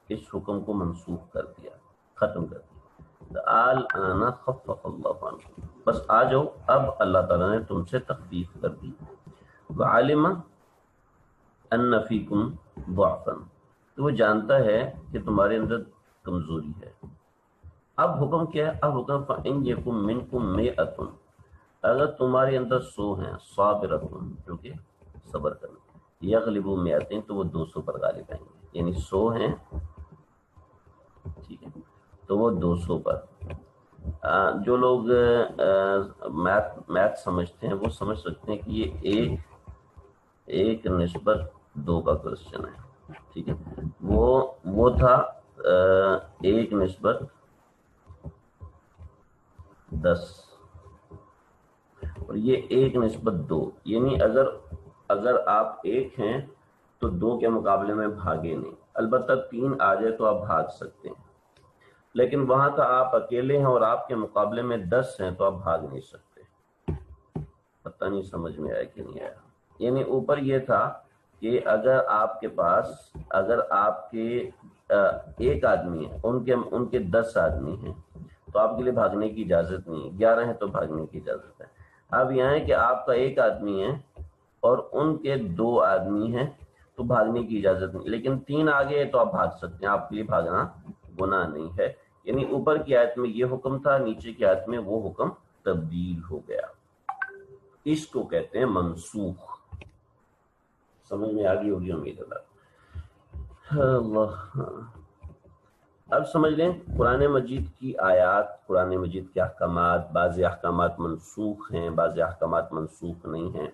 [SPEAKER 2] اس حکم کو منسوخ کر دیا، ختم کر دیا۔ الآن خفف اللہ عنکم، بس آ جاؤ، اب اللہ تعالیٰ نے تم سے تخفیف کر دی۔ وعلم ان فیکم ضعفا، تو وہ جانتا ہے کہ تمہارے اندر کمزوری ہے۔ اب حکم کیا ہے؟ اب حکم فَإِن يَكُن مِّنكُم مِّائَةٌ، اگر تمہارے اندر 100 ہیں، صابرۃ جو کہ صبر کریں، یغلبوا 200 تو وہ 200 پر غالب آئیں گے، یعنی 100 ہیں، ٹھیک ہے، تو وہ 200 پر۔ جو لوگ میتھ سمجھتے ہیں وہ سمجھ سکتے ہیں کہ یہ ایک نسبت 2 کا کوشچن ہے، ٹھیک ہے، وہ تھا 1 نسبت 10 اور یہ 1 نسبت 2، یعنی اگر آپ 1 ہیں تو 2 کے مقابلے میں بھاگے نہیں، البتہ 3 آ جائے تو آپ بھاگ سکتے ہیں، لیکن وہاں تھا آپ اکیلے ہیں اور آپ کے مقابلے میں 10 ہیں تو آپ بھاگ نہیں سکتے۔ پتہ نہیں سمجھ میں آیا کہ نہیں آیا؟ یعنی اوپر یہ تھا کہ اگر آپ کے پاس، اگر آپ کے 1 آدمی ہے، ان کے 10 آدمی ہیں تو آپ کے لیے بھاگنے کی اجازت نہیں ہے، 11 ہیں تو بھاگنے کی اجازت ہے۔ اب یہاں ہے کہ آپ کا 1 آدمی ہے اور ان کے 2 آدمی ہیں تو بھاگنے کی اجازت نہیں، لیکن 3 آگے تو آپ بھاگ سکتے ہیں، آپ کے لیے بھاگنا گناہ نہیں ہے۔ یعنی اوپر کی آیت میں یہ حکم تھا، نیچے کی آیت میں وہ حکم تبدیل ہو گیا، اس کو کہتے ہیں منسوخ۔ سمجھ میں آگئی ہوگی امید اللہ۔ اب سمجھ لیں قرآن مجید کی آیات، قرآن مجید کے احکامات، بعض احکامات منسوخ ہیں، بعض احکامات منسوخ نہیں ہیں،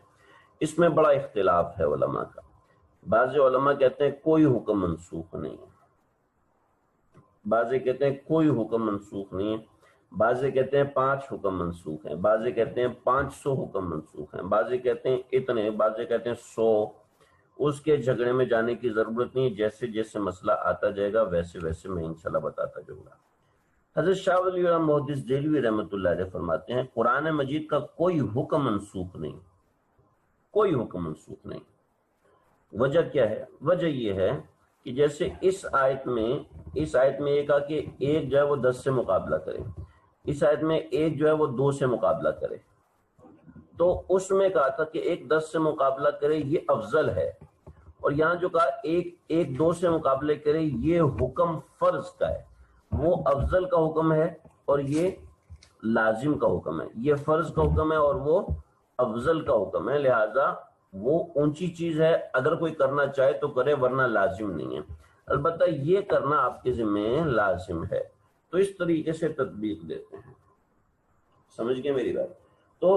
[SPEAKER 2] اس میں بڑا اختلاف ہے علماء کا۔ بعض علماء کہتے ہیں کوئی حکم منسوخ نہیں ہے، بعض کہتے ہیں کوئی حکم منسوخ نہیں ہے، بعض کہتے ہیں 5 حکم منسوخ ہیں، بعض کہتے ہیں 500 حکم منسوخ ہیں، بعض کہتے ہیں اتنے، بعض کہتے ہیں 100۔ اس کے جھگڑے میں جانے کی ضرورت نہیں، جیسے جیسے مسئلہ آتا جائے گا ویسے ویسے میں انشاءاللہ بتاتا جاؤں گا۔ حضرت شاہ ولی اللہ محدث دہلوی رحمۃ اللہ علیہ فرماتے ہیں قرآن مجید کا کوئی حکم منسوخ نہیں، کوئی حکم منسوخ نہیں۔ وجہ کیا ہے؟ وجہ یہ ہے کہ جیسے اس آیت میں یہ کہا کہ 1 جو ہے وہ 10 سے مقابلہ کرے، اس آیت میں 1 جو ہے وہ 2 سے مقابلہ کرے، تو اس میں کہا تھا کہ 1 10 سے مقابلہ کرے یہ افضل ہے، اور یہاں جو کہا 1 2 سے مقابلے کرے یہ حکم فرض کا ہے، وہ افضل کا حکم ہے اور یہ لازم کا حکم ہے، یہ فرض کا حکم ہے اور وہ افضل کا حکم ہے، لہذا وہ اونچی چیز ہے، اگر کوئی کرنا چاہے تو کرے ورنہ لازم نہیں ہے، البتہ یہ کرنا آپ کے ذمہ لازم ہے۔ تو اس طریقے سے تطبیق دیتے ہیں، سمجھ گئے میری بات؟ تو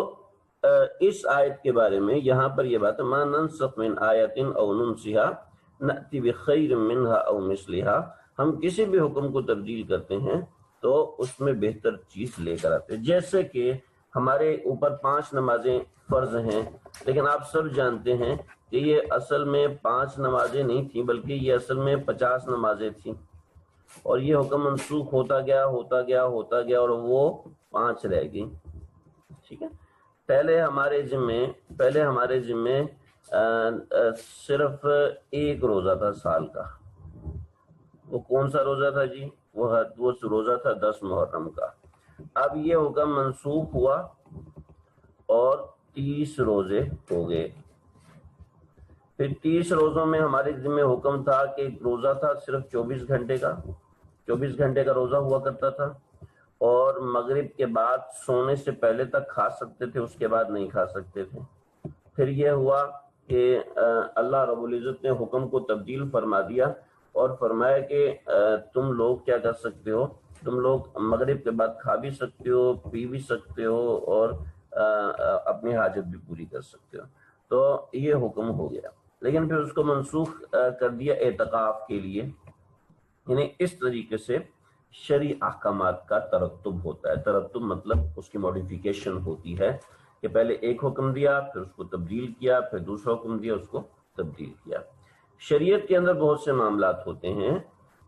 [SPEAKER 2] اس آیت کے بارے میں یہاں پر یہ بات ہے ما ننسخ من آیت او ننسها نأتی بخیر منها او مثلها، ہم کسی بھی حکم کو تبدیل کرتے ہیں تو اس میں بہتر چیز لے کر آتے ہیں۔ جیسے کہ ہمارے اوپر 5 نمازیں فرض ہیں، لیکن آپ سب جانتے ہیں کہ یہ اصل میں 5 نمازیں نہیں تھیں بلکہ یہ اصل میں 50 نمازیں تھیں، اور یہ حکم منسوخ ہوتا گیا اور وہ 5 رہ گئی، ٹھیک ہے۔ پہلے ہمارے ذمے صرف 1 روزہ تھا سال کا، وہ کون سا روزہ تھا جی؟ وہ روزہ تھا 10 محرم کا۔ اب یہ حکم منسوخ ہوا اور 30 روزے ہو گئے، پھر 30 روزوں میں ہمارے ذمہ حکم تھا کہ روزہ تھا صرف 24 گھنٹے کا روزہ ہوا کرتا تھا، اور مغرب کے بعد سونے سے پہلے تک کھا سکتے تھے، اس کے بعد نہیں کھا سکتے تھے۔ پھر یہ ہوا کہ اللہ رب العزت نے حکم کو تبدیل فرما دیا اور فرمایا کہ تم لوگ کیا کر سکتے ہو، تم لوگ مغرب کے بعد کھا بھی سکتے ہو، پی بھی سکتے ہو، اور اپنی حاجت بھی پوری کر سکتے ہو۔ تو یہ حکم ہو گیا، لیکن پھر اس کو منسوخ کر دیا اعتکاف کے لیے۔ یعنی اس طریقے سے شرعی احکامات کا ترتب ہوتا ہے، ترتب مطلب اس کی موڈیفیکیشن ہوتی ہے کہ پہلے ایک حکم دیا، پھر اس کو تبدیل کیا، پھر دوسرا حکم دیا، اس کو تبدیل کیا۔ شریعت کے اندر بہت سے معاملات ہوتے ہیں،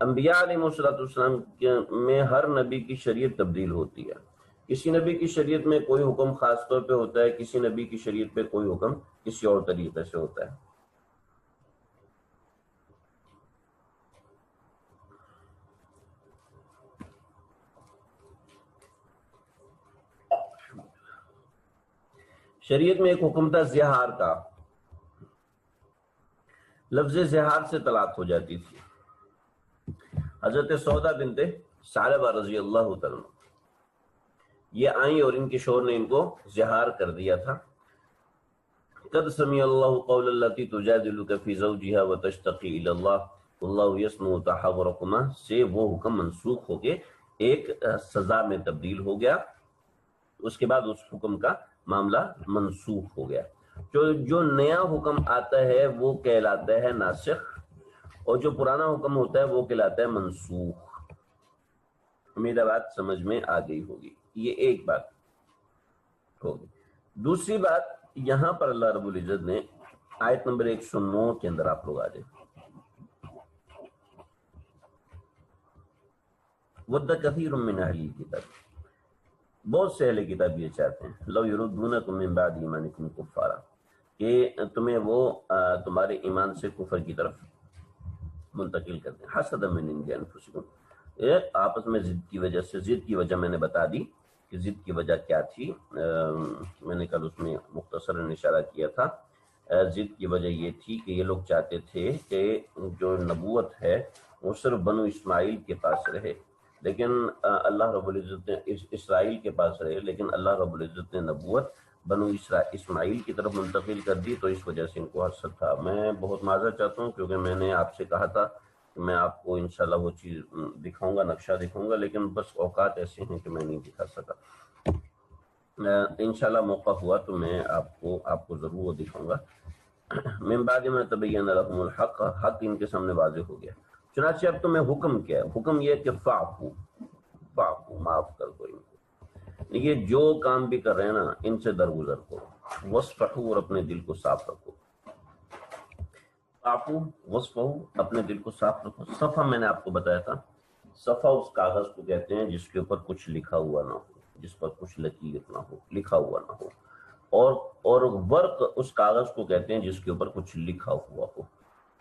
[SPEAKER 2] انبیاء علیہ السلام میں ہر نبی کی شریعت تبدیل ہوتی ہے، کسی نبی کی شریعت میں کوئی حکم خاص طور پہ ہوتا ہے، کسی نبی کی شریعت پہ کوئی حکم کسی اور طریقے سے ہوتا ہے۔ شریعت میں ایک حکم تھا زہار کا، لفظ زہار سے طلاق ہو جاتی تھی۔ حضرت سودا بنت ثعلبہ رضی اللہ تعالیٰ یہ آئیں اور ان کے شوہر نے ان کو زہار کر دیا تھا۔ قد سمع اللہ قول التی تجادلک فی زوجہا وتشتقی الی اللہ واللہ یسمع تحاورکما سے وہ حکم منسوخ ہو کے ایک سزا میں تبدیل ہو گیا، اس کے بعد اس حکم کا معاملہ منسوخ ہو گیا۔ جو نیا حکم آتا ہے وہ کہلاتا ہے ناسخ، اور جو پرانا حکم ہوتا ہے وہ کہلاتا ہے منسوخ۔ امید بات سمجھ میں آ گئی ہوگی۔ یہ ایک بات ہوگی. دوسری بات یہاں پر اللہ رب العزت نے آیت نمبر 109 کے اندر آپ لوگ آ جائیں. وَدَّ كَثِيرٌ مِّنْ أَهْلِ الْكِتَابِ، بہت سے اہل کتاب یہ چاہتے ہیں لَوْ يُرُدُّونَكُم مِّن بَعْدِ إِيمَانِكُمْ كُفَّارًا، کہ تمہیں وہ تمہارے ایمان سے کفر کی طرف منتقل کرتے ہیں. حَسَدًا مِّنْ عِندِ أَنفُسِكُمْ، آپس میں ضد کی وجہ سے. ضد کی وجہ میں نے بتا دی کہ ضد کی وجہ کیا تھی، میں نے کل اس میں مختصراً اشارہ کیا تھا. ضد کی وجہ یہ تھی کہ یہ لوگ چاہتے تھے کہ جو نبوت ہے وہ صرف بنو اسماعیل کے پاس رہے، لیکن اللہ رب العزت نے اسرائیل کے پاس رہے، لیکن اللہ رب العزت نے نبوت بنو اسماعیل کی طرف منتقل کر دی، تو اس وجہ سے ان کو حسد تھا. میں بہت معذرت چاہتا ہوں کیونکہ میں نے آپ سے کہا تھا کہ میں آپ کو انشاءاللہ وہ چیز دکھاؤں گا، نقشہ دکھاؤں گا، لیکن بس اوقات ایسے ہیں کہ میں نہیں دکھا سکا. انشاءاللہ موقع ہوا تو میں آپ کو ضرور وہ دکھاؤں گا. من بعد ما تبین لهم الحق، حق ان کے سامنے واضح ہو گیا. چنانچہ اب تمہیں حکم کیا ہے؟ حکم یہ ہے کہ فاعفو، معاف کر دو ان کو. یہ جو کام بھی کر رہے ہیں نا ان سے درگزر کرو. وصفحوا، اور اپنے دل کو صاف رکھو. فاعفو وصفحوا، اپنے دل کو صاف رکھو. صفحہ میں نے آپ کو بتایا تھا، صفحہ اس کاغذ کو کہتے ہیں جس کے اوپر کچھ لکھا ہوا نہ ہو، جس پر کچھ لکیر نہ ہو، لکھا ہوا نہ ہو. اور ورق اس کاغذ کو کہتے ہیں جس کے اوپر کچھ لکھا ہوا ہو.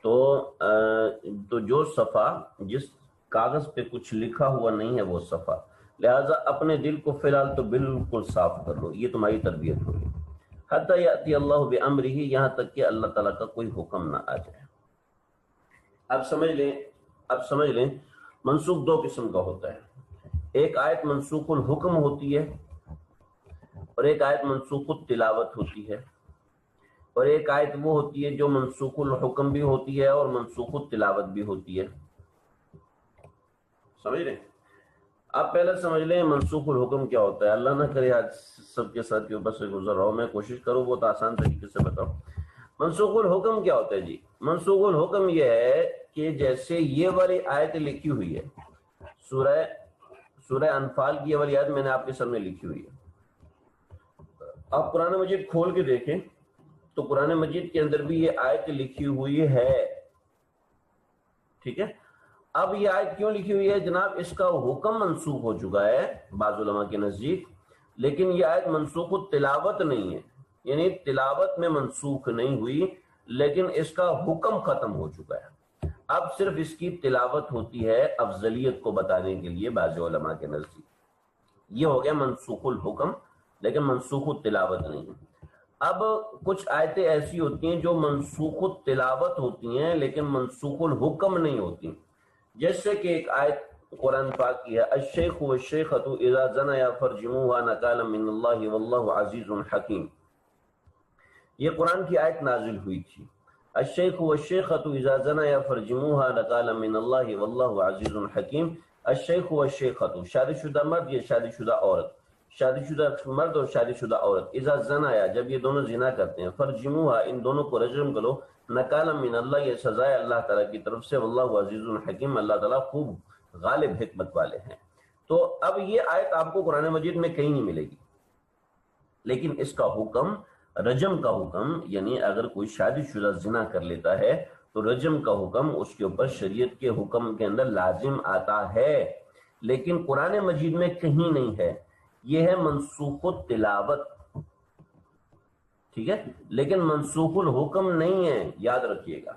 [SPEAKER 2] تو جو صفحہ جس کاغذ پہ کچھ لکھا ہوا نہیں ہے وہ صفحہ. لہٰذا اپنے دل کو فی الحال تو بالکل صاف کر لو، یہ تمہاری تربیت ہوگی. حتی یاتی اللہ بامرہ، یہاں تک کہ اللہ تعالیٰ کا کوئی حکم نہ آ جائے. اب سمجھ لیں منسوخ دو قسم کا ہوتا ہے. ایک آیت منسوخ الحکم ہوتی ہے، اور ایک آیت منسوخ التلاوت ہوتی ہے. اور ایک آیت وہ ہوتی ہے جو منسوخ الحکم بھی ہوتی ہے اور منسوخ التلاوت بھی ہوتی ہے. سمجھ لیں؟ آپ پہلے سمجھ لیں منسوخ الحکم کیا ہوتا ہے. اللہ نہ کرے آج سب کے ساتھ کے اوپر سے گزر رہا ہوں، میں کوشش کروں بہت آسان طریقے سے بتاؤں. منسوخ الحکم کیا ہوتا ہے جی؟ منسوخ الحکم یہ ہے کہ جیسے یہ والی آیت لکھی ہوئی ہے، سورہ انفال کی یہ والی آیت میں نے آپ کے سامنے لکھی ہوئی ہے. آپ قرآن مجید کھول کے دیکھیں تو قرآن مجید کے اندر بھی یہ آیت لکھی ہوئی ہے. ٹھیک ہے، اب یہ آیت کیوں لکھی ہوئی ہے جناب؟ اس کا حکم منسوخ ہو چکا ہے بعض علماء کے نزدیک، لیکن یہ آیت منسوخ التلاوت نہیں ہے، یعنی تلاوت میں منسوخ نہیں ہوئی، لیکن اس کا حکم ختم ہو چکا ہے. اب صرف اس کی تلاوت ہوتی ہے افضلیت کو بتانے کے لیے بعض علماء کے نزدیک. یہ ہو گیا منسوخ الحکم، لیکن منسوخ التلاوت نہیں. اب کچھ آیتیں ایسی ہوتی ہیں جو منسوخ التلاوت ہوتی ہیں لیکن منسوخ الحکم نہیں ہوتی. جیسے کہ ایک آیت قرآن پاک کی ہے، الشیخ والشیخۃ اذا زنیا فرجموها نکالا من اللہ واللہ عزیز حکیم. یہ قرآن کی آیت نازل ہوئی تھی. الشیخ والشیخۃ اذا زنیا فرجموها نکالا من اللہ واللہ عزیز حکیم. الشیخ والشیخۃ، شادی شدہ مرد یا شادی شدہ عورت، شادی شدہ مرد اور شادی شدہ عورت. اذا زنایا، جب یہ دونوں زنا کرتے ہیں، فرجموها، ان دونوں کو رجم کرو، نکالا من اللہ، یہ سزا ہے اللہ تعالیٰ کی طرف سے، واللہ عزیز الحکیم، اللہ تعالیٰ خوب غالب حکمت والے ہیں. تو اب یہ آیت آپ کو قرآن مجید میں کہیں نہیں ملے گی، لیکن اس کا حکم، رجم کا حکم، یعنی اگر کوئی شادی شدہ زنا کر لیتا ہے تو رجم کا حکم اس کے اوپر شریعت کے حکم کے اندر لازم آتا ہے، لیکن قرآن مجید میں کہیں نہیں ہے. یہ ہے منسوخ التلاوت، ٹھیک ہے، لیکن منسوخ الحکم نہیں ہے، یاد رکھیے گا.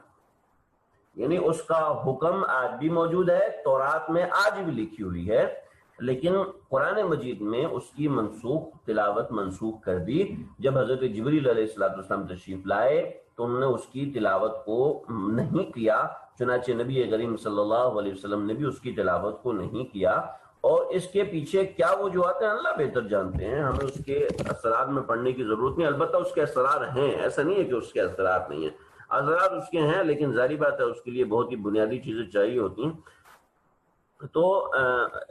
[SPEAKER 2] یعنی اس کا حکم آج بھی موجود ہے، تورات میں آج بھی لکھی ہوئی ہے، لیکن قرآن مجید میں اس کی منسوخ تلاوت منسوخ کر دی. جب حضرت جبریل علیہ السلام تشریف لائے تو انہوں نے اس کی تلاوت کو نہیں کیا، چنانچہ نبی کریم صلی اللہ علیہ وسلم نے بھی اس کی تلاوت کو نہیں کیا. اور اس کے پیچھے کیا وجوہات ہیں اللہ بہتر جانتے ہیں، ہمیں اس کے اثرات میں پڑھنے کی ضرورت نہیں. البتہ اس کے اثرات ہیں، ایسا نہیں ہے کہ اس کے اثرات نہیں ہیں، اثرات اس کے ہیں، لیکن ظاہری بات ہے اس کے لیے بہت ہی بنیادی چیزیں چاہیے ہوتی ہیں. تو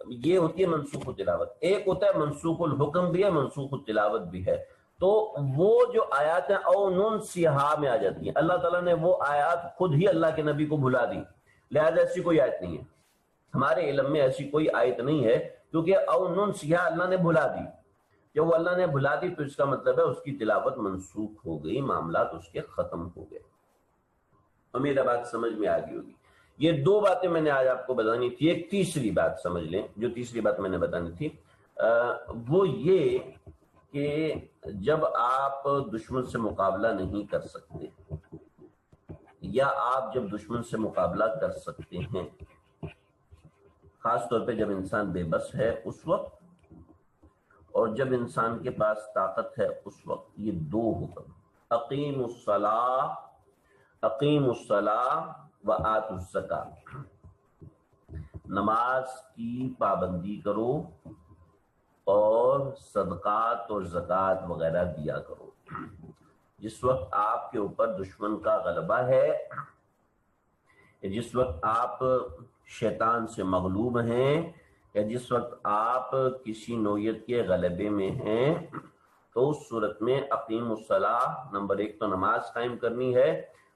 [SPEAKER 2] یہ ہوتی ہے منسوخ التلاوت. ایک ہوتا ہے منسوخ الحکم بھی ہے، منسوخ التلاوت بھی ہے. تو وہ جو آیات ہیں او نون سیہا میں آ جاتی ہیں. اللہ تعالیٰ نے وہ آیات خود ہی اللہ کے نبی کو بھلا دی، لہذا ایسی کوئی آیت نہیں ہے ہمارے علم میں، ایسی کوئی آیت نہیں ہے کیونکہ او ننسیھا اللہ نے بھلا دی، جب وہ اللہ نے بھلا دی تو اس کا مطلب ہے اس کی تلاوت منسوخ ہو گئی، معاملات اس کے ختم ہو گئے۔ امید بات سمجھ میں آ گئی ہوگی۔ یہ دو باتیں میں نے آج آپ کو بتانی تھی۔ ایک تیسری بات سمجھ لیں، جو تیسری بات میں نے بتانی تھی وہ یہ کہ جب آپ دشمن سے مقابلہ نہیں کر سکتے، یا آپ جب دشمن سے مقابلہ کر سکتے ہیں، خاص طور پہ جب انسان بے بس ہے اس وقت، اور جب انسان کے پاس طاقت ہے اس وقت، یہ دو حکم، اقیم الصلاۃ و آتوا الزکاۃ، نماز کی پابندی کرو اور صدقات اور زکوٰۃ وغیرہ دیا کرو۔ جس وقت آپ کے اوپر دشمن کا غلبہ ہے، جس وقت آپ شیطان سے مغلوب ہیں، یا جس وقت آپ کسی نوعیت کے غلبے میں ہیں، تو اس صورت میں اقیم الصلاۃ، نمبر ایک تو نماز قائم کرنی ہے،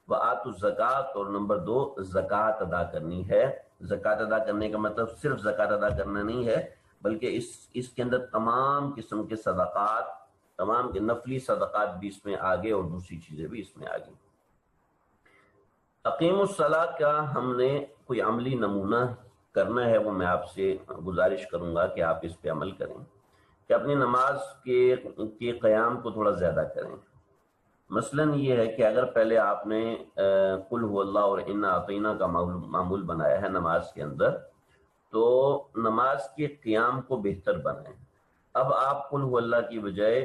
[SPEAKER 2] وآتوا الزکاۃ، اور نمبر دو زکوٰۃ ادا کرنی ہے۔ زکوٰۃ ادا کرنے کا مطلب صرف زکوٰۃ ادا کرنا نہیں ہے، بلکہ اس کے اندر تمام قسم کے صدقات، تمام کے نفلی صدقات بھی اس میں آگے، اور دوسری چیزیں بھی اس میں آگے۔ اقیم الصلاۃ کا ہم نے کوئی عملی نمونہ کرنا ہے، وہ میں آپ سے گزارش کروں گا کہ آپ اس پہ عمل کریں، کہ اپنی نماز کے قیام کو تھوڑا زیادہ کریں۔ مثلاً یہ ہے کہ اگر پہلے آپ نے قل هو اللہ اور انا اعطیناک کا معمول بنایا ہے نماز کے اندر، تو نماز کے قیام کو بہتر بنائیں۔ اب آپ قل هو اللہ کی بجائے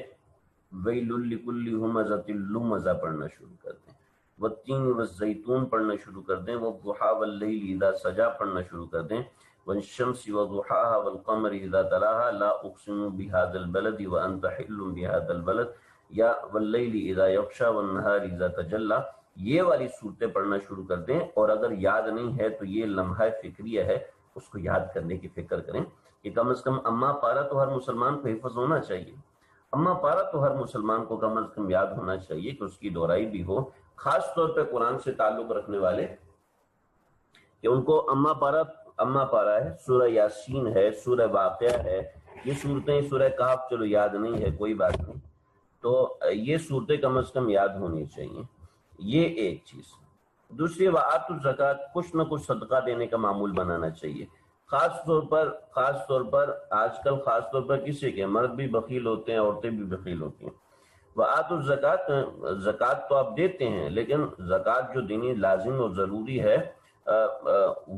[SPEAKER 2] ویل لکل ہمزۃ لمزہ پڑھنا شروع کر دیں، والتین والزیتون پڑھنا شروع کر دیں، والضحیٰ واللیل اذا سجا پڑھنا شروع کر دیں، والشمس وضحاها والقمر اذا تلاها لا اقسم بهذا البلد وانت حل بهذا البلد، یا واللیل اذا یغشی والنہار اذا تجلی، یہ والی صورتیں پڑھنا شروع کر دیں۔ اور اگر یاد نہیں ہے تو یہ لمحہ فکریہ ہے، اس کو یاد کرنے کی فکر کریں کہ کم از کم اما پارا تو ہر مسلمان کو حفظ ہونا چاہیے، اما پارا تو ہر مسلمان کو کم از کم یاد ہونا چاہیے کہ اس کی دہرائی بھی ہو، خاص طور پہ قرآن سے تعلق رکھنے والے، کہ ان کو اما پارا ہے، سورہ یاسین ہے، سورہ واقعہ ہے، یہ صورتیں، سورہ کہف چلو یاد نہیں ہے کوئی بات نہیں، تو یہ صورتیں کم از کم یاد ہونی چاہیے۔ یہ ایک چیز۔ دوسری، وآتوا الزکاۃ، کچھ نہ کچھ صدقہ دینے کا معمول بنانا چاہیے، خاص طور پر آج کل خاص طور پر کسی کے مرد بھی بخیل ہوتے ہیں، عورتیں بھی بخیل ہوتی ہیں۔ وآتوا الزکاۃ، زکوٰۃ تو آپ دیتے ہیں، لیکن زکوٰۃ جو دینی لازم اور ضروری ہے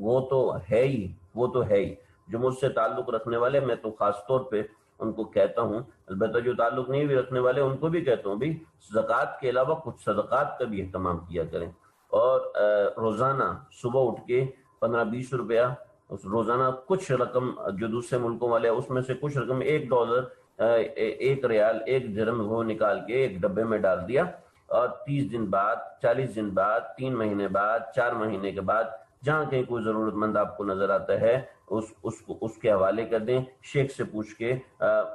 [SPEAKER 2] وہ تو ہے ہی۔ جو مجھ سے تعلق رکھنے والے، میں تو خاص طور پہ ان کو کہتا ہوں، البتہ جو تعلق نہیں بھی رکھنے والے ان کو بھی کہتا ہوں، بھی زکوٰۃ کے علاوہ کچھ صدقات کا بھی اہتمام کیا کریں، اور روزانہ صبح اٹھ کے 15-20 روپیہ روزانہ کچھ رقم، جو دوسرے ملکوں والے اس میں سے کچھ رقم، $1، 1 ریال، 1 درہم وہ نکال کے ایک ڈبے میں ڈال دیا، اور 30 دن بعد، 40 دن بعد، 3 مہینے بعد، 4 مہینے کے بعد، جہاں کہیں کوئی ضرورت مند آپ کو نظر آتا ہے اس کے حوالے کر دیں، شیخ سے پوچھ کے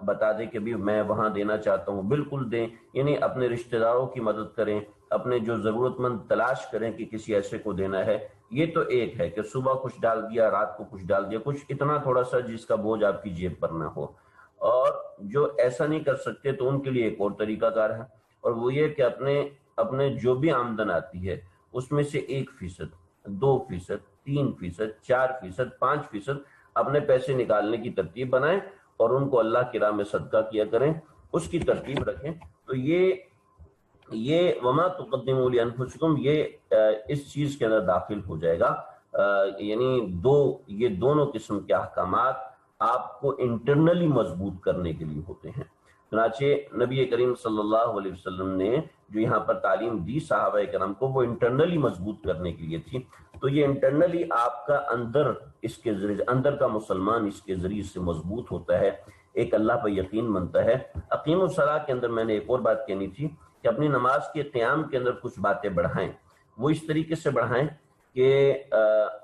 [SPEAKER 2] بتا دیں کہ بھی میں وہاں دینا چاہتا ہوں، بالکل دیں۔ یعنی اپنے رشتہ داروں کی مدد کریں، اپنے جو ضرورت مند تلاش کریں کہ کسی ایسے کو دینا ہے۔ یہ تو ایک ہے کہ صبح کچھ ڈال دیا، رات کو کچھ ڈال دیا، کچھ اتنا تھوڑا سا جس کا بوجھ آپ کی جیب پر نہ ہو۔ اور جو ایسا نہیں کر سکتے تو ان کے لیے ایک اور طریقہ کار ہے، اور وہ یہ کہ اپنے جو بھی آمدن آتی ہے اس میں سے 1%، 2%، 3%، 4%، 5% اپنے پیسے نکالنے کی ترتیب بنائیں، اور ان کو اللہ کی راہ میں صدقہ کیا کریں، اس کی ترتیب رکھیں۔ تو یہ وما تقدموا لانفسکم، یہ اس چیز کے اندر داخل ہو جائے گا۔ یعنی یہ دونوں قسم کے احکامات آپ کو انٹرنلی مضبوط کرنے کے لیے ہوتے ہیں۔ چنانچہ نبی کریم صلی اللہ علیہ وسلم نے جو یہاں پر تعلیم دی صحابہ کرام کو، وہ انٹرنلی مضبوط کرنے کے لیے تھی۔ تو یہ انٹرنلی آپ کا اندر کا مسلمان اس کے ذریعے سے مضبوط ہوتا ہے، ایک اللہ پر یقین بنتا ہے۔ اقیم الصلاۃ کے اندر میں نے ایک اور بات کہنی تھی کہ اپنی نماز کے قیام کے اندر کچھ باتیں بڑھائیں، وہ اس طریقے سے بڑھائیں کہ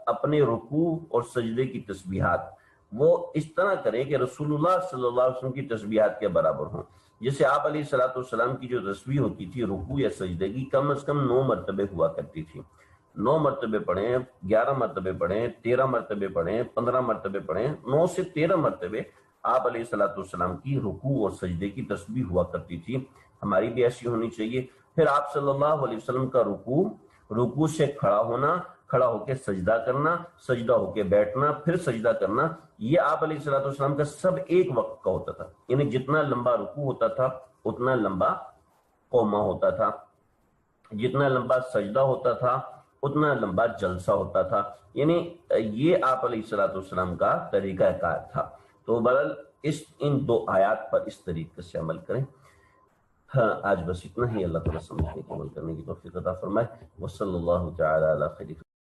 [SPEAKER 2] اپنے رکوع اور سجدے کی تسبیحات وہ اس طرح کریں کہ رسول اللہ صلی اللہ علیہ وسلم کی تسبیحات کے برابر ہوں۔ جیسے آپ علیہ الصلوۃ والسلام کی جو تسبیح ہوتی تھی رکوع یا سجدے کی، کم از کم 9 مرتبے ہوا کرتی تھی، 9 مرتبے پڑھیں، 11 مرتبے پڑھیں، 13 مرتبے پڑھیں، 15 مرتبے پڑھیں، 9 سے 13 مرتبے آپ علیہ الصلوۃ والسلام کی رکوع اور سجدے کی تسبیح ہوا کرتی تھی، ہماری بھی ایسی ہونی چاہیے۔ پھر آپ صلی اللہ علیہ وسلم کا رکوع سے کھڑا ہونا، کھڑا ہو کے سجدہ کرنا، سجدہ ہو کے بیٹھنا، پھر سجدہ کرنا، یہ آپ علیہ الصلوۃ والسلام کا سب ایک وقت کا ہوتا تھا، یعنی جتنا لمبا رکوع ہوتا تھا اتنا لمبا قومہ ہوتا تھا، جتنا لمبا سجدہ ہوتا تھا اتنا لمبا جلسہ ہوتا تھا، یعنی یہ آپ علیہ الصلوۃ والسلام کا طریقہ کار تھا۔ تو بہرحال ان 2 آیات پر اس طریقے سے عمل کریں۔ ہاں آج بس اتنا ہی، اللہ تعالیٰ سمجھنے کی عمل کرنے کی توفیق عطا فرمائے۔ وصلی اللہ تعالی علی خیر